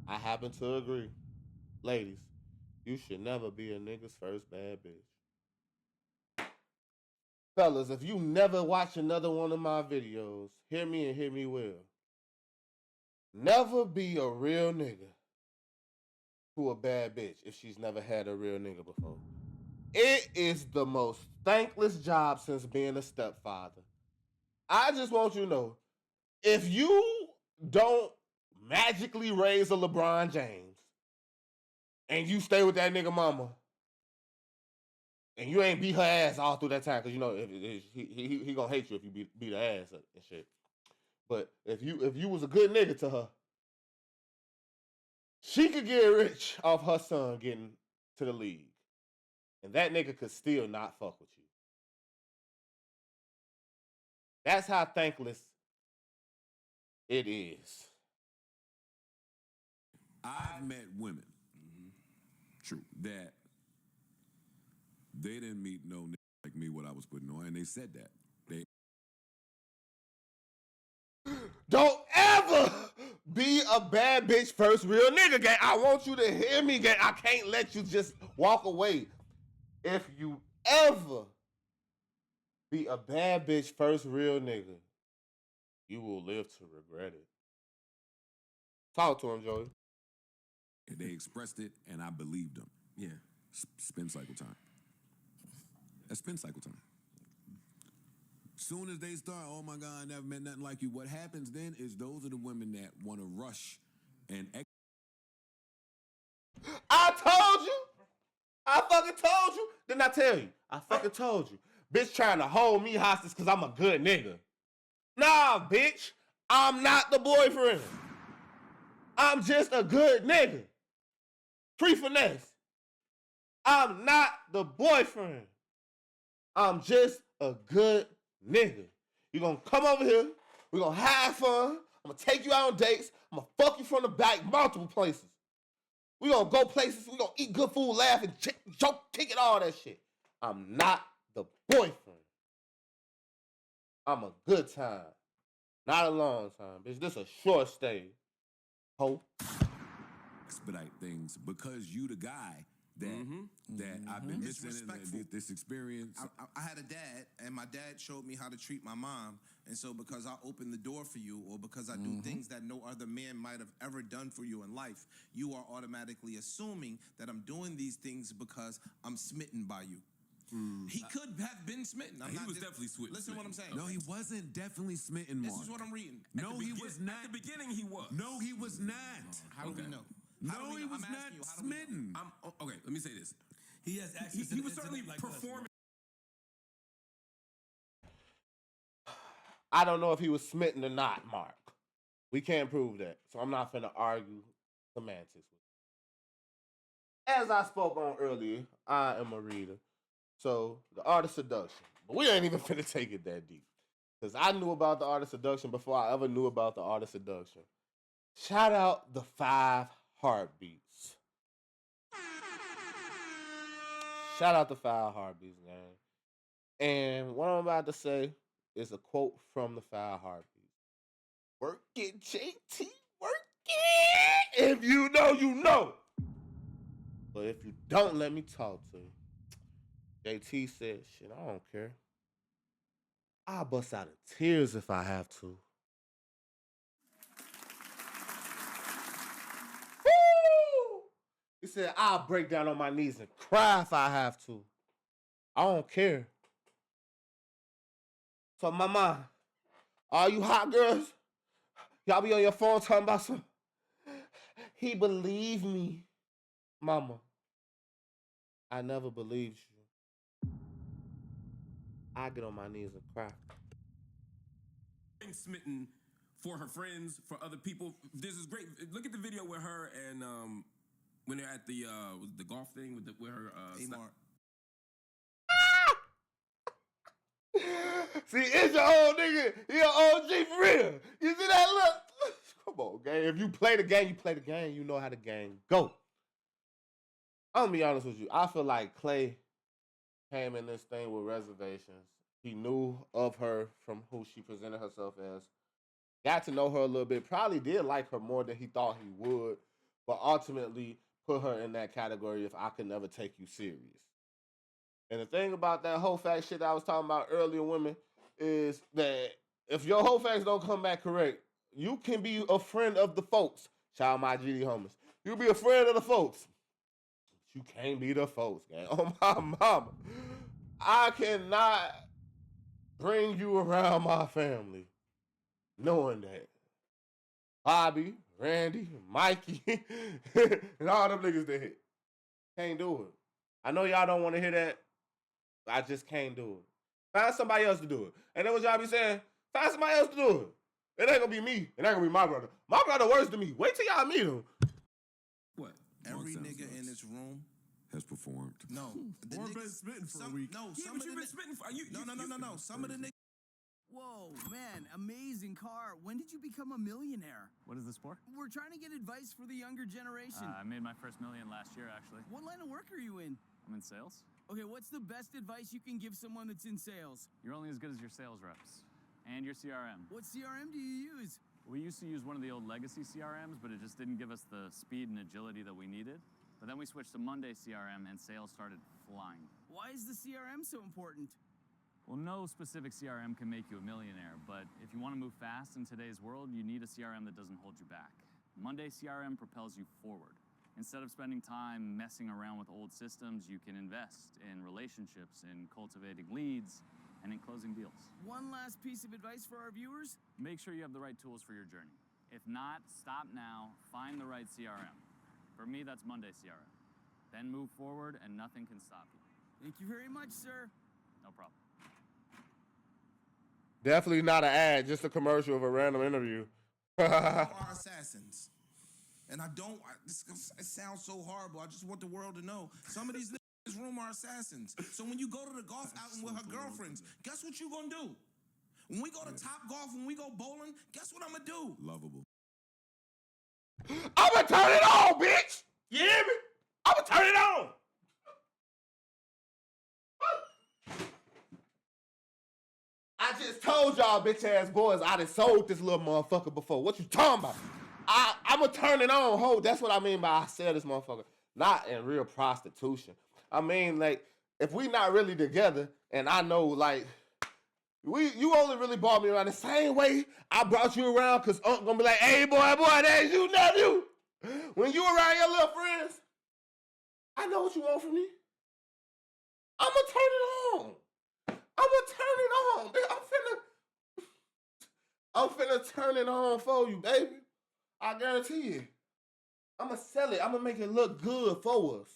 [SPEAKER 1] I happen to agree. Ladies, you should never be a nigga's first bad bitch. Fellas, if you never watch another one of my videos, hear me and hear me well. Never be a real nigga to a bad bitch if she's never had a real nigga before. It is the most thankless job since being a stepfather. I just want you to know, if you don't magically raise a LeBron James and you stay with that nigga mama and you ain't beat her ass all through that time, because you know he gonna hate you if you beat her ass and shit. But if you was a good nigga to her, she could get rich off her son getting to the league. And that nigga could still not fuck with you. That's how thankless it is.
[SPEAKER 6] I've met women, true, that they didn't meet no nigga like me, what I was putting on, and they said that.
[SPEAKER 1] Don't ever be a bad bitch first real nigga, gang. I want you to hear me, gang. I can't let you just walk away. If you ever be a bad bitch first real nigga, you will live to regret it. Talk to him, Joey.
[SPEAKER 6] And they expressed it, and I believed them. Yeah. Spin cycle time. That's spin cycle time. Soon as they start, oh my God, I never met nothing like you. What happens then is those are the women that want to rush and
[SPEAKER 1] I told you. I fucking told you. Didn't I tell you? I fucking told you. Bitch trying to hold me hostage because I'm a good nigga. Nah, bitch. I'm not the boyfriend. I'm just a good nigga. Pre-finesse. I'm not the boyfriend. I'm just a good nigga. You gonna come over here. We're gonna have fun. I'm gonna take you out on dates. I'm gonna fuck you from the back multiple places. We gonna go places. We gonna eat good food, laugh, and joke, kick it, all that shit. I'm not the boyfriend. I'm a good time. Not a long time, bitch. This a short stay. Ho.
[SPEAKER 6] expedite things because you the guy that I've been missing in this experience.
[SPEAKER 17] I had a dad, and my dad showed me how to treat my mom. And so because I opened the door for you, or because I do things that no other man might have ever done for you in life, you are automatically assuming that I'm doing these things because I'm smitten by you. He could have been smitten.
[SPEAKER 6] He was definitely smitten.
[SPEAKER 17] Listen to what I'm saying.
[SPEAKER 6] No, he wasn't definitely smitten, Mark.
[SPEAKER 17] This is what I'm reading.
[SPEAKER 6] No, he was not.
[SPEAKER 2] At the beginning, he was.
[SPEAKER 6] No, he was not.
[SPEAKER 17] How do we know?
[SPEAKER 6] No, he was not smitten.
[SPEAKER 2] Okay, let me say this.
[SPEAKER 8] He has access to
[SPEAKER 2] He
[SPEAKER 8] the
[SPEAKER 2] was certainly
[SPEAKER 8] internet like us,
[SPEAKER 2] performing.
[SPEAKER 1] I don't know if he was smitten or not, Mark. We can't prove that. So I'm not finna argue semantics with you. As I spoke on earlier, I am a reader. So the art of seduction. But we ain't even finna take it that deep. Because I knew about the art of seduction before I ever knew about the art of seduction. Shout out the 5 heartbeats. Shout out the 5 heartbeats, gang. And what I'm about to say is a quote from the 5 heartbeats. Work it, JT, work it. If you know, you know. But if you don't, let me talk to you. JT said, shit, I don't care. I'll bust out in tears if I have to. Woo! He said, I'll break down on my knees and cry if I have to. I don't care. So, mama, all you hot girls, y'all be on your phone talking about some. He believed me, mama. I never believed you. I get on my knees and cry.
[SPEAKER 2] Smitten for her friends, for other people. This is great. Look at the video with her and when they're at the golf thing with her.
[SPEAKER 1] See, it's your old nigga. He an OG for real. You see that look? Come on, gang. If you play the game, you play the game. You know how the game go. I'm gonna be honest with you. I feel like Klay came in this thing with reservations. He knew of her from who she presented herself as. Got to know her a little bit. Probably did like her more than he thought he would. But ultimately put her in that category if I could never take you serious. And the thing about that whole fact shit that I was talking about earlier, women, is that if your whole facts don't come back correct, you can be a friend of the folks. Shout out my GD homies. You be a friend of the folks. You can't be the folks, gang. Oh, my mama. I cannot bring you around my family, knowing that Bobby, Randy, Mikey, and all them niggas that hit. Can't do it. I know y'all don't want to hear that. I just can't do it. Find somebody else to do it. And then what y'all be saying, find somebody else to do it. It ain't gonna be me. It ain't gonna be my brother. My brother worse than me. Wait till y'all meet him.
[SPEAKER 4] What? Every nigga in this room
[SPEAKER 6] has performed.
[SPEAKER 4] No. The
[SPEAKER 3] Or
[SPEAKER 4] niggas,
[SPEAKER 3] been spitting for a week.
[SPEAKER 4] No,
[SPEAKER 8] Yeah,
[SPEAKER 4] some
[SPEAKER 8] but
[SPEAKER 4] of
[SPEAKER 8] you've
[SPEAKER 4] the
[SPEAKER 8] been spitting for you.
[SPEAKER 4] No. Some of the niggas.
[SPEAKER 18] Whoa, man, amazing car. When did you become a millionaire?
[SPEAKER 19] What is this for?
[SPEAKER 18] We're trying to get advice for the younger generation.
[SPEAKER 19] I made my first million last year, actually.
[SPEAKER 18] What line of work are you in?
[SPEAKER 19] I'm in sales.
[SPEAKER 18] Okay, what's the best advice you can give someone that's in sales?
[SPEAKER 19] You're only as good as your sales reps and your CRM.
[SPEAKER 18] What CRM do you use?
[SPEAKER 19] We used to use one of the old legacy CRMs, but it just didn't give us the speed and agility that we needed. But then we switched to Monday CRM and sales started flying.
[SPEAKER 18] Why is the CRM so important?
[SPEAKER 19] Well, no specific CRM can make you a millionaire, but if you want to move fast in today's world, you need a CRM that doesn't hold you back. Monday CRM propels you forward. Instead of spending time messing around with old systems, you can invest in relationships, in cultivating leads, and in closing deals.
[SPEAKER 18] One last piece of advice for our viewers.
[SPEAKER 19] Make sure you have the right tools for your journey. If not, stop now, find the right CRM. For me, that's Monday CRM. Then move forward and nothing can stop you.
[SPEAKER 18] Thank you very much, sir.
[SPEAKER 19] No problem.
[SPEAKER 1] Definitely not an ad, just a commercial of a random interview.
[SPEAKER 4] Are assassins. And it sounds so horrible. I just want the world to know. Some of these niggas in this room are assassins. So when you go to the golf outing with her girlfriends, guess what you gonna do? When we go to Top Golf, when we go bowling, guess what I'm gonna do?
[SPEAKER 6] Lovable.
[SPEAKER 1] I'ma turn it on, bitch! You hear me? I'ma turn it on! I just told y'all bitch ass boys I done sold this little motherfucker before. What you talking about? I'ma turn it on, ho. That's what I mean by I sell this motherfucker. Not in real prostitution. I mean, like, if we not really together, and I know, like, you only really brought me around the same way I brought you around, because Unc gonna be like, hey, boy, that's you, nephew. When you around your little friends, I know what you want from me. I'ma turn it on. I'm finna turn it on for you, baby. I guarantee you. I'ma sell it. I'ma make it look good for us.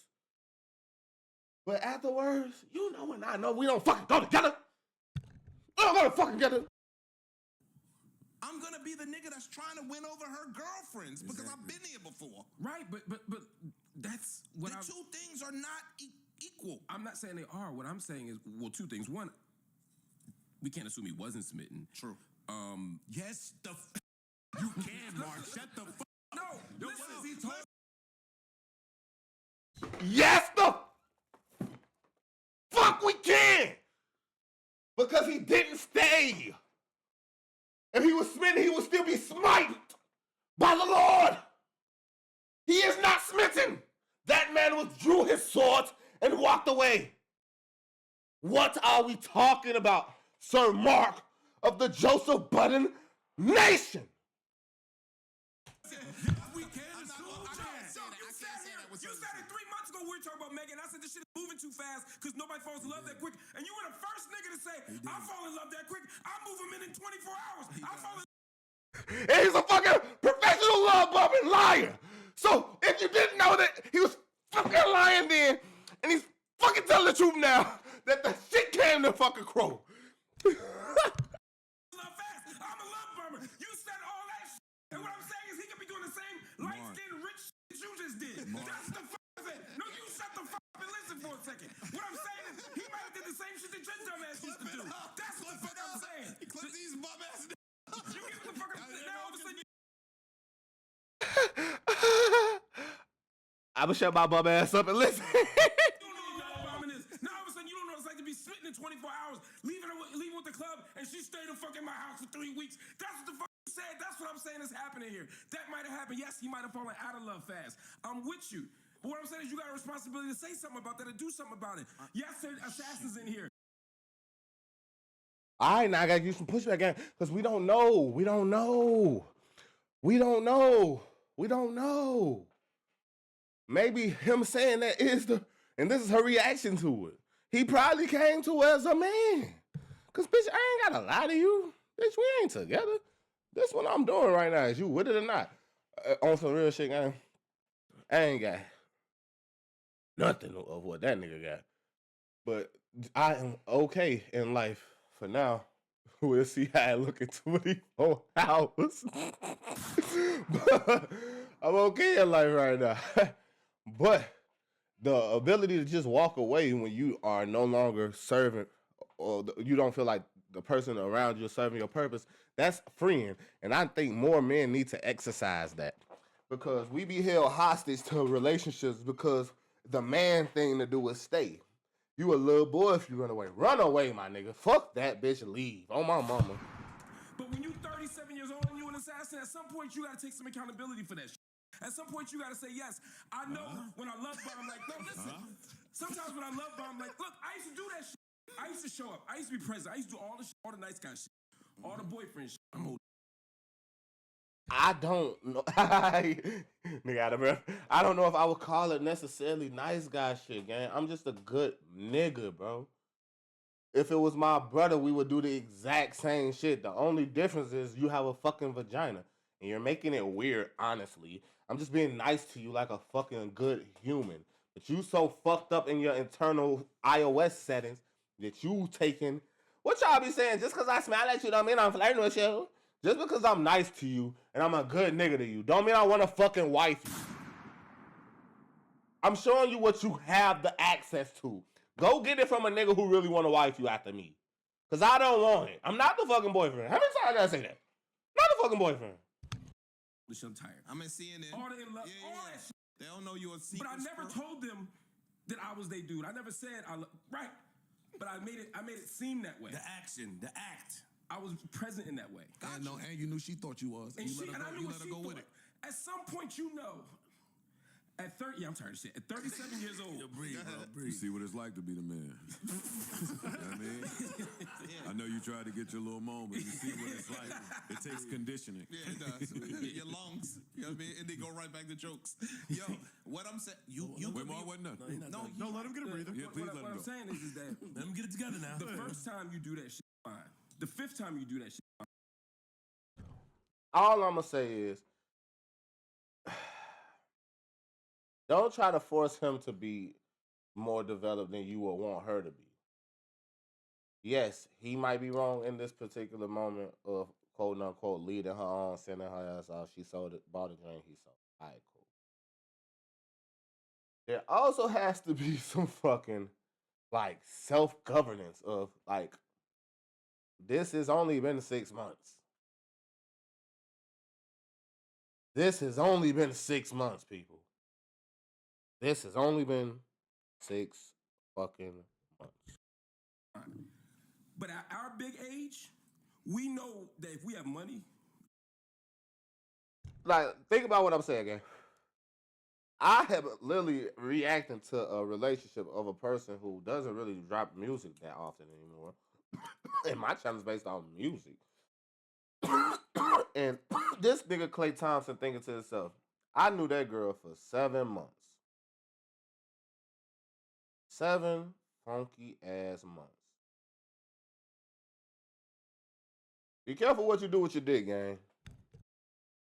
[SPEAKER 1] But afterwards, you know and I know we don't fucking go together. We don't go fucking together.
[SPEAKER 4] I'm gonna be the nigga that's trying to win over her girlfriends because I've been here before.
[SPEAKER 2] Right, but that's what
[SPEAKER 4] the two things are not equal.
[SPEAKER 2] I'm not saying they are. What I'm saying is, well, two things. One, we can't assume he wasn't smitten.
[SPEAKER 4] True.
[SPEAKER 3] Yes, you can, Mark. Shut the fuck.
[SPEAKER 2] No,
[SPEAKER 3] what is he talking?
[SPEAKER 1] Yes, the fuck we can. Because he didn't stay. If he was smitten, he would still be smited by the Lord. He is not smitten. That man withdrew his sword and walked away. What are we talking about, Sir Mark of the Joseph Budden Nation?
[SPEAKER 2] You said it 3 months ago we were talking about Megan. I said this shit is moving too fast because nobody falls in love that quick. And you were the first nigga to say, I fall in love that quick. I move him in 24 hours. I fall in
[SPEAKER 1] And he's a fucking professional love bombing liar. So if you didn't know that he was fucking lying then, and he's fucking telling the truth now, that the shit came to fucking crow.
[SPEAKER 2] I'm a love bomber. You said all that shit. And what I'm saying is he could be doing the same light-skinned rich shit you just did. That's the fuck thing. No, you shut the fuck up and listen for a second. What I'm saying is he might have did the same shit that your dumb ass used to do. That's what the fuck I'm saying.
[SPEAKER 4] Clip these bum ass.
[SPEAKER 2] You get the fuck up. Now all of a sudden
[SPEAKER 1] I'ma shut my bum ass up and listen.
[SPEAKER 2] you don't know what love bombing is. Now all of a sudden you don't know what it's like to be smitten in 24 hours, leaving with the club, and she stayed in fucking my house for 3 weeks. That's what the fuck you said. That's what I'm saying is happening here. That might have happened. Yes, he might have fallen out of love fast. I'm with you. But what I'm saying is you got a responsibility to say something about that and do something about it. Yes, there are assassins in here.
[SPEAKER 1] All right, now I gotta use some pushback again, because we don't know. Maybe him saying that is and this is her reaction to it. He probably came to her as a man. Because, bitch, I ain't got to lie to you. Bitch, we ain't together. This what I'm doing right now. Is you with it or not? On some real shit, gang. I ain't got nothing of what that nigga got. But I am okay in life for now. We'll see how I look in 24 hours. But I'm okay in life right now. But the ability to just walk away when you are no longer serving or you don't feel like the person around you is serving your purpose, that's freeing. And I think more men need to exercise that. Because we be held hostage to relationships because the man thing to do is stay. You a little boy if you run away. Run away, my nigga. Fuck that bitch, leave. On my mama.
[SPEAKER 2] But when you 37 years old and you an assassin, at some point you gotta take some accountability for that shit. At some point you gotta say, yes, I know when I love bomb, like, no, listen. Sometimes when I love bomb, like, look, I used to do that shit. I used to show up. I used to be present. I used to do all the shit, all the nice guy shit. All the boyfriend shit. I'm old.
[SPEAKER 1] I don't know. Nigga, I don't know if I would call it necessarily nice guy shit, gang. I'm just a good nigga, bro. If it was my brother, we would do the exact same shit. The only difference is you have a fucking vagina. And you're making it weird, honestly. I'm just being nice to you like a fucking good human. But you so fucked up in your internal iOS settings that you taking... What y'all be saying? Just because I smile at you don't mean I'm flirting with you. Just because I'm nice to you and I'm a good nigga to you don't mean I want to fucking wife you. I'm showing you what you have the access to. Go get it from a nigga who really want to wife you after me. Because I don't want it. I'm not the fucking boyfriend. How many times I gotta say that? Not the fucking boyfriend.
[SPEAKER 2] I'm tired.
[SPEAKER 17] I'm in CNN.
[SPEAKER 2] All the in love, all that shit.
[SPEAKER 17] They don't know you're a secret.
[SPEAKER 2] But I never told them that I was they dude. I never said right. But I made it seem that way.
[SPEAKER 8] The action, the act.
[SPEAKER 2] I was present in that way.
[SPEAKER 7] And you knew she thought you was.
[SPEAKER 2] And
[SPEAKER 7] you let her go with it.
[SPEAKER 2] At some point, you know. At 30, I'm tired of shit. At 37 years old.
[SPEAKER 8] Breathe, bro, breathe.
[SPEAKER 6] You see what it's like to be the man. You know what I mean? I know you tried to get your little moment. You see what it's like. It takes conditioning.
[SPEAKER 17] Yeah, it does. Your lungs. You know what I mean? And they go right back to jokes. Yo, what I'm saying, you
[SPEAKER 6] Wait, Mark wasn't nothing.
[SPEAKER 3] No, let him get a breather.
[SPEAKER 6] Yeah, please let him
[SPEAKER 2] What I'm
[SPEAKER 6] go.
[SPEAKER 2] saying is that
[SPEAKER 8] Let him get it together now.
[SPEAKER 2] the first time you do that shit, fine. The fifth time you do that shit, fine.
[SPEAKER 1] All I'm going to say is, don't try to force him to be more developed than you would want her to be. Yes, he might be wrong in this particular moment of quote unquote leading her on, sending her ass off. She sold it, bought a drink, he sold. All right, cool. There also has to be some fucking like self-governance of like, this has only been 6 months. This has only been 6 months, people. This has only been 6 fucking months.
[SPEAKER 2] But at our big age, we know that if we have money.
[SPEAKER 1] Like, think about what I'm saying, gang. I have literally reacting to a relationship of a person who doesn't really drop music that often anymore. And my channel is based on music. And this nigga Klay Thompson thinking to himself, I knew that girl for 7 months. 7 funky ass months. Be careful what you do with your dick, gang.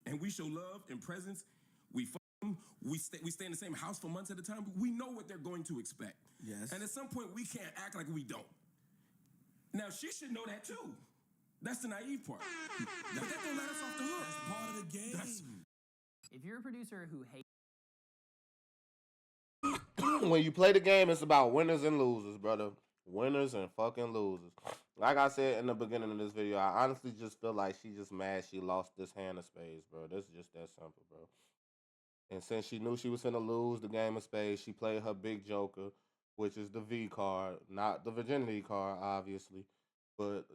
[SPEAKER 2] And we show love and presence. We fuck them. We stay in the same house for months at a time. We know what they're going to expect.
[SPEAKER 8] Yes.
[SPEAKER 2] And at some point, we can't act like we don't. Now, she should know that too. That's the naive part. But that don't let us off the hook.
[SPEAKER 8] That's part of the game.
[SPEAKER 20] If you're a producer who hates
[SPEAKER 1] When you play the game, it's about winners and losers, brother. Winners and fucking losers. Like I said in the beginning of this video, I honestly just feel like she just mad she lost this hand of spades, bro. This is just that simple, bro. And since she knew she was finna lose the game of spades, she played her big joker, which is the V card, not the virginity card, obviously. But,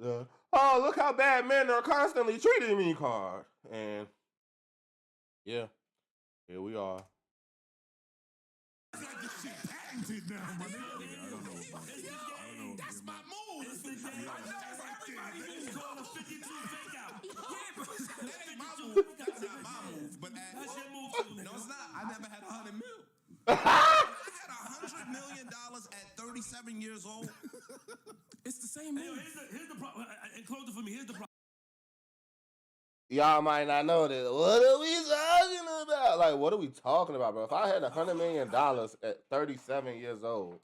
[SPEAKER 1] oh, look how bad men are constantly treating me card. And, yeah, here we are.
[SPEAKER 8] That's my move. Everybody moves called a 52 fake out.
[SPEAKER 17] That ain't my move. That's not my move. But
[SPEAKER 8] That's your move.
[SPEAKER 17] no, it's not. I never had $100 million. I had $100 million at 37 years old.
[SPEAKER 2] It's the Same move.
[SPEAKER 8] Here's the problem. And close it for me. Here's the problem.
[SPEAKER 1] Y'all might not know this. What are we talking about? Like, what are we talking about, bro? If I had $100 million at 37 years old,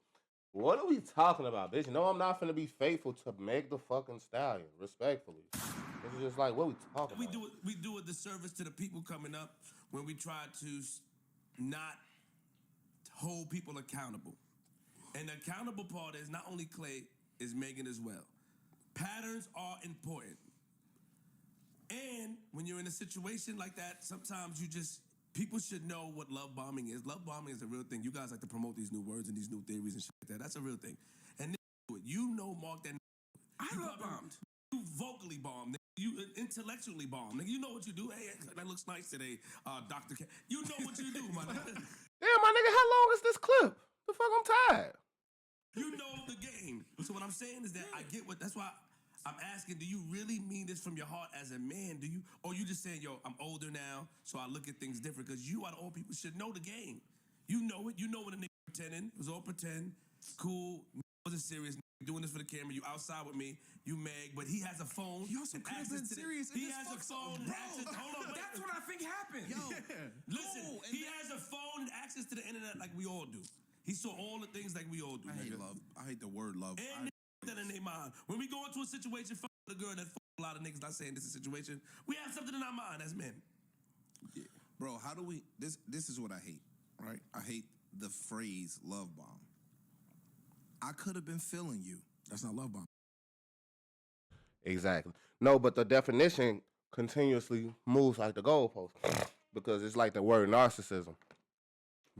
[SPEAKER 1] what are we talking about, bitch? No, I'm not finna be faithful to Meg the fucking Stallion, respectfully. It's just like, what are we talking about?
[SPEAKER 8] We do a disservice to the people coming up when we try to not hold people accountable. And the accountable part is not only Klay, is Megan as well. Patterns are important. And when you're in a situation like that, sometimes people should know what love bombing is. Love bombing is a real thing. You guys like to promote these new words and these new theories and shit like that. That's a real thing. And you know, Mark, that
[SPEAKER 2] I love bombed.
[SPEAKER 8] You vocally bombed. You intellectually bombed. Nigga, you know what you do. Hey, that looks nice today, Dr. K. You know what you do, my nigga.
[SPEAKER 1] Damn, my nigga, how long is this clip? The fuck, I'm tired.
[SPEAKER 8] You know the game. So what I'm saying is that I get that's why I'm asking, do you really mean this from your heart as a man? Do you, or you just saying, yo, I'm older now, so I look at things different? Because you out of all people should know the game. You know it. You know when a nigga pretending. It was all pretend. Cool. Wasn't serious. Doing this for the camera. You outside with me. You Meg, but he has a phone.
[SPEAKER 2] You also could have been serious.
[SPEAKER 8] He has a phone. Hold on.
[SPEAKER 2] That's what I think happened.
[SPEAKER 8] Yo, listen. He has a phone and access to the internet like we all do. He saw all the things like we all do.
[SPEAKER 17] I hate love. I hate the word love.
[SPEAKER 8] And that in their mind. When we go into a situation, fuck the girl that fuck a lot of niggas, not saying this is a situation, we have something in our mind as men.
[SPEAKER 17] Yeah. Bro, how do we, this is what I hate, right? I hate the phrase love bomb. I could have been feeling you.
[SPEAKER 2] That's not love bomb.
[SPEAKER 1] Exactly. No, but the definition continuously moves like the goalpost because it's like the word narcissism.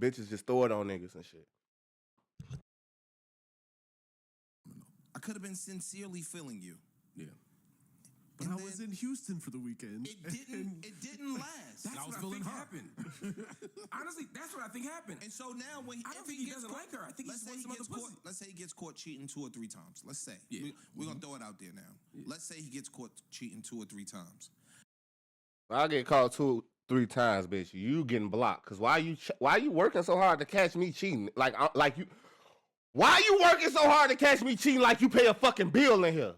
[SPEAKER 1] Bitches just throw it on niggas and shit.
[SPEAKER 17] I could have been sincerely feeling you.
[SPEAKER 3] Yeah. But I was in Houston for the weekend.
[SPEAKER 17] It didn't last.
[SPEAKER 2] That's what I think happened. Honestly, that's what I think happened.
[SPEAKER 17] And so now when
[SPEAKER 2] I don't think he doesn't like her. I think
[SPEAKER 17] let's say he gets caught. Let's say he gets caught cheating 2 or 3 times. Let's say we're gonna throw it out there now. Yeah. Let's say he gets caught cheating 2 or 3 times.
[SPEAKER 1] I get caught 2 or 3 times, bitch. You getting blocked? Cause why you working so hard to catch me cheating? Like you. Why you working so hard to catch me cheating? Like you pay a fucking bill in here.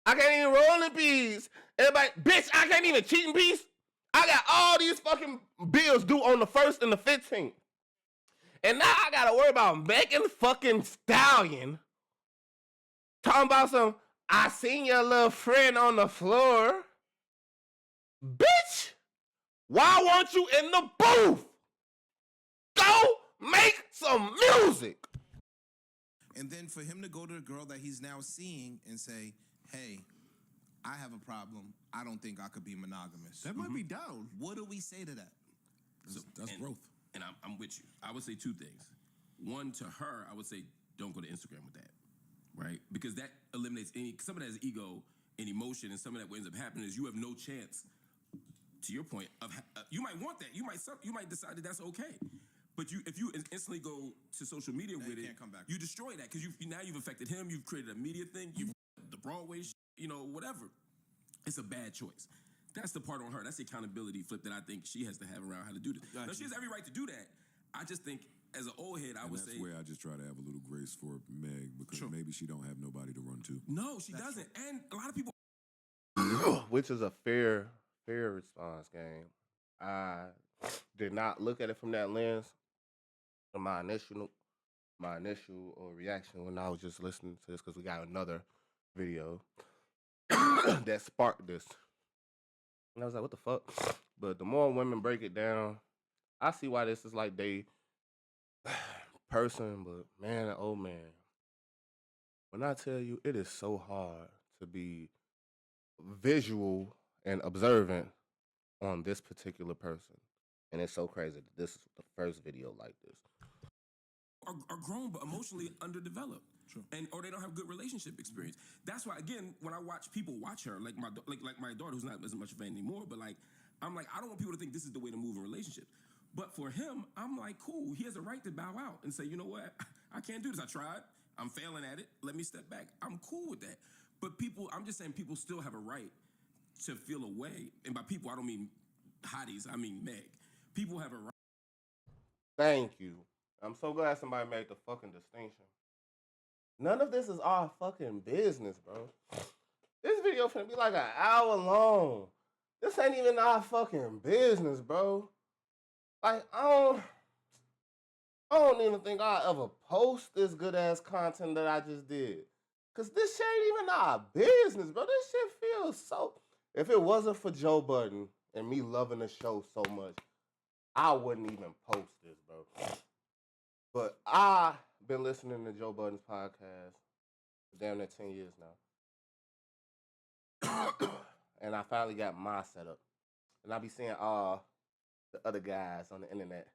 [SPEAKER 1] I can't even roll in peace. Everybody, bitch, I can't even cheat in peace. I got all these fucking bills due on the 1st and the 15th. And now I gotta worry about Megan fucking Stallion talking about some, I seen your little friend on the floor. Bitch, why weren't you in the booth? Go make some music.
[SPEAKER 17] And then for him to go to the girl that he's now seeing and say, hey, I have a problem. I don't think I could be monogamous.
[SPEAKER 3] That might be down.
[SPEAKER 17] What do we say to that?
[SPEAKER 2] That's growth. And I'm with you. I would say 2 things. One, to her, I would say don't go to Instagram with that, right? Because that eliminates some of that is ego and emotion, and some of that what ends up happening is you have no chance, to your point, of you might want that. You might decide that that's okay. But if you instantly go to social media with it, you destroy that because now you've affected him. You've created a media thing. You've the Broadway, whatever. It's a bad choice. That's the part on her. That's the accountability flip that I think she has to have around how to do this. Now, she has every right to do that. I just think, as an old head, I would say...
[SPEAKER 6] That's where I just try to have a little grace for Meg because maybe she don't have nobody to run to.
[SPEAKER 2] No, she doesn't. And a lot of people...
[SPEAKER 1] Which is a fair response, gang. I did not look at it from that lens. My initial reaction when I was just listening to this, because we got another video that sparked this. And I was like, what the fuck? But the more women break it down, I see why this is like they person, but man, oh man. When I tell you, it is so hard to be visual and observant on this particular person. And it's so crazy that this is the first video like this.
[SPEAKER 2] Are grown but emotionally underdeveloped, or they don't have good relationship experience. That's why, again, when I watch people watch her, like my daughter, who's not as much of a fan anymore, but I'm like, I don't want people to think this is the way to move in relationships. But for him, I'm like, cool. He has a right to bow out and say, you know what, I can't do this. I tried. I'm failing at it. Let me step back. I'm cool with that. But I'm just saying, people still have a right to feel a way. And by people, I don't mean hotties. I mean Meg. People have a right.
[SPEAKER 1] Thank you. I'm so glad somebody made the fucking distinction. None of this is our fucking business, bro. This video finna be like an hour long. This ain't even our fucking business, bro. Like, I don't even think I'll ever post this good ass content that I just did. Cause this shit ain't even our business, bro. This shit feels so. If it wasn't for Joe Budden and me loving the show so much, I wouldn't even post this, bro. But I've been listening to Joe Budden's podcast for damn near 10 years now. And I finally got my setup. And I be seeing all the other guys on the internet.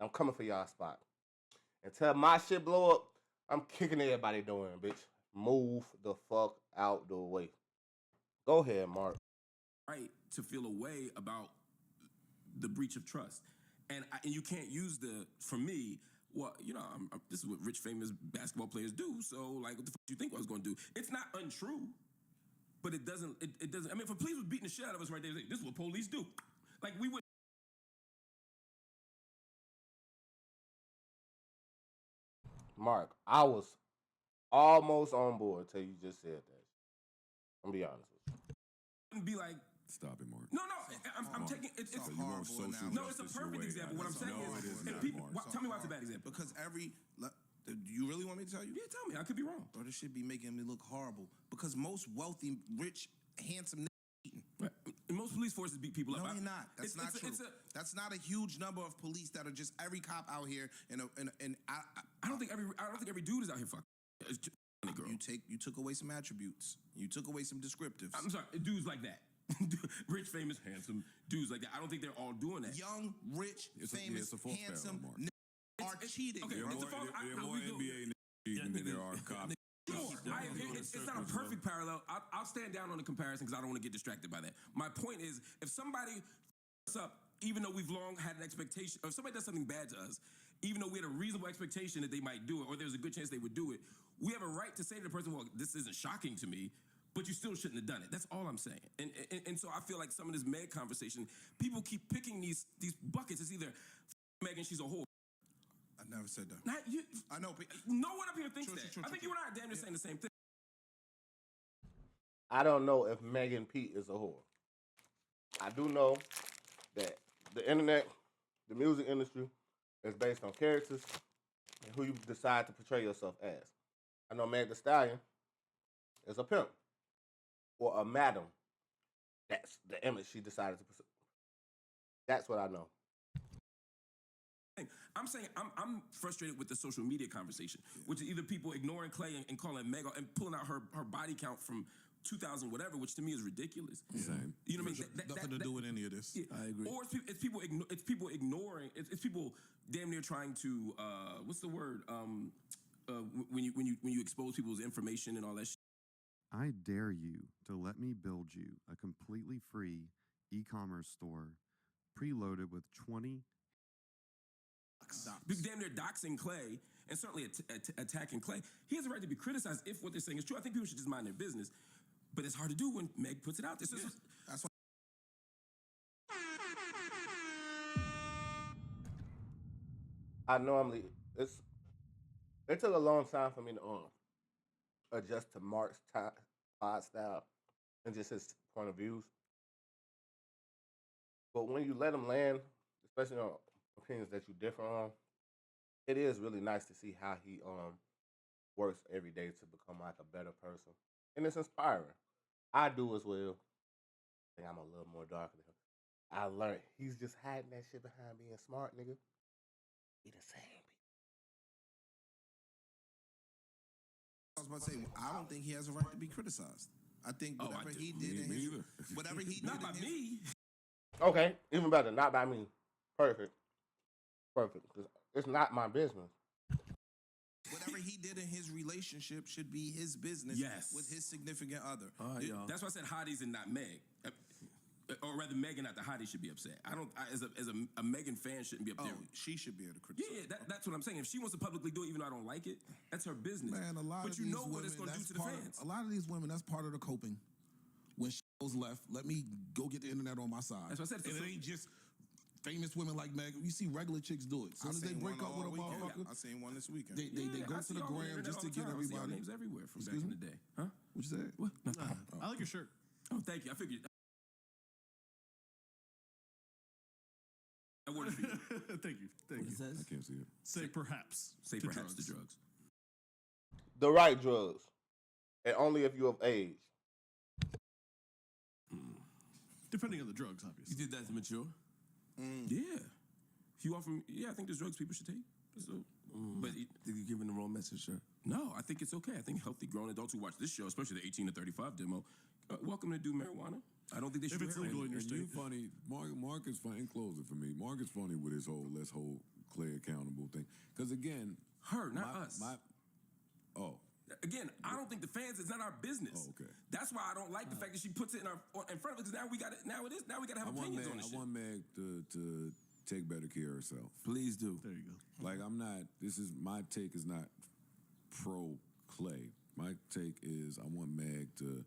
[SPEAKER 1] I'm coming for y'all spot. Until my shit blow up, I'm kicking everybody doing, bitch. Move the fuck out the way. Go ahead, Mark.
[SPEAKER 2] Right to feel a way about the breach of trust. And you can't use for me, well, you know, this is what rich, famous basketball players do. So, like, what the fuck do you think I was going to do? It's not untrue, but it doesn't, I mean, if a police was beating the shit out of us right there, this is what police do. Like, we would.
[SPEAKER 1] Mark, I was almost on board till you just said that. I'm gonna be honest with you.
[SPEAKER 2] And be like,
[SPEAKER 6] stop it, Mark.
[SPEAKER 2] No, I'm taking it's no, it's a perfect example. What I'm saying is, if people tell me why it's a bad example.
[SPEAKER 17] Because do you really want me to tell you?
[SPEAKER 2] Yeah, tell me. I could be wrong.
[SPEAKER 17] Bro, this should be making me look horrible. Because most wealthy, rich, handsome
[SPEAKER 2] right. And most police forces beat people up.
[SPEAKER 17] No, they're not. That's not true. That's not a huge number of police that are just every cop out here. And
[SPEAKER 2] I don't think every dude is out here fucking. It's just girl.
[SPEAKER 17] You took away some attributes. You took away some descriptives.
[SPEAKER 2] I'm sorry, dudes like that. Rich, famous, handsome dudes like that. I don't think they're all doing that.
[SPEAKER 17] Young, rich, famous, handsome are cheating.
[SPEAKER 2] Okay,
[SPEAKER 6] there are more NBA cheating than there are cops. It's not a perfect parallel.
[SPEAKER 2] I'll stand down on the comparison because I don't want to get distracted by that. My point is, if somebody f***s up, even though we've long had an expectation, or if somebody does something bad to us, even though we had a reasonable expectation that they might do it, or there's a good chance they would do it, we have a right to say to the person, well, this isn't shocking to me, but you still shouldn't have done it. That's all I'm saying. And so I feel like some of this Meg conversation, people keep picking these buckets. It's either Megan, she's a whore.
[SPEAKER 17] I never said that.
[SPEAKER 2] Not you.
[SPEAKER 17] I know.
[SPEAKER 2] No one up here thinks that. I think you and I are damn near saying the same thing.
[SPEAKER 1] I don't know if Megan Pete is a whore. I do know that the internet, the music industry, is based on characters and who you decide to portray yourself as. I know Meg the Stallion is a pimp or a madam. That's the image she decided to pursue. That's what I know.
[SPEAKER 2] I'm saying I'm frustrated with the social media conversation, which is either people ignoring Klay and calling Meg and pulling out her body count from 2000 whatever, which to me is ridiculous.
[SPEAKER 6] Same.
[SPEAKER 2] You know what I mean?
[SPEAKER 17] Nothing to do with any of this.
[SPEAKER 2] Yeah.
[SPEAKER 17] I agree.
[SPEAKER 2] Or it's people ignoring. It's people damn near trying to what's the word? When you expose people's information and all that shit.
[SPEAKER 21] I dare you to let me build you a completely free e-commerce store preloaded with 20
[SPEAKER 2] damn near doxing Klay and certainly attacking Klay. He has a right to be criticized if what they're saying is true. I think people should just mind their business. But it's hard to do when Meg puts it out there. So
[SPEAKER 17] that's why.
[SPEAKER 1] I normally it took a long time for me to adjust to Mark's pod style and just his point of views. But when you let him land, especially on opinions that you differ on, it is really nice to see how he works every day to become like a better person. And it's inspiring. I do as well. I think I'm a little more darker than him. I learned he's just hiding that shit behind being smart, nigga. We the same.
[SPEAKER 17] I was about to say, I don't think he has a right to be criticized. I think whatever he did whatever he did.
[SPEAKER 2] Not by me.
[SPEAKER 1] Okay, even better. Not by me. Perfect. It's not my business.
[SPEAKER 17] Whatever he did in his relationship should be his business with his significant other.
[SPEAKER 2] That's why I said hotties and not Meg. Or rather, Megan, not the hottie, should be upset. I don't. As a Megan fan, shouldn't be up there.
[SPEAKER 17] She should be able to criticize.
[SPEAKER 2] Yeah, that's what I'm saying. If she wants to publicly do it, even though I don't like it, that's her business.
[SPEAKER 7] Man,
[SPEAKER 2] but you know what it's going to do to the fans.
[SPEAKER 7] A lot of these women, that's part of the coping. When she goes left, let me go get the internet on my side.
[SPEAKER 2] That's what I said.
[SPEAKER 7] And it ain't just famous women like Meg. You see regular chicks do it. As soon as they break up with a motherfucker,
[SPEAKER 17] I seen one this weekend.
[SPEAKER 7] They go to the gram just to get everybody.
[SPEAKER 2] Names everywhere from back in the day. Huh?
[SPEAKER 7] What you said?
[SPEAKER 2] What?
[SPEAKER 3] I like your shirt.
[SPEAKER 2] Oh, thank you. I figured. I worded for you.
[SPEAKER 3] Thank you. Thank you.
[SPEAKER 6] I can't see it.
[SPEAKER 3] Say perhaps.
[SPEAKER 2] Say
[SPEAKER 3] to
[SPEAKER 2] perhaps
[SPEAKER 3] drugs.
[SPEAKER 2] to drugs.
[SPEAKER 1] The right drugs, and only if you're of age.
[SPEAKER 3] Depending on the drugs, obviously.
[SPEAKER 2] You did that to mature? Yeah. If you offer me, I think there's drugs people should take. So, but you're giving the wrong message, sir. No, I think it's okay. I think healthy grown adults who watch this show, especially the 18 to 35 demo, welcome to do marijuana. I don't think they should.
[SPEAKER 3] If it's legal in your state.
[SPEAKER 6] You funny. Mark is funny. In closing for me, Mark is funny with his whole let's hold Klay accountable thing. Because again,
[SPEAKER 2] not us. Again, I don't think the fans. It's not our business.
[SPEAKER 6] Oh, okay.
[SPEAKER 2] That's why I don't like the fact that she puts it in front of us. Because now we got it. Now it is. Now we got to have opinions on this shit.
[SPEAKER 6] I want Meg to take better care of herself.
[SPEAKER 2] Please do.
[SPEAKER 3] There you go.
[SPEAKER 6] Like I'm not. My take is not pro Klay. My take is I want Meg to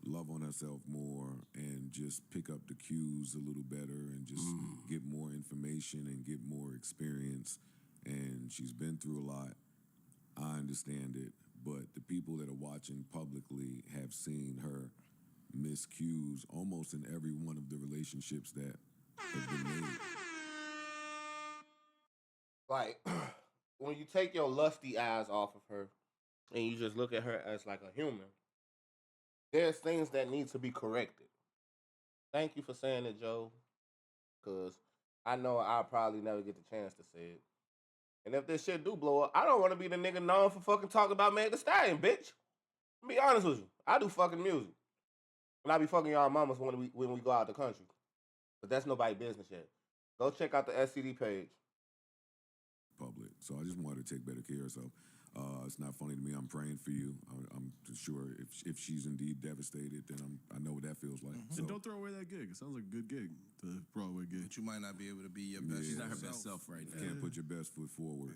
[SPEAKER 6] love on herself more and just pick up the cues a little better and just get more information and get more experience. And she's been through a lot. I understand it. But the people that are watching publicly have seen her miss cues almost in every one of the relationships that have been made.
[SPEAKER 1] Like, when you take your lusty eyes off of her and you just look at her as like a human, there's things that need to be corrected. Thank you for saying it, Joe, because I know I'll probably never get the chance to say it. And if this shit do blow up, I don't want to be the nigga known for fucking talking about Meg Thee Stallion, bitch. Be honest with you. I do fucking music. And I be fucking y'all mamas when we go out the country. But that's nobody's business yet. Go check out the SCD page.
[SPEAKER 6] Public. So I just wanted to take better care of herself. It's not funny to me. I'm praying for you. I'm sure if she's indeed devastated, then I know what that feels like.
[SPEAKER 3] And don't throw away that gig. It sounds like a good gig, the Broadway gig.
[SPEAKER 17] But you might not be able to be your best.
[SPEAKER 2] She's not her best self right now.
[SPEAKER 6] Can't put your best foot forward.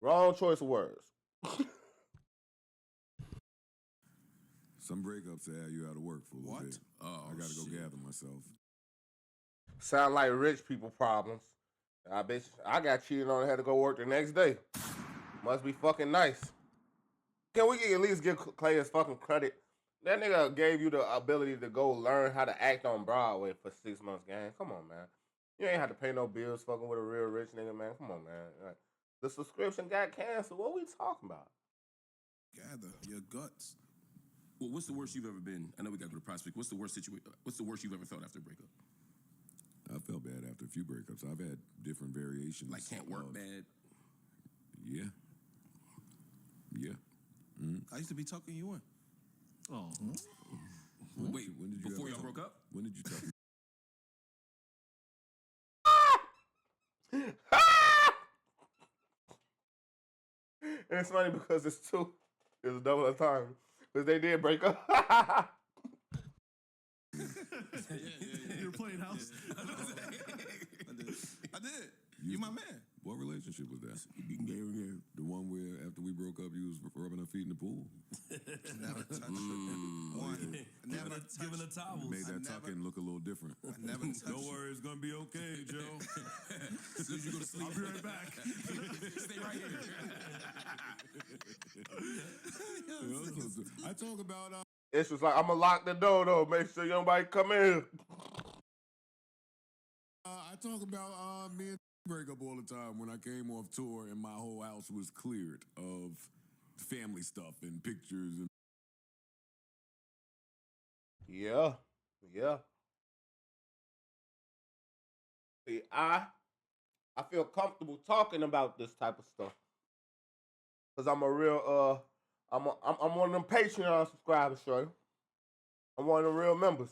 [SPEAKER 1] Wrong choice of words.
[SPEAKER 6] Some breakups have you out of work for a little bit.
[SPEAKER 2] Oh,
[SPEAKER 6] I gotta go gather myself.
[SPEAKER 1] Sound like rich people problems. I bet I got cheated on and had to go work the next day. Must be fucking nice. Can we at least give Klay his fucking credit? That nigga gave you the ability to go learn how to act on Broadway for 6 months, gang. Come on, man. You ain't have to pay no bills fucking with a real rich nigga, man. Come on, man. Like, the subscription got canceled. What we talking about?
[SPEAKER 17] Gather your guts.
[SPEAKER 2] Well, what's the worst you've ever been? I know we got to go to prospect. What's the worst situation? What's the worst you've ever felt after a breakup?
[SPEAKER 6] I felt bad after a few breakups. I've had different variations.
[SPEAKER 2] Like can't work bad.
[SPEAKER 6] Yeah.
[SPEAKER 17] I used to be tucking you in.
[SPEAKER 3] Oh.
[SPEAKER 2] Wait,
[SPEAKER 6] when did you
[SPEAKER 2] before
[SPEAKER 6] ever
[SPEAKER 2] y'all broke up?
[SPEAKER 6] When did you tuck me?
[SPEAKER 1] And it's funny because it's double the time. Because they did break up.
[SPEAKER 3] You were playing house?
[SPEAKER 17] I did. You my man.
[SPEAKER 6] What relationship was that? The one where after we broke up, you was rubbing her feet in the pool.
[SPEAKER 17] Never touched one. Never
[SPEAKER 2] giving a towel.
[SPEAKER 6] Made that tucking look a little different.
[SPEAKER 17] I never touched.
[SPEAKER 6] Don't worry, it's gonna be okay, Joe.
[SPEAKER 2] As soon as you go to sleep,
[SPEAKER 3] I'll be right back.
[SPEAKER 2] Stay right here.
[SPEAKER 6] I talk about.
[SPEAKER 1] It's just like, I'm going to lock the door, though. Make sure nobody come in.
[SPEAKER 6] I talk about me and break up all the time when I came off tour and my whole house was cleared of family stuff and pictures and.
[SPEAKER 1] Yeah. See, I feel comfortable talking about this type of stuff. Because I'm a real, I'm one of them Patreon subscribers, shorty. I'm one of the real members.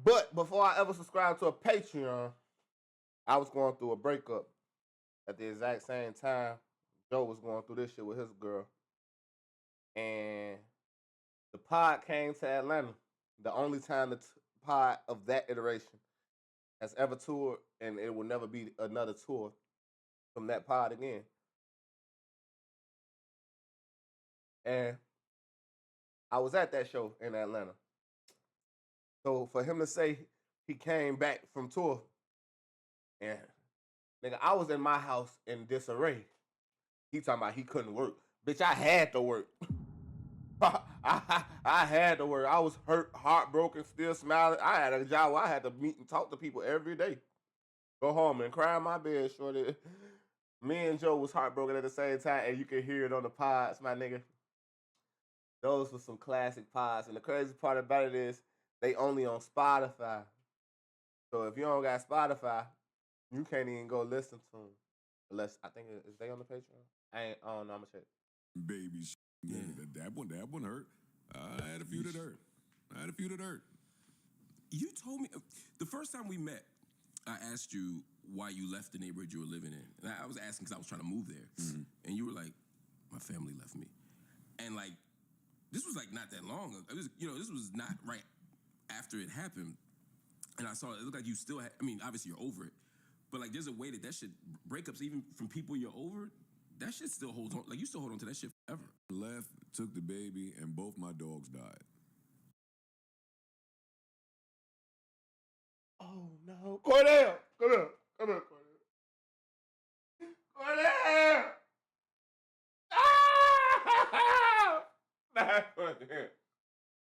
[SPEAKER 1] But before I ever subscribed to a Patreon, I was going through a breakup. At the exact same time, Joe was going through this shit with his girl. And the pod came to Atlanta. The only time the pod of that iteration has ever toured, and it will never be another tour from that pod again. And I was at that show in Atlanta. So for him to say he came back from tour, and nigga, I was in my house in disarray. He talking about he couldn't work. Bitch, I had to work. I had to work. I was hurt, heartbroken, still smiling. I had a job where I had to meet and talk to people every day. Go home and cry in my bed, shorty. Me and Joe was heartbroken at the same time, and you can hear it on the pods, my nigga. Those were some classic pods. And the crazy part about it is they only on Spotify. So if you don't got Spotify, you can't even go listen to them. Unless, I think, is they on the Patreon? I don't know, I'm gonna check.
[SPEAKER 6] Baby, yeah. That one hurt. I had a few that hurt.
[SPEAKER 2] You told me, the first time we met, I asked you why you left the neighborhood you were living in. And I was asking because I was trying to move there. Mm-hmm. And you were like, my family left me. And like, this was like not that long ago. It was, this was not right after it happened. And I saw it looked like you still had, obviously you're over it. But like, there's a way that shit, breakups, even from people you're over, that shit still holds on. Like, you still hold on to that shit forever.
[SPEAKER 6] Left, took the baby, and both my dogs died.
[SPEAKER 1] Oh, no. Cordell! Come here, Cordell. Cordell! Ah! Nah, Cordell.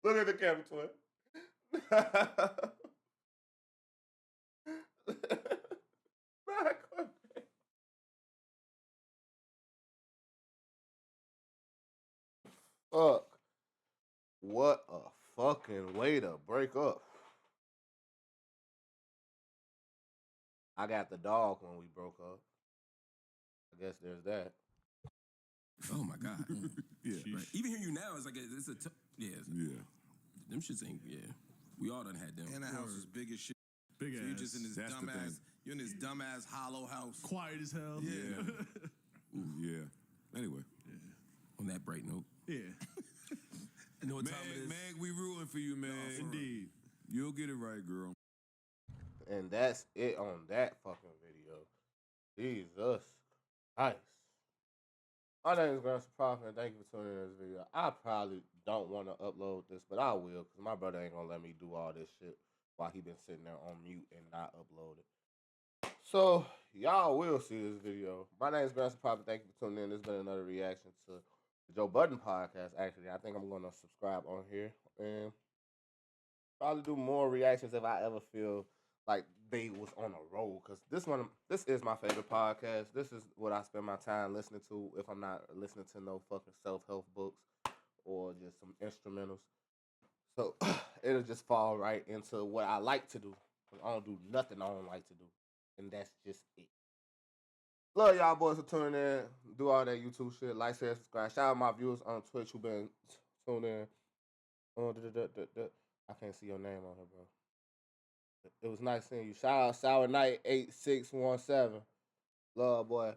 [SPEAKER 1] Look at the camera, twin. Fuck. What a fucking way to break up. I got the dog when we broke up. I guess there's that.
[SPEAKER 2] Oh my God.
[SPEAKER 6] Yeah.
[SPEAKER 2] Right. Even hearing you now, it's like, yeah. Them shits ain't, we all done had them.
[SPEAKER 17] And the house is big as shit.
[SPEAKER 3] Big
[SPEAKER 17] So
[SPEAKER 3] ass.
[SPEAKER 17] you just in this dumbass, you're in this dumbass hollow house.
[SPEAKER 3] Quiet as hell.
[SPEAKER 17] Yeah.
[SPEAKER 6] Ooh, yeah. Anyway.
[SPEAKER 2] On that bright note.
[SPEAKER 3] Yeah.
[SPEAKER 2] You know what time it is?
[SPEAKER 6] Meg, we rooting for you, man.
[SPEAKER 3] Indeed.
[SPEAKER 6] You'll get it right, girl.
[SPEAKER 1] And that's it on that fucking video. Jesus Christ. My name is Grandson Prophet, and thank you for tuning in this video. I probably don't want to upload this, but I will, because my brother ain't going to let me do all this shit while he been sitting there on mute and not upload it. So, y'all will see this video. My name is Grandson Prophet. Thank you for tuning in. This has been another reaction to the Joe Budden Podcast, actually. I think I'm going to subscribe on here and probably do more reactions if I ever feel like they was on a roll, because this is my favorite podcast. This is what I spend my time listening to if I'm not listening to no fucking self-help books or just some instrumentals. So it'll just fall right into what I like to do. I don't do nothing I don't like to do, and that's just it. Love y'all boys for tuning in. Do all that YouTube shit. Like, share, subscribe. Shout out my viewers on Twitch who been tuning in. I can't see your name on here, bro. It was nice seeing you. Shout out Sour Night 8617. Love, boy.